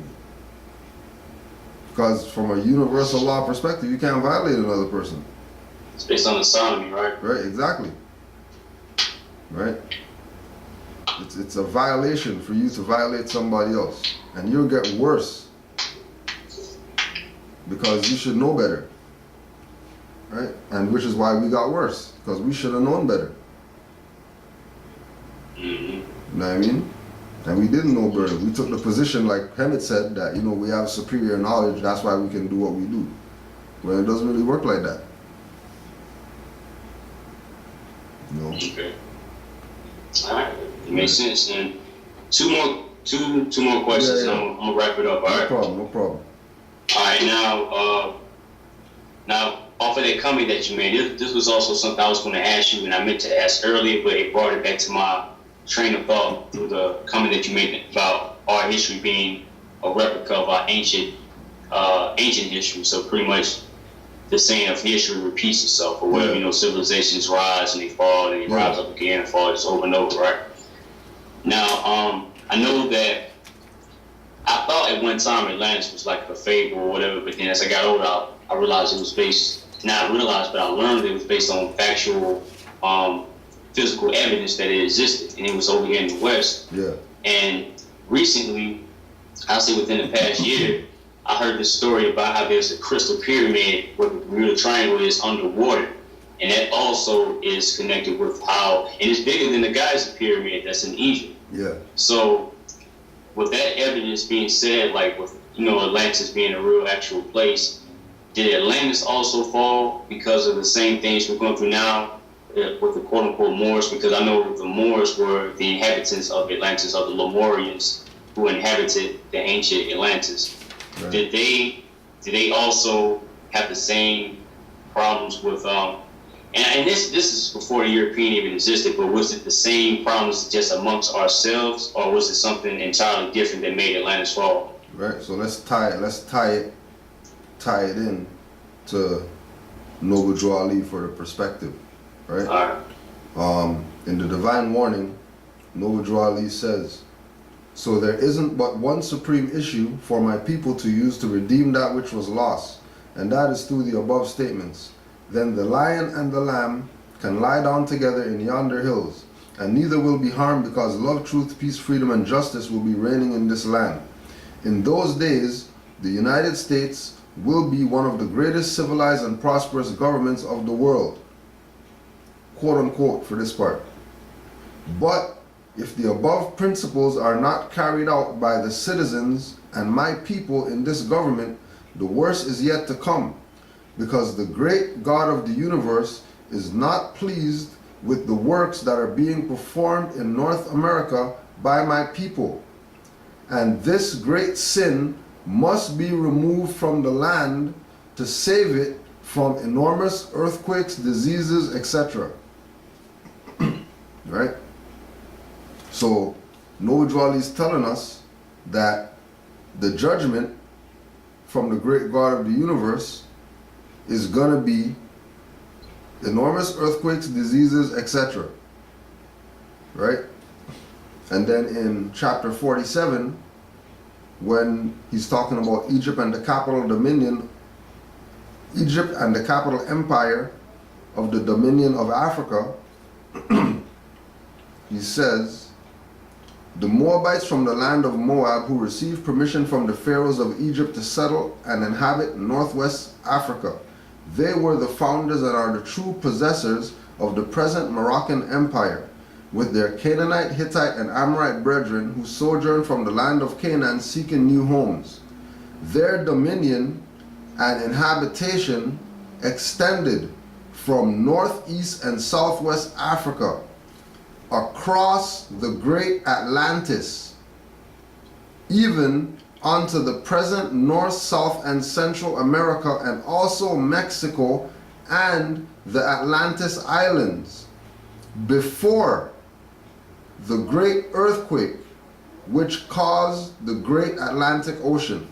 Because from a universal law perspective, you can't violate another person. It's based on sodomy, right? Right, exactly. Right? It's a violation for you to violate somebody else. And you'll get worse. Because you should know better. Right? And which is why we got worse. Because we should have known better. Mm-hmm. You know what I mean? And we didn't know better. We took the position, like Hemet said, that, you know, we have superior knowledge, that's why we can do what we do. Well, it doesn't really work like that. You know? Okay. Alright. It makes sense. And two more questions, Yeah. and I'm gonna wrap it up, alright? No problem. Alright, now off of that comment that you made, this was also something I was gonna ask you, and I meant to ask earlier, but it brought it back to my train of thought through the comment that you made about our history being a replica of our ancient history. So pretty much the saying of history repeats itself, or whatever, you know, civilizations rise and they fall and they rise up again and fall just over and over, right? Now, I know that I thought at one time Atlantis was like a fable or whatever, but then as I got older, I realized it was based, not realized, but I learned it was based on factual, physical evidence that it existed, and it was over here in the West. Yeah. And recently, I'll say within the past year, I heard this story about how there's a crystal pyramid where the Bermuda Triangle is underwater, and that also is connected with how, and it's bigger than the Giza pyramid that's in Egypt. Yeah. So, with that evidence being said, like with, you know, Atlantis being a real actual place, did Atlantis also fall because of the same things we're going through now with the quote-unquote Moors? Because I know the Moors were the inhabitants of Atlantis, of the Lemurians who inhabited the ancient Atlantis. Right. Did they also have the same problems with and this is before the European even existed, but was it the same problems just amongst ourselves, or was it something entirely different that made Atlantis fall? Right. So let's tie it in to Noble Drew Ali for the perspective. Right? All right. In the Divine Warning, Noble Drew Ali says, "So there isn't but one supreme issue for my people to use to redeem that which was lost, and that is through the above statements. Then the lion and the lamb can lie down together in yonder hills, and neither will be harmed, because love, truth, peace, freedom, and justice will be reigning in this land. In those days, the United States will be one of the greatest civilized and prosperous governments of the world." Quote unquote for this part. "But if the above principles are not carried out by the citizens and my people in this government, the worst is yet to come, because the great God of the universe is not pleased with the works that are being performed in North America by my people. And this great sin must be removed from the land to save it from enormous earthquakes, diseases, etc." Right? So, Noble Drew Ali is telling us that the judgment from the great God of the universe is going to be enormous earthquakes, diseases, etc. Right? And then in chapter 47, when he's talking about Egypt and the capital dominion, Egypt and the capital empire of the dominion of Africa, he says, "The Moabites from the land of Moab, who received permission from the pharaohs of Egypt to settle and inhabit northwest Africa, they were the founders and are the true possessors of the present Moroccan Empire, with their Canaanite, Hittite, and Amorite brethren who sojourned from the land of Canaan seeking new homes. Their dominion and inhabitation extended from northeast and southwest Africa, across the great Atlantis, even onto the present North, South, and Central America, and also Mexico and the Atlantis Islands, before the great earthquake which caused the great Atlantic Ocean.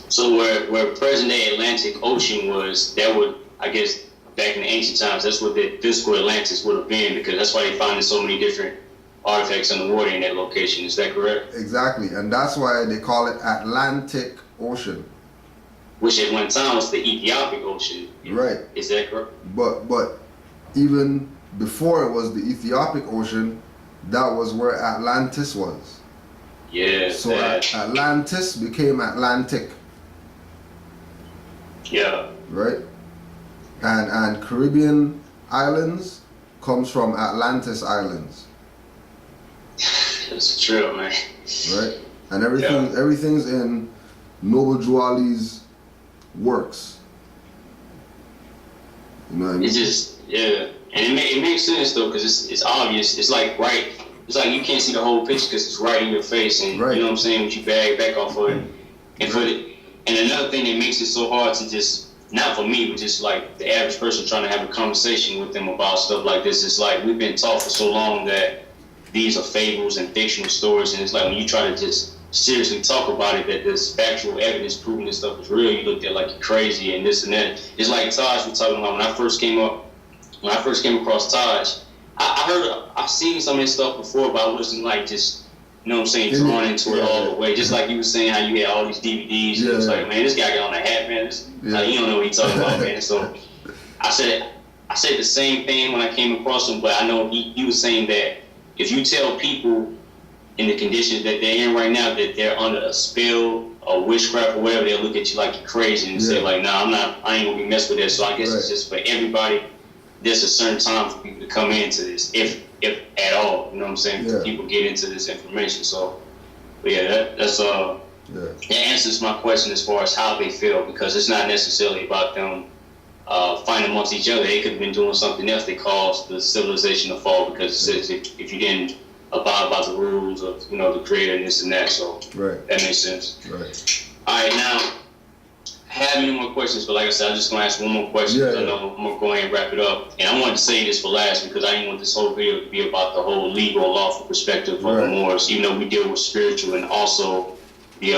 So where present-day Atlantic Ocean was, that would, I guess, back in the ancient times, that's what the physical Atlantis would have been, because that's why they found so many different artifacts underwater in that location. Is that correct? Exactly, and that's why they call it Atlantic Ocean. Which at one time was the Ethiopic Ocean. Right. Is that correct? But even before it was the Ethiopic Ocean, that was where Atlantis was. Yeah. So Atlantis became Atlantic. Yeah. Right? And Caribbean islands comes from Atlantis Islands. That's true, man. Right? And everything's in Noble Drew Ali's works. You know what I mean? It's just, yeah. And it makes sense, though, because it's obvious. It's like, right, it's like you can't see the whole picture because it's right in your face. And right. You know what I'm saying? But you back off of it. And put it. And another thing that makes it so hard to just, not for me, but just like the average person trying to have a conversation with them about stuff like this, it's like we've been taught for so long that these are fables and fictional stories. And it's like when you try to just seriously talk about it, that there's factual evidence proving this stuff is real, you look at like you're crazy and this and that. It's like Taj was talking about when I first came across Taj, I've seen some of this stuff before, but I wasn't like just, you know what I'm saying, drawn into it all the way. Just like you were saying how you had all these DVDs, and it was like, man, this guy got on a hat, man. Like, you don't know what he's talking about, man. So I said the same thing when I came across him, but I know he was saying that if you tell people in the conditions that they're in right now that they're under a spell or witchcraft or whatever, they'll look at you like you're crazy and say like, nah, I ain't gonna be messed with that. So I guess it's just for everybody, there's a certain time for people to come into this, if at all, you know what I'm saying, for people get into this information. So, but yeah, that answers my question as far as how they feel, because it's not necessarily about them fighting amongst each other. They could have been doing something else that caused the civilization to fall, because if you didn't abide by the rules of, you know, the creator and this and that. So that makes sense. Right. All right, now I have any more questions, but like I said, I'm just gonna ask one more question. I know I'm gonna go ahead and wrap it up. And I wanted to say this for last because I didn't want this whole video to be about the whole legal, lawful perspective of the Moors, even though we deal with spiritual and also the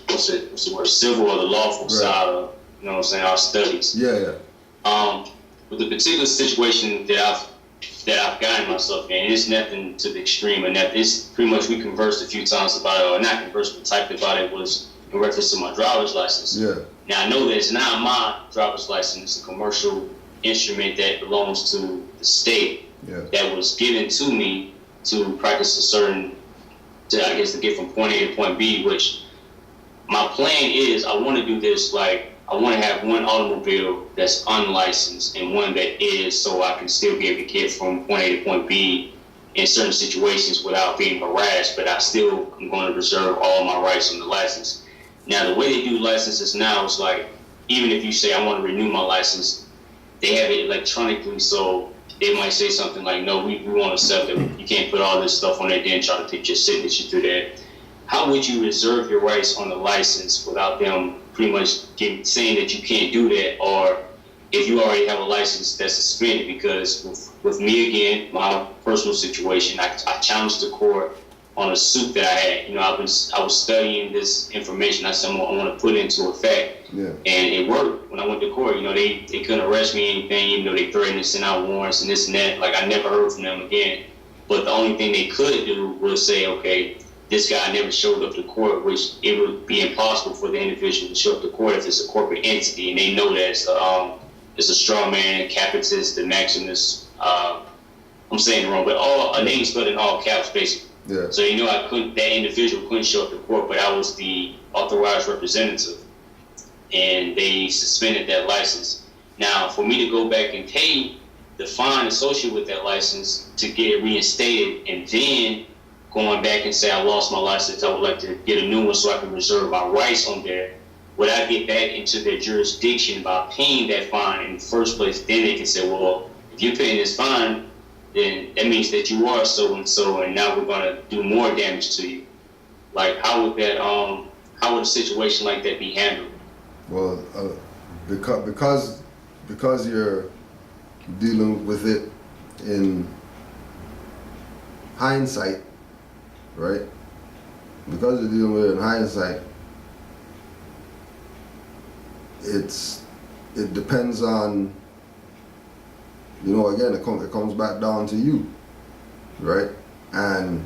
what's the word, civil or the lawful side of, you know what I'm saying, our studies. With the particular situation that I've gotten myself in, it's nothing to the extreme, and that it's pretty much, we conversed a few times about it, or not conversed, but typed about it, was in reference to my driver's license. Now I know that it's not my driver's license, it's a commercial instrument that belongs to the state that was given to me to practice a certain, to get from point A to point B, which my plan is, I want to do this, like, I want to have one automobile that's unlicensed and one that is, so I can still be able to get from point A to point B in certain situations without being harassed, but I still am going to reserve all my rights on the license. Now, the way they do licenses now is like, even if you say, I want to renew my license, they have it electronically, so they might say something like, no, we won't accept it. You can't put all this stuff on there, then try to put your signature through there. How would you reserve your rights on the license without them pretty much saying that you can't do that? Or if you already have a license that's suspended? Because with me, again, my personal situation, I challenged the court on a suit that I had. You know, I was studying this information. I said, I want to put it into effect. And it worked. When I went to court, you know, they couldn't arrest me or anything, even though they threatened to send out warrants and this and that. Like, I never heard from them again. But the only thing they could do was say, okay, this guy never showed up to court, which it would be impossible for the individual to show up to court if it's a corporate entity, and they know that it's a straw man, Capitus, the Maximus. I'm saying it wrong, but a name spelled in all caps, basically. So you know, that individual couldn't show up to court, but I was the authorized representative, and they suspended that license. Now, for me to go back and pay the fine associated with that license to get it reinstated, and then going back and say I lost my license, I would like to get a new one so I can reserve my rights on there, would I get back into their jurisdiction by paying that fine in the first place? Then they can say, well, if you're paying this fine, then that means that you are so and so, and now we're gonna do more damage to you. Like, how would a situation like that be handled? Well, because you're dealing with it in hindsight, right? Because you're dealing with it in hindsight, it depends on, you know, again, it comes back down to you, right? And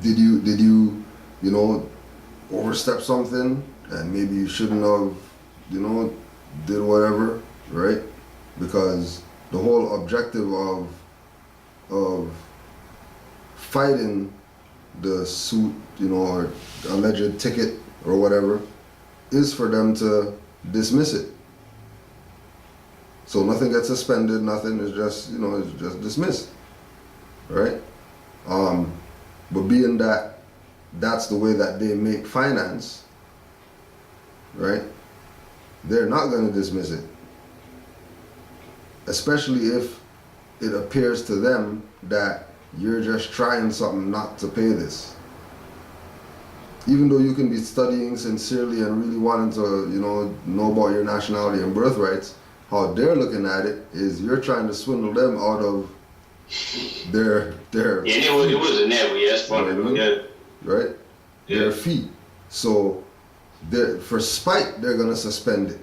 did you, you know, overstep something and maybe you shouldn't have, you know, did whatever, right? Because the whole objective of fighting the suit, you know, or alleged ticket or whatever, is for them to dismiss it. So nothing gets suspended, nothing is just, you know, it's just dismissed, right? But being that that's the way that they make finance, right? They're not going to dismiss it. Especially if it appears to them that you're just trying something not to pay this. Even though you can be studying sincerely and really wanting to, you know about your nationality and birthrights, how they're looking at it is you're trying to swindle them out of their Yeah, it wasn't that way. That's funny. You know what I mean? Right? Yeah. Their fee. So for spite, they're gonna suspend it.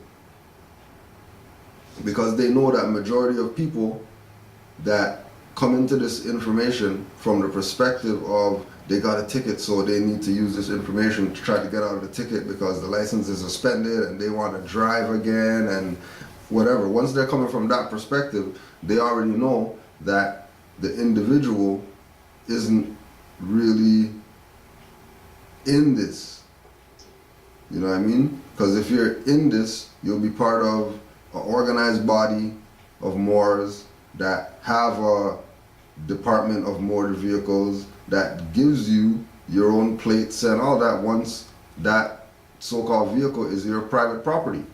Because they know that majority of people that come into this information from the perspective of they got a ticket, so they need to use this information to try to get out of the ticket because the license is suspended and they want to drive again and whatever. Once they're coming from that perspective, they already know that the individual isn't really in this. You know what I mean? Because if you're in this, you'll be part of an organized body of Moors that have a department of motor vehicles that gives you your own plates and all that once that so-called vehicle is your private property.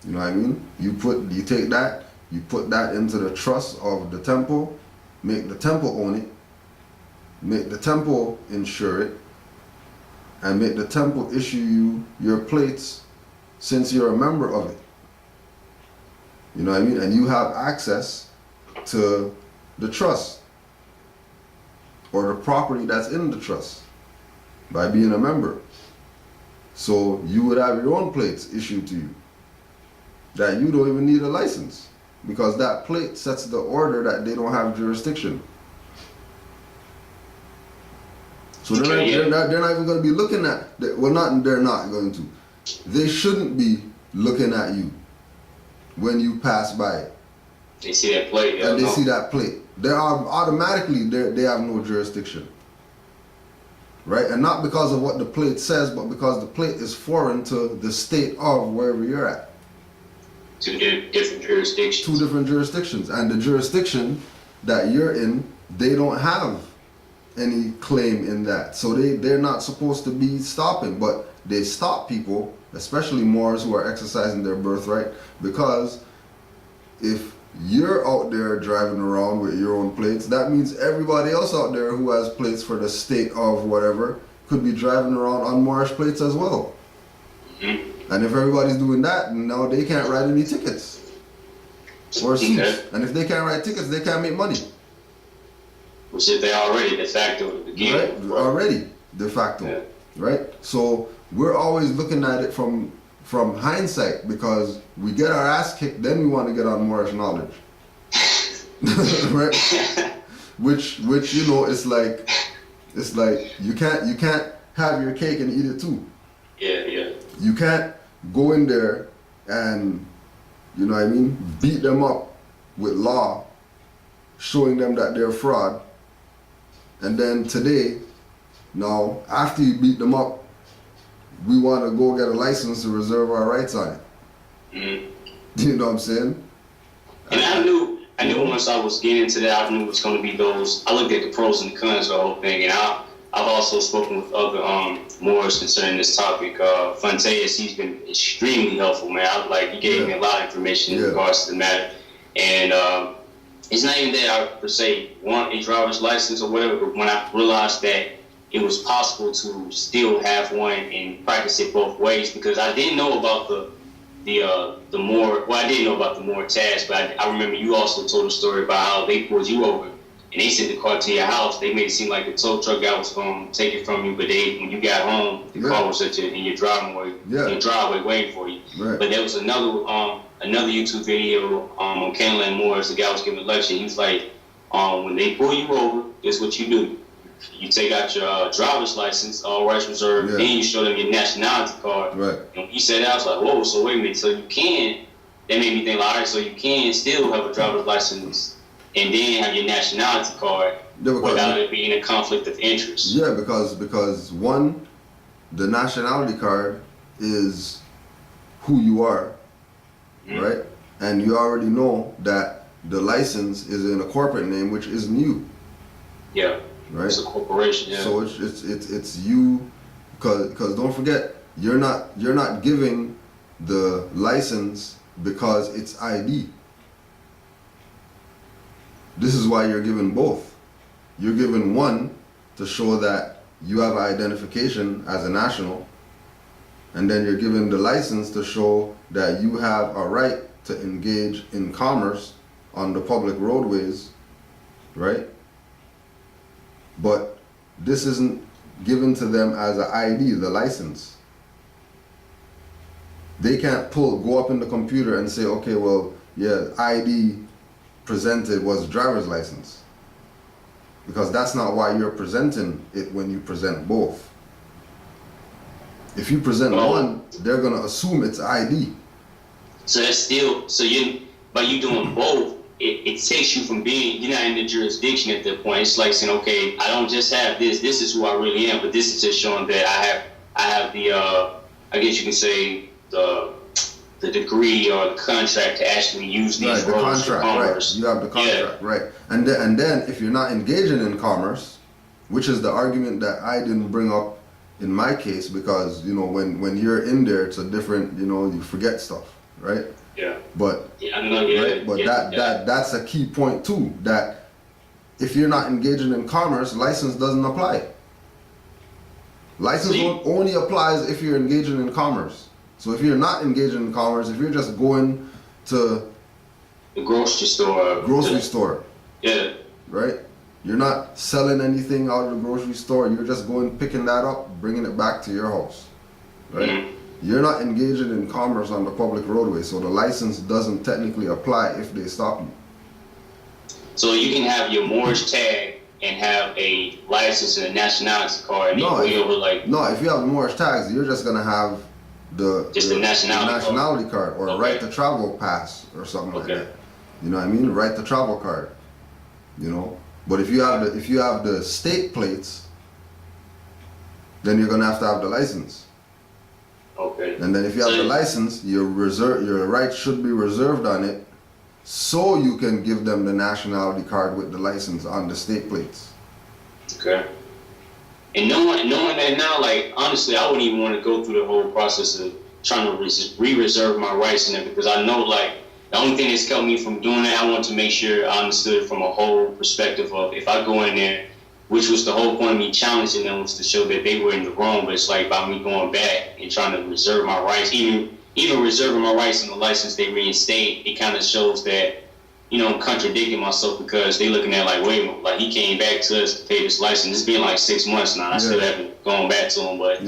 You know what I mean? You take that, you put that into the trust of the temple, make the temple own it, make the temple insure it, and make the temple issue you your plates since you're a member of it. You know what I mean? And you have access to the trust or the property that's in the trust by being a member. So you would have your own plates issued to you that you don't even need a license because that plate sets the order that they don't have jurisdiction. So they're not even going to be looking at, they're not going to. They shouldn't be looking at you when you pass by it. They see that plate. And they see that plate. They are automatically, they have no jurisdiction. Right? And not because of what the plate says, but because the plate is foreign to the state of wherever you're at. Two different jurisdictions. Two different jurisdictions. And the jurisdiction that you're in, they don't have any claim in that. So they're not supposed to be stopping, but they stop people, especially Moors who are exercising their birthright, because if you're out there driving around with your own plates, that means everybody else out there who has plates for the state of whatever could be driving around on Moorish plates as well. Mm-hmm. And if everybody's doing that, now they can't write any tickets or suits. Okay. And if they can't write tickets, they can't make money. Which if they already de facto again. Right? Already de facto. Yeah. Right? So we're always looking at it from hindsight because we get our ass kicked, then we want to get on Moorish knowledge. Right? which you know, it's like you can't have your cake and eat it too. Yeah. You can't go in there and, you know what I mean, beat them up with law, showing them that they're fraud, and then today, now after you beat them up, we want to go get a license to reserve our rights on it. Mm-hmm. You know what I'm saying? And I knew once I was getting into that, I knew it was going to be those. I looked at the pros and the cons of the whole thing, and I've also spoken with other Moors concerning this topic. Fonteas, he's been extremely helpful, man. He gave me a lot of information in regards to the matter. And it's not even that I, per se, want a driver's license or whatever, but when I realized that it was possible to still have one and practice it both ways, because I didn't know about the Moor, well, I didn't know about the Moor task, but I remember you also told a story about how they pulled you over and they sent the car to your house. They made it seem like the tow truck guy was going to take it from you, but when you got home, the car was in your driveway waiting for you. Right. But there was another YouTube video on Canaanland Moors. The guy was giving a lecture. He was like, when they pull you over, this is what you do. You take out your driver's license, all rights reserved, then you show them your nationality card. Right. And he said that, I was like, whoa, so wait a minute, so you can, that made me think, all right, so you can still have a driver's license and then have your nationality card without it being a conflict of interest. Yeah, because one, the nationality card is who you are, right? And you already know that the license is in a corporate name, which isn't you. Yeah. Right? It's a corporation, yeah. So it's you, because don't forget, you're not giving the license because it's ID. This is why you're given both. You're given one to show that you have identification as a national, and then you're given the license to show that you have a right to engage in commerce on the public roadways, right? But this isn't given to them as an ID, the license. They can't go up in the computer and say, okay, well, yeah, ID presented was driver's license. Because that's not why you're presenting it when you present both. If you present one, they're gonna assume it's ID. So that's still, by you doing both, it takes you from you're not in the jurisdiction at that point. It's like saying, okay, I don't just have this is who I really am, but this is just showing that I have the, I guess you can say, the degree or the contract to actually use these roads for commerce. Right. You have the contract, right. And then if you're not engaging in commerce, which is the argument that I didn't bring up in my case, because, when you're in there, it's a different, you forget stuff, right? Yeah. But that's a key point too, that if you're not engaging in commerce, license doesn't apply. License only applies if you're engaging in commerce. So if you're not engaging in commerce, if you're just going to the grocery store. Yeah. Right? You're not selling anything out of the grocery store. You're just going, picking that up, bringing it back to your house. Right? Mm-hmm. You're not engaging in commerce on the public roadway, so the license doesn't technically apply if they stop you. So you can have your Moorish tag and have a license and a nationality card. No, if you have Moorish tags, you're just gonna have the nationality card or right to travel pass or something like that. You know what I mean? Right to travel card. But if you have the state plates, then you're gonna have to have the license. Okay. And then if you have the license, your rights should be reserved on it, so you can give them the nationality card with the license on the state plates. Okay. And knowing that now, honestly, I wouldn't even want to go through the whole process of trying to re-reserve my rights in it, because I know, the only thing that's kept me from doing that, I want to make sure I understood from a whole perspective of, if I go in there, which was the whole point of me challenging them, was to show that they were in the wrong. But it's by me going back and trying to reserve my rights, even reserving my rights in the license they reinstate, it kind of shows that, I'm contradicting myself, because they looking at wait a minute, he came back to us to pay this license. It's been 6 months now. I still haven't gone back to him, but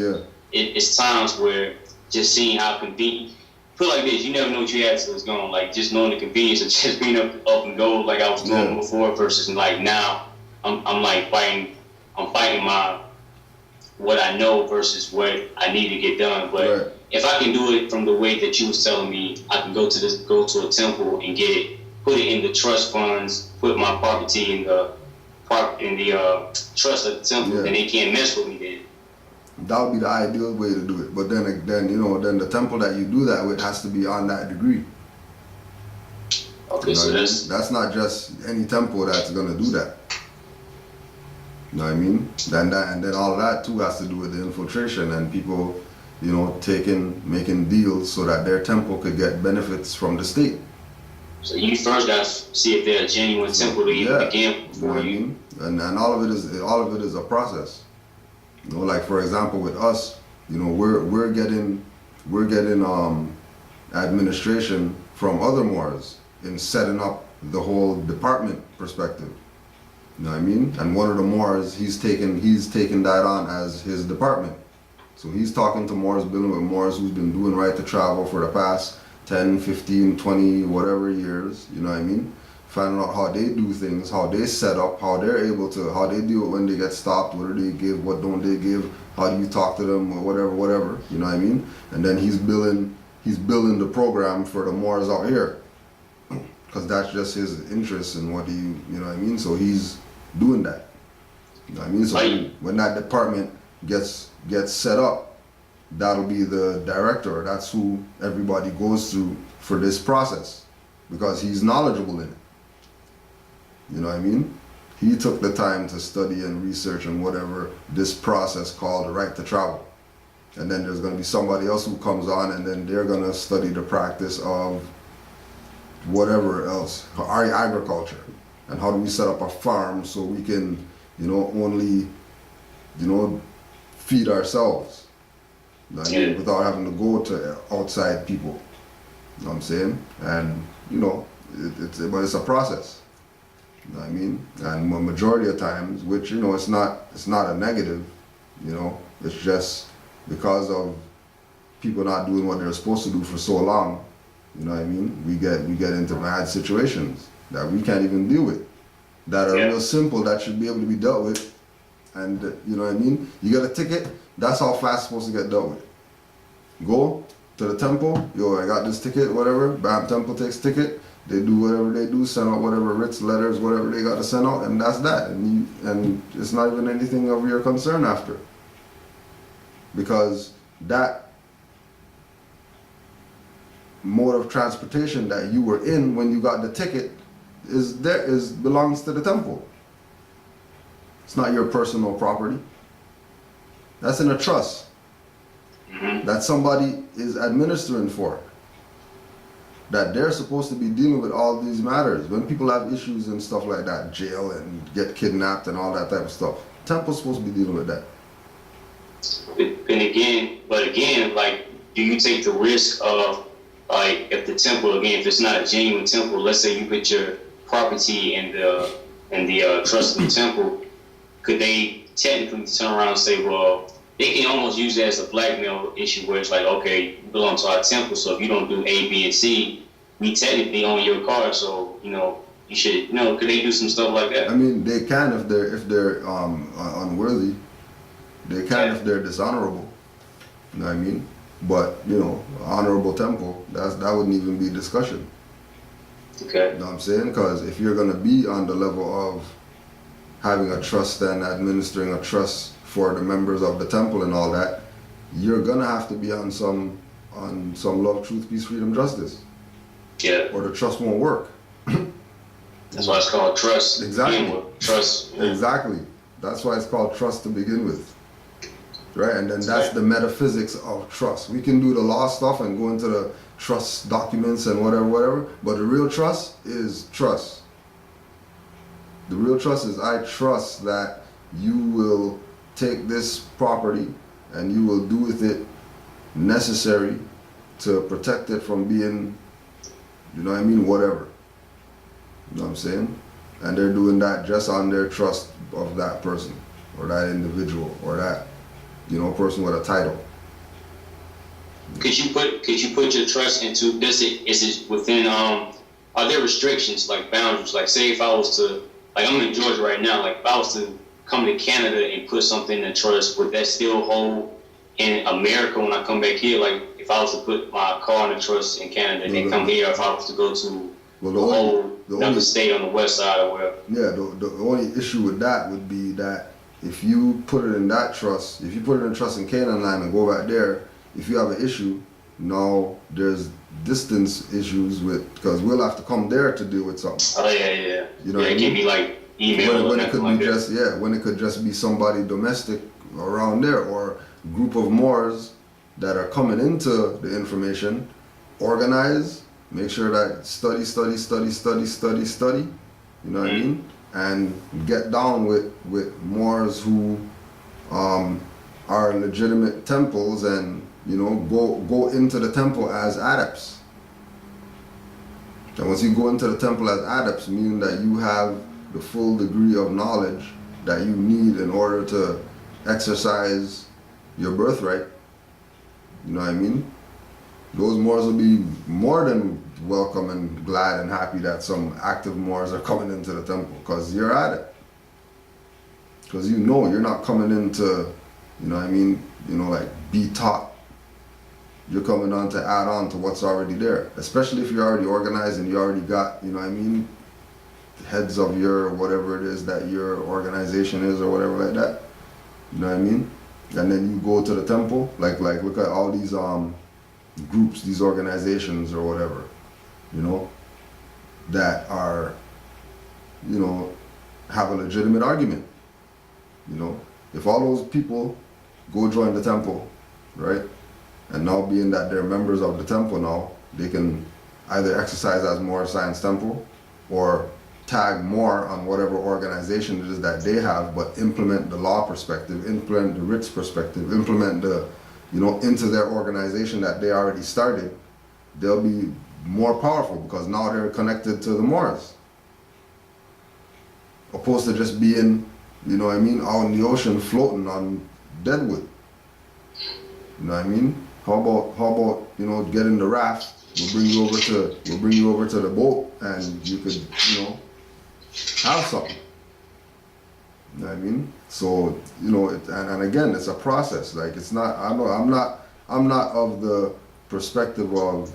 it's times where just seeing how convenient. Put it like this, you never know what you had till it's gone. Just knowing the convenience of just being up and go like I was doing before, versus now I'm fighting my what I know versus what I need to get done. But if I can do it from the way that you was telling me, I can go to a temple and get it, put it in the trust funds, put my property in the trust of the temple, and they can't mess with me then. That would be the ideal way to do it. But then the temple that you do that with has to be on that degree. Okay, so that's not just any temple that's gonna do that. You know what I mean? And then all of that too has to do with the infiltration and people, you know, making deals so that their temple could get benefits from the state. So you first got to see if they're a genuine temple to even begin before you. And all of it is a process. You know, like for example with us, you know, we're getting administration from other Moors in setting up the whole department perspective. You know what I mean? And one of the Moors, he's taken that on as his department. So he's talking to Moors, building with Moors who's been doing right to travel for the past 10, 15, 20, whatever years, you know what I mean? Finding out how they do things, how they set up, how they're able to, how they do it when they get stopped, what do they give, what don't they give, how do you talk to them, or whatever, you know what I mean? And then he's building the program for the Moors out here. Because that's just his interest in what you know what I mean? So he's doing that. You know what I mean? So when that department gets set up, that'll be the director. That's who everybody goes through for this process because he's knowledgeable in it. You know what I mean? He took the time to study and research and whatever this process called the right to travel. And then there's going to be somebody else who comes on and then they're going to study the practice of whatever else, our agriculture. And how do we set up a farm so we can, you know, only, you know, feed ourselves. You know what I mean? Without having to go to outside people. You know what I'm saying? And, you know, but it's a process. You know what I mean? And a majority of times, which, you know, it's not a negative, you know, it's just because of people not doing what they're supposed to do for so long, you know what I mean? We get into bad situations that we can't even deal with, that are real simple, that should be able to be dealt with. And you know what I mean? You get a ticket, that's how fast it's supposed to get dealt with. Go to the temple, yo, I got this ticket, whatever, bam, temple takes ticket, they do whatever they do, send out whatever writs, letters, whatever they got to send out, and that's that. And it's not even anything of your concern after. Because that mode of transportation that you were in when you got the ticket belongs to the temple. It's not your personal property. That's in a trust that somebody is administering for, that they're supposed to be dealing with all these matters. When people have issues and stuff like that, jail and get kidnapped and all that type of stuff, temple's supposed to be dealing with that. But again, like, do you take the risk of, like, if the temple, again, if it's not a genuine temple, let's say you put your property in the trust of the temple, could they technically turn around and say, well, they can almost use that as a blackmail issue where it's like, okay, you belong to our temple, so if you don't do A, B, and C, we technically own your car, so, you know, you should, you know, could they do some stuff like that? I mean, they can if they're unworthy. They can if they're dishonorable. You know what I mean? But, you know, honorable temple, that wouldn't even be discussion. Okay. You know what I'm saying? Because if you're going to be on the level of having a trust and administering a trust for the members of the temple and all that, you're going to have to be on some love, truth, peace, freedom, justice. Yeah. Or the trust won't work. That's why it's called trust. Exactly. Trust. Yeah. Exactly. That's why it's called trust to begin with. Right? And then that's the metaphysics of trust. We can do the law stuff and go into the trust documents and whatever, but the real trust is trust. The real trust is I trust that you will take this property and you will do with it necessary to protect it from being, you know what I mean, whatever. You know what I'm saying? And they're doing that just on their trust of that person or that individual or that, you know, person with a title. Could you put your trust into this? Is it within are there restrictions, like boundaries? Like, say if I was to, like, I'm in Georgia right now, like if I was to come to Canada and put something in trust, would that still hold in America when I come back here? Like if I was to put my car in a trust in Canada and then come here, if I was to go to another state on the west side or wherever. Yeah, the only issue with that would be that if you put it in that trust, if you put it in trust in Canaanland and go back there, if you have an issue, now there's distance issues with, because we'll have to come there to deal with something. Oh yeah. You know yeah, what I it mean? can be like email or when it nothing could like be that. just when it could just be somebody domestic around there, or group of Moors that are coming into the information, organize, make sure that study, you know what I mean, and get down with Moors who are legitimate temples, and you know, go into the temple as adepts. And once you go into the temple as adepts, meaning that you have the full degree of knowledge that you need in order to exercise your birthright, you know what I mean? Those Moors will be more than welcome and glad and happy that some active Moors are coming into the temple, because you're at it. Because you know you're not coming into, you know what I mean, you know, like be taught. You're coming on to add on to what's already there. Especially if you're already organized and you already got, you know what I mean, heads of your, whatever it is that your organization is or whatever like that. You know what I mean? And then you go to the temple, like look at all these groups, these organizations or whatever, you know, that are, you know, have a legitimate argument. You know, if all those people go join the temple, right? And now being that they're members of the temple now, they can either exercise as Moor Science Temple or tag more on whatever organization it is that they have, but implement the law perspective, implement the writs perspective, implement the, you know, into their organization that they already started. They'll be more powerful because now they're connected to the Moors. Opposed to just being, you know what I mean, out in the ocean floating on deadwood. You know what I mean? How about, you know, get in the raft, we'll bring you over to the boat and you could, you know, have something. You know what I mean? So, you know, and again, it's a process. Like, it's not, I'm not of the perspective of,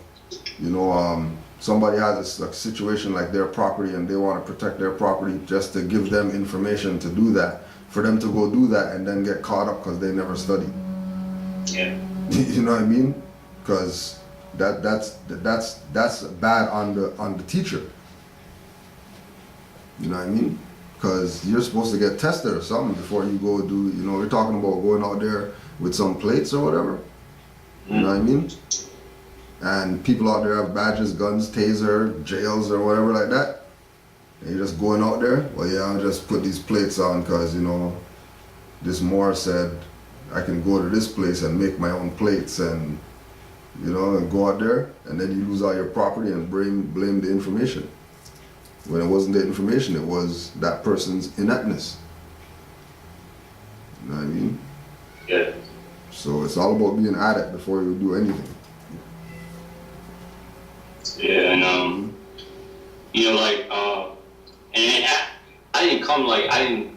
you know, somebody has a situation like their property and they want to protect their property just to give them information to do that, for them to go do that and then get caught up because they never studied. Yeah. You know what I mean? Because that's bad on the teacher. You know what I mean? Because you're supposed to get tested or something before you go do, you know, we're talking about going out there with some plates or whatever. You know what I mean? And people out there have badges, guns, taser, jails or whatever like that. And you're just going out there, well, yeah, I'll just put these plates on because, you know, this Moor said I can go to this place and make my own plates and, you know, and go out there, and then you lose all your property and blame the information. When it wasn't the information, it was that person's ineptness. You know what I mean? Yeah. So it's all about being at it before you do anything. Yeah, and you know, like, and I didn't come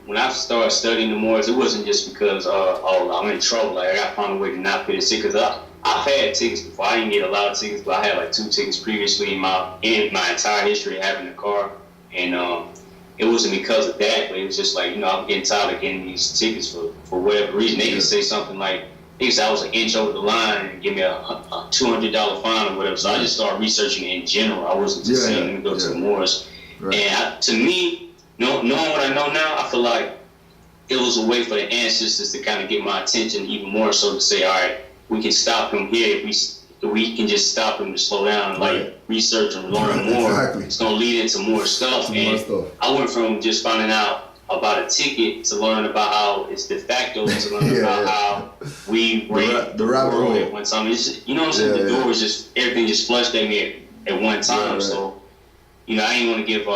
when I started studying the Moors, it wasn't just because I'm in trouble, like I got to find a way to not pay the ticket. Because I've had tickets before. I didn't get a lot of tickets, but I had like 2 tickets previously in my entire history of having a car, and it wasn't because of that, but it was just like, you know, I'm getting tired of getting these tickets for whatever reason. They could say something like, they could say I was an inch over the line and give me a $200 fine or whatever. So I just started researching in general. I wasn't just saying let me go to the Moors. Right. And to me, knowing what I know now, I feel like it was a way for the ancestors to kind of get my attention even more, so to say, all right, we can stop him here if we can just stop him to slow down, like research and learn more. Exactly. It's gonna lead into more stuff. I went from just finding out about a ticket to learn about how it's de facto to learn about how we rate the world at one time. It's, you know what I'm saying? The door was just, everything just flushed at me at one time. So, you know, I didn't want to give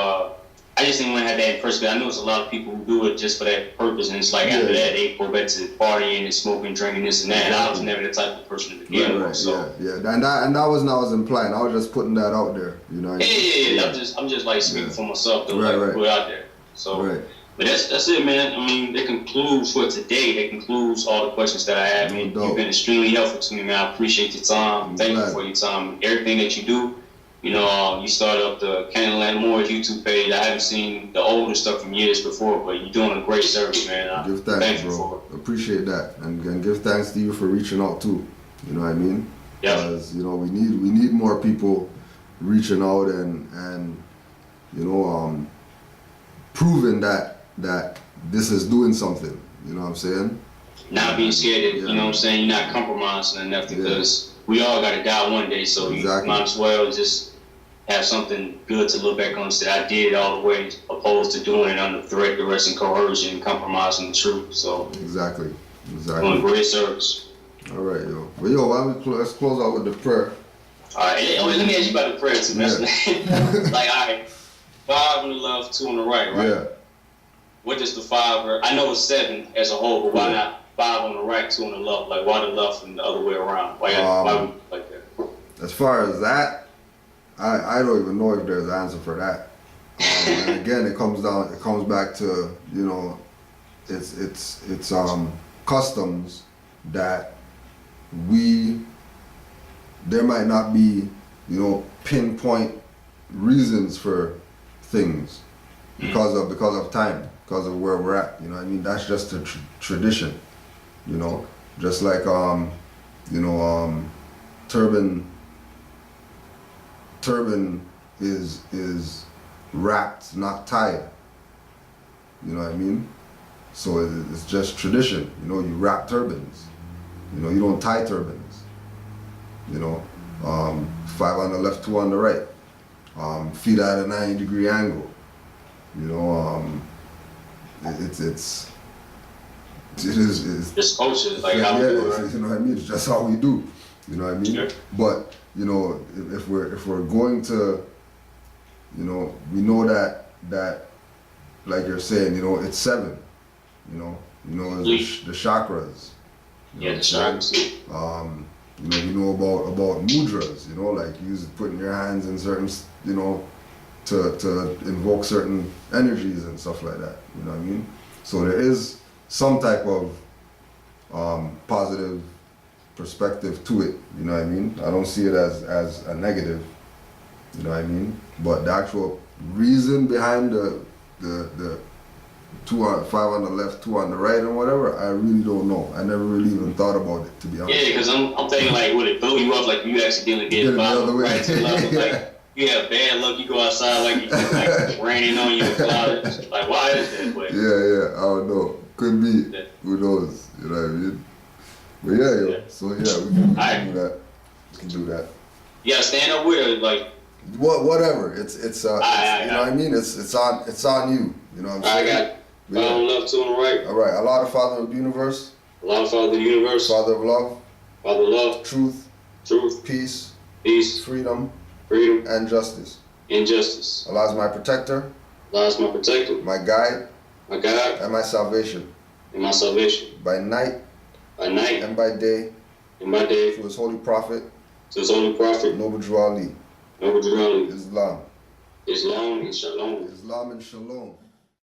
I just didn't want to have that impression. I know there's a lot of people who do it just for that purpose, and it's like after that they go back to partying and smoking, drinking, this and that. And I was never the type of person to begin with. So and that was what I was implying. I was just putting that out there, you know. Yeah. I'm just like speaking for myself, though, like put it out there. So, but that's it, man. I mean, that concludes for today. That concludes all the questions that I have. You've been extremely helpful to me, man. I appreciate your time. Thank you for your time. Everything that you do. You know, you started up the Canaanland Moors YouTube page. I haven't seen the older stuff from years before, but you're doing a great service, man. Give thanks, bro. Appreciate that, and give thanks to you for reaching out too. You know what I mean? Yeah. Because you know we need more people reaching out and you know proving that this is doing something. You know what I'm saying? Not being scared of, you know what I'm saying? You're not compromising enough because we all got to die one day, so Exactly. you might as well just have something good to look back on and say, I did it all the way, opposed to doing it under threat, duress, and coercion, and compromising the truth. So, Exactly. doing great service. All right, yo. Well, yo, why don't we let's close out with the prayer. All right, let me ask you about the prayer too. Yeah. Like, all right, 5 on the left, 2 on the right, right? Yeah. What does the 5? I know it's 7 as a whole, but why not 5 on the right, 2 on the left? Like, why the left and the other way around? Why we like that? As far as that, I don't even know if there's an answer for that. And again, it comes back to, you know, it's customs that there might not be, you know, pinpoint reasons for things because of time, because of where we're at. You know what I mean? That's just a tradition. You know, just like turban is wrapped, not tied. You know what I mean? So it's just tradition. You know, you wrap turbans. You know, you don't tie turbans. You know, 5 on the left, 2 on the right. Feet at a 90-degree angle. You know, it is Just culture, like how we do it. You know what I mean? It's just how we do. You know what I mean? Sure. But you know, if we're going to, you know, we know that like you're saying, you know, it's 7. You know, it's the chakras. Yeah, the chakras. You know, we know about mudras. You know, like putting your hands in certain, you know, to invoke certain energies and stuff like that. You know what I mean? So there is some type of positive perspective to it. You know what I mean? I don't see it as a negative. You know what I mean? But the actual reason behind the 5 on the left, 2 on the right, and whatever, I really don't know. I never really even thought about it, to be honest. Yeah, because I'm thinking like, would it throw you off like you accidentally Get get it 5 the on the other way. right to the left? Like you have bad luck, you go outside like you like raining on you and clouds. Like why is that? But Yeah, I don't know. Could be. Yeah. Who knows? You know what I mean? But yeah. Yeah. So yeah, we can Alright. do that. We can do that. you gotta stand up with it, like Whatever. It's you know Alright. what I mean? It's on you. You know what I'm I saying? got 5 on the left, 2 on the right. All right. Allah, the Father of the universe, Allah, Father of the universe, Father of love, Father of love, truth, truth, peace, peace, freedom, freedom, and justice. and justice. Allah is my protector, Allah is my protector, my guide, my God, and my salvation. and my salvation. By night By night and by day, and by day, through His holy prophet, to His holy prophet, Noble Drew Ali, Noble Nationality, Islam. Islam and Shalom. Islam and Shalom.